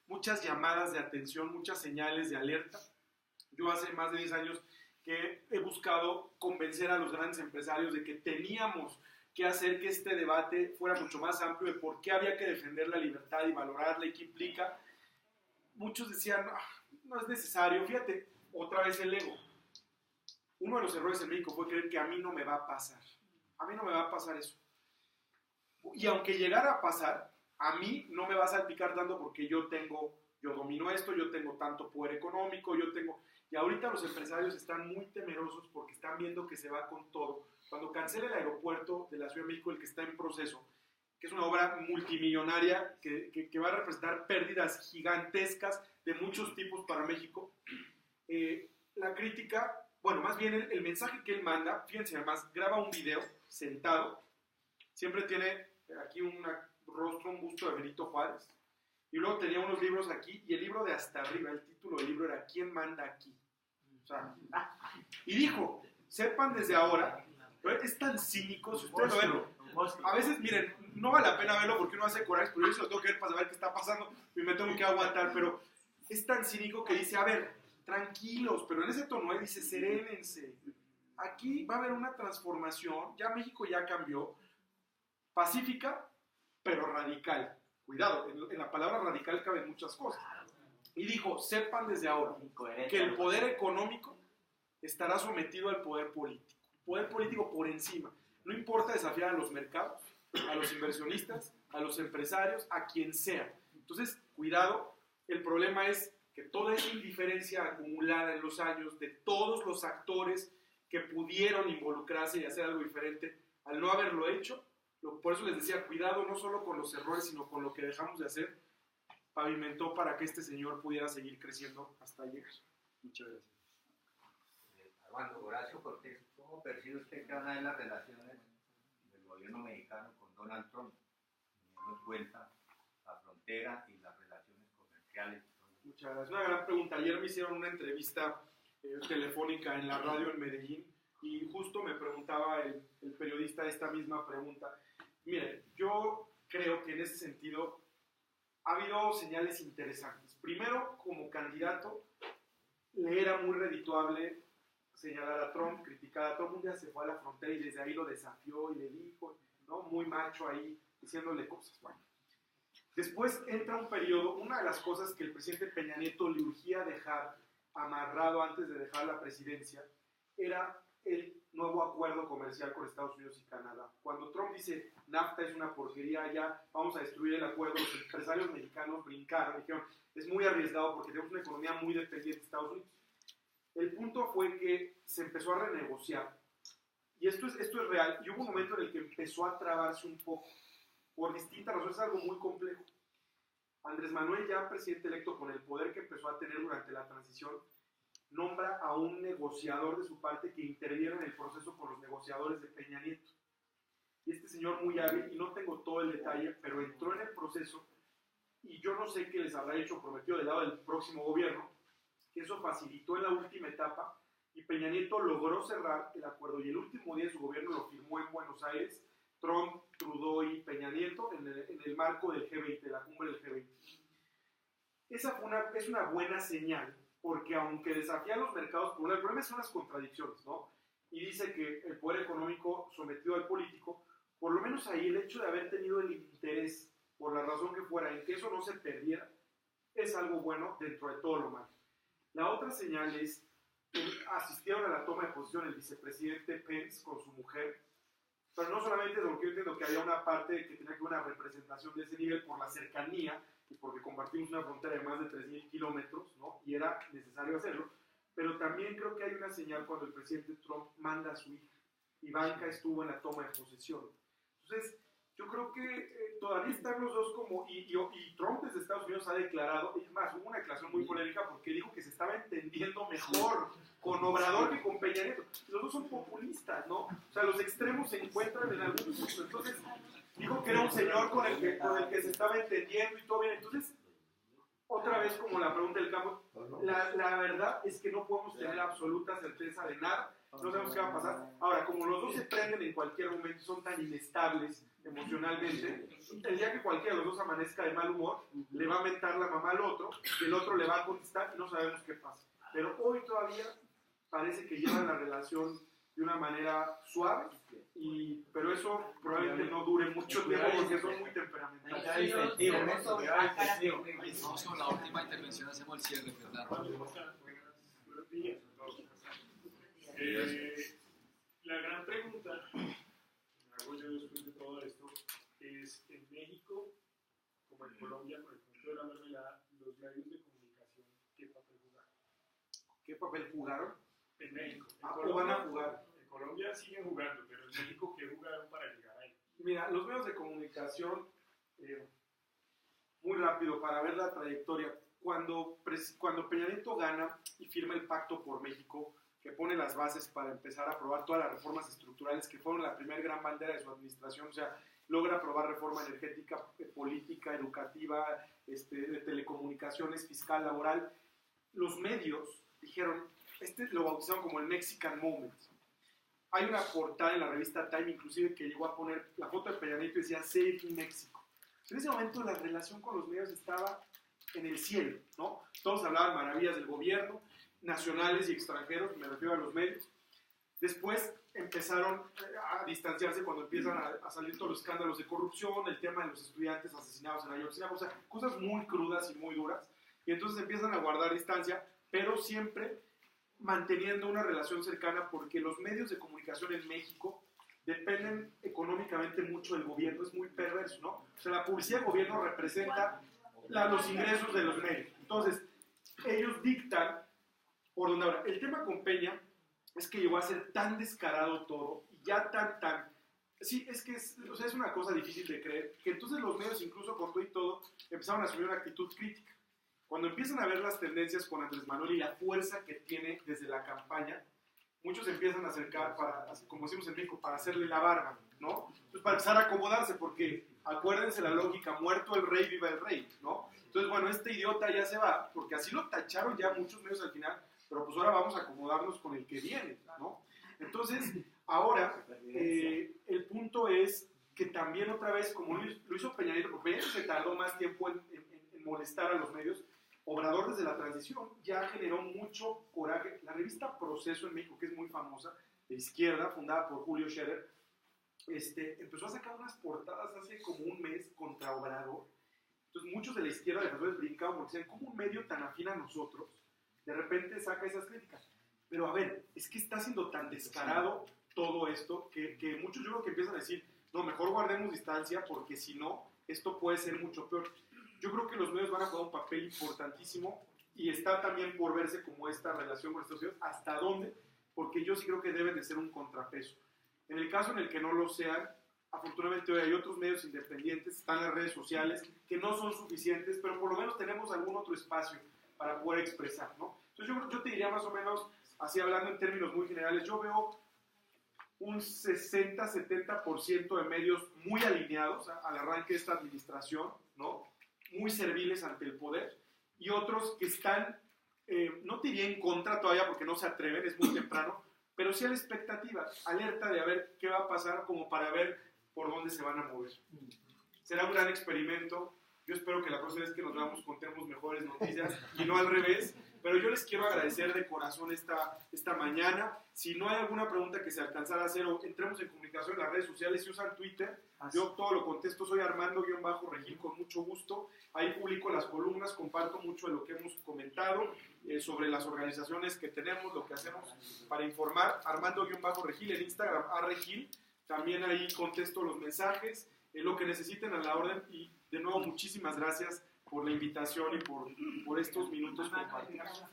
Speaker 4: muchas llamadas de atención, muchas señales de alerta. Yo hace más de 10 años que he buscado convencer a los grandes empresarios de que teníamos que hacer que este debate fuera mucho más amplio de por qué había que defender la libertad y valorarla y qué implica. Muchos decían, no es necesario. Fíjate, otra vez el ego. Uno de los errores en México fue creer que a mí no me va a pasar. A mí no me va a pasar eso. Y aunque llegara a pasar, a mí no me va a salpicar tanto porque yo domino esto, yo tengo tanto poder económico, Y ahorita los empresarios están muy temerosos porque están viendo que se va con todo. Cuando cancele el aeropuerto de la Ciudad de México, el que está en proceso, que es una obra multimillonaria que va a representar pérdidas gigantescas de muchos tipos para México, la crítica, bueno, más bien el mensaje que él manda, fíjense, además graba un video sentado, siempre tiene aquí un busto de Benito Juárez, y luego tenía unos libros aquí, y el libro de hasta arriba, el título del libro era ¿Quién manda aquí? O sea, y dijo, sepan desde ahora, es tan cínico, si ustedes lo ven, a veces, miren, no vale la pena verlo porque uno hace coraje, pero yo se lo tengo que ver para saber qué está pasando y me tengo que aguantar, pero es tan cínico que dice, a ver, tranquilos, pero en ese tono él dice, serénense, aquí va a haber una transformación, ya México ya cambió, pacífica, pero radical. Cuidado, en la palabra radical caben muchas cosas. Y dijo, sepan desde ahora que el poder económico estará sometido al poder político. El poder político por encima. No importa desafiar a los mercados, a los inversionistas, a los empresarios, a quien sea. Entonces, cuidado, el problema es que toda esa indiferencia acumulada en los años de todos los actores que pudieron involucrarse y hacer algo diferente, al no haberlo hecho, por eso les decía, cuidado no solo con los errores, sino con lo que dejamos de hacer, pavimentó para que este señor pudiera seguir creciendo hasta llegar. Muchas gracias.
Speaker 13: Armando, Horacio Cortés, ¿cómo percibe usted que van a ser las relaciones del gobierno mexicano con Donald Trump, teniendo en cuenta la frontera y las relaciones comerciales?
Speaker 4: Muchas gracias. Una gran pregunta. Ayer me hicieron una entrevista telefónica en la radio en Medellín y justo me preguntaba el periodista esta misma pregunta. Mire, yo creo que en ese sentido ha habido señales interesantes. Primero, como candidato, le era muy redituable señalar a Trump, criticar a Trump. Un día se fue a la frontera y desde ahí lo desafió y le dijo, ¿no? Muy macho ahí, diciéndole cosas. Bueno. Después entra un periodo, una de las cosas que el presidente Peña Nieto le urgía dejar amarrado antes de dejar la presidencia, era el nuevo acuerdo comercial con Estados Unidos y Canadá. Cuando Trump dice, NAFTA es una porquería, ya vamos a destruir el acuerdo, los empresarios mexicanos brincaron, dijeron, es muy arriesgado porque tenemos una economía muy dependiente de Estados Unidos. El punto fue que se empezó a renegociar, y esto es real, y hubo un momento en el que empezó a trabarse un poco, por distintas razones, es algo muy complejo. Andrés Manuel, ya presidente electo, con el poder que empezó a tener durante la transición, nombra a un negociador de su parte que interviene en el proceso con los negociadores de Peña Nieto. Y este señor muy hábil, y no tengo todo el detalle, pero entró en el proceso, y yo no sé qué les habrá hecho prometido del lado del próximo gobierno, que eso facilitó en la última etapa, y Peña Nieto logró cerrar el acuerdo, y el último día de su gobierno lo firmó en Buenos Aires, Trump, Trudeau y Peña Nieto, en el marco del G20, de la cumbre del G20. Es una buena señal, porque aunque desafía los mercados, el problema son las contradicciones, ¿no? Y dice que el poder económico sometido al político, por lo menos ahí el hecho de haber tenido el interés, por la razón que fuera, en que eso no se perdiera, es algo bueno dentro de todo lo malo. La otra señal es que asistieron a la toma de posición el vicepresidente Pence con su mujer, pero no solamente porque yo entiendo que había una parte que tenía que ver una representación de ese nivel por la cercanía y porque compartimos una frontera de más de 3.000 kilómetros, ¿no? Y era necesario hacerlo, pero también creo que hay una señal cuando el presidente Trump manda a su hija. Ivanka estuvo en la toma de posesión. Entonces, yo creo que todavía están los dos como, y Trump desde Estados Unidos ha declarado, es más, hubo una declaración muy polémica porque dijo que se estaba entendiendo mejor con Obrador que con Peña Nieto. Los dos son populistas, ¿no? O sea, los extremos se encuentran en algún punto. Entonces, dijo que era un señor con el que se estaba entendiendo y todo bien. Entonces, otra vez como la pregunta del campo, la verdad es que no podemos tener absoluta certeza de nada. No sabemos qué va a pasar. Ahora, como los dos se prenden en cualquier momento, son tan inestables emocionalmente, el día que cualquiera de los dos amanezca de mal humor, le va a mentar la mamá al otro, y el otro le va a contestar y no sabemos qué pasa. Pero hoy todavía parece que llevan la relación de una manera suave, pero eso probablemente no dure mucho tiempo porque son muy temperamentales.
Speaker 6: Vamos con la última intervención, hacemos el cierre, Fernando.
Speaker 8: La gran pregunta que me hago yo después de todo esto es: en México, como en Colombia, con el punto de la mermelada, los medios de comunicación, ¿qué papel jugaron?
Speaker 4: ¿Qué papel jugaron?
Speaker 8: En México.
Speaker 4: ¿O van a jugar?
Speaker 8: En Colombia siguen jugando, pero en México, ¿qué jugaron para llegar ahí?
Speaker 4: Mira, los medios de comunicación, muy rápido para ver la trayectoria. Cuando Peña Nieto gana y firma el Pacto por México, que pone las bases para empezar a aprobar todas las reformas estructurales que fueron la primera gran bandera de su administración, o sea, logra aprobar reforma energética, política, educativa, de telecomunicaciones, fiscal, laboral. Los medios dijeron, lo bautizaron como el Mexican Moment. Hay una portada en la revista Time, inclusive, que llegó a poner la foto de Peña Nieto y decía Save México. En ese momento la relación con los medios estaba en el cielo, ¿no? Todos hablaban maravillas del gobierno, nacionales y extranjeros, me refiero a los medios. Después empezaron a distanciarse cuando empiezan a salir todos los escándalos de corrupción, el tema de los estudiantes asesinados en Ayotzinapa, o sea, cosas muy crudas y muy duras, y entonces empiezan a guardar distancia, pero siempre manteniendo una relación cercana, porque los medios de comunicación en México dependen económicamente mucho del gobierno, es muy perverso, ¿no? O sea, la publicidad del gobierno representa los ingresos de los medios. Entonces, ellos dictan por donde ahora. El tema con Peña es que llegó a ser tan descarado todo, y ya tan... Sí, es que es una cosa difícil de creer, que entonces los medios, incluso con todo y todo, empezaron a asumir una actitud crítica. Cuando empiezan a ver las tendencias con Andrés Manuel y la fuerza que tiene desde la campaña, muchos empiezan a acercar, como decimos en México, para hacerle la barba, ¿no? Entonces, para empezar a acomodarse, porque acuérdense la lógica, muerto el rey, viva el rey, ¿no? Entonces, bueno, este idiota ya se va, porque así lo tacharon ya muchos medios al final, pero pues ahora vamos a acomodarnos con el que viene, ¿no? Entonces, ahora, el punto es que también otra vez, como lo hizo Peña Nieto, porque Peña Nieto se tardó más tiempo en molestar a los medios, Obrador desde la transición ya generó mucho coraje. La revista Proceso en México, que es muy famosa, de izquierda, fundada por Julio Scherer, empezó a sacar unas portadas hace como un mes contra Obrador. Entonces muchos de la izquierda de Jesús brincaban porque decían, ¿cómo un medio tan afín a nosotros de repente saca esas críticas? Pero a ver, es que está siendo tan descarado todo esto que muchos yo creo que empiezan a decir, no, mejor guardemos distancia porque si no, esto puede ser mucho peor. Yo creo que los medios van a jugar un papel importantísimo y está también por verse como esta relación con Estados Unidos, hasta dónde, porque yo sí creo que deben de ser un contrapeso. En el caso en el que no lo sean, afortunadamente hoy hay otros medios independientes, están las redes sociales, que no son suficientes, pero por lo menos tenemos algún otro espacio para poder expresar, ¿no? Entonces yo te diría más o menos, así hablando en términos muy generales, yo veo un 60-70% de medios muy alineados al arranque de esta administración, ¿no? Muy serviles ante el poder, y otros que están, no te diría en contra todavía porque no se atreven, es muy temprano, pero sí a la expectativa, alerta de a ver qué va a pasar, como para ver por dónde se van a mover. Será un gran experimento. Yo espero que la próxima vez que nos veamos contemos mejores noticias y no al revés, pero yo les quiero agradecer de corazón esta mañana. Si no hay alguna pregunta que se alcanzara a hacer, o entremos en comunicación en las redes sociales, si usan Twitter, yo todo lo contesto, soy Armando-Regil, con mucho gusto. Ahí publico las columnas, comparto mucho de lo que hemos comentado sobre las organizaciones que tenemos, lo que hacemos para informar. Armando-Regil, en Instagram, Regil, también ahí contesto los mensajes, lo que necesiten a la orden, y de nuevo muchísimas gracias por la invitación y por estos minutos compartidos.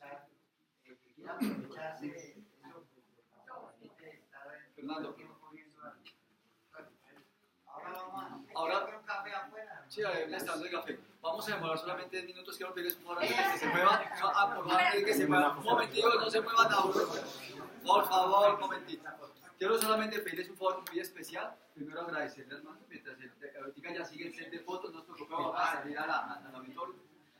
Speaker 1: sea, que quiera aprovecharse de eso,
Speaker 6: Fernando.
Speaker 1: Ahora
Speaker 6: Ahora,
Speaker 1: un café afuera.
Speaker 6: sí, ahí está dando el café. Vamos a demorar solamente 10 minutos. Quiero pedirles por favor que se muevan. Por favor, que se muevan. Un momentito, no se muevan aún. Por favor, un momentito. Quiero solamente pedirles un favor muy especial. Primero agradecerles, hermano, mientras ahorita ya sigue el set de fotos, no os preocupéis, vamos a salir al auditorio.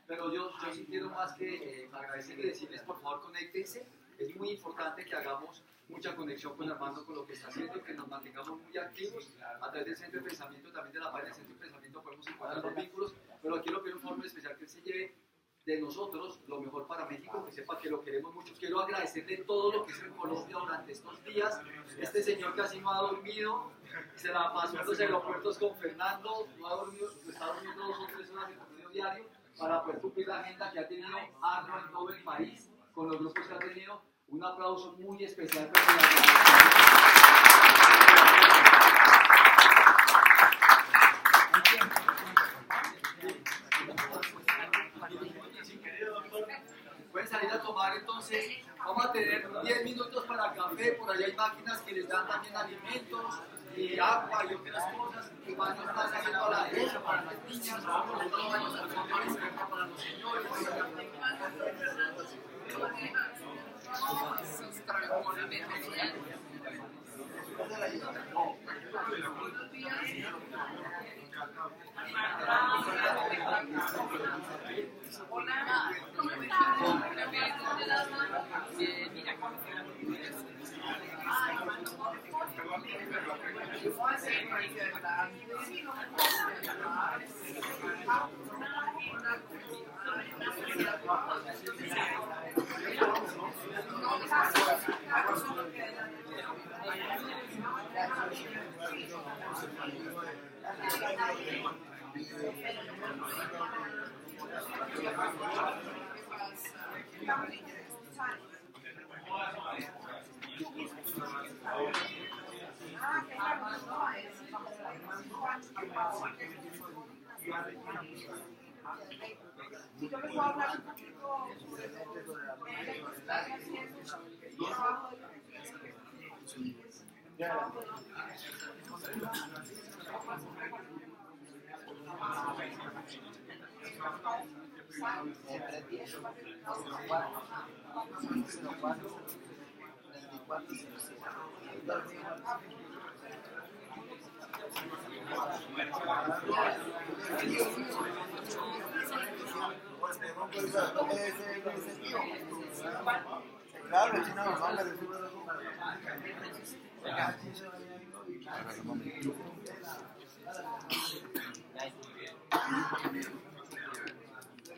Speaker 6: Pero yo sí quiero más que agradecerles y decirles, por favor, conéctense. Es muy importante que hagamos mucha conexión con Armando, con lo que está haciendo, que nos mantengamos muy activos. A través del Centro de Pensamiento, también de la página del Centro de Pensamiento, podemos encontrar los vínculos. Pero quiero pedir un favor muy especial, que él se lleve de nosotros lo mejor para México, que sepa que lo queremos mucho. Quiero agradecerle todo lo que hizo en Colombia durante estos días. Este señor casi no ha dormido, se la pasó en los aeropuertos con Fernando, no ha dormido, está durmiendo 2 o 3 horas de promedio diario para poder cumplir la agenda que ha tenido Arno en todo el país, con los grupos que ha tenido. Un aplauso muy especial para pueden salir a tomar, entonces vamos a tener 10 minutos para café. Por allá hay máquinas que les dan también alimentos y agua y otras cosas que van a estar haciendo a la derecha para las niñas, los baños al fondo a la izquierda para los señores.
Speaker 3: Si yo les puedo hablar un poquito sobre lo que están haciendo, el trabajo de
Speaker 14: Claro, es una banda de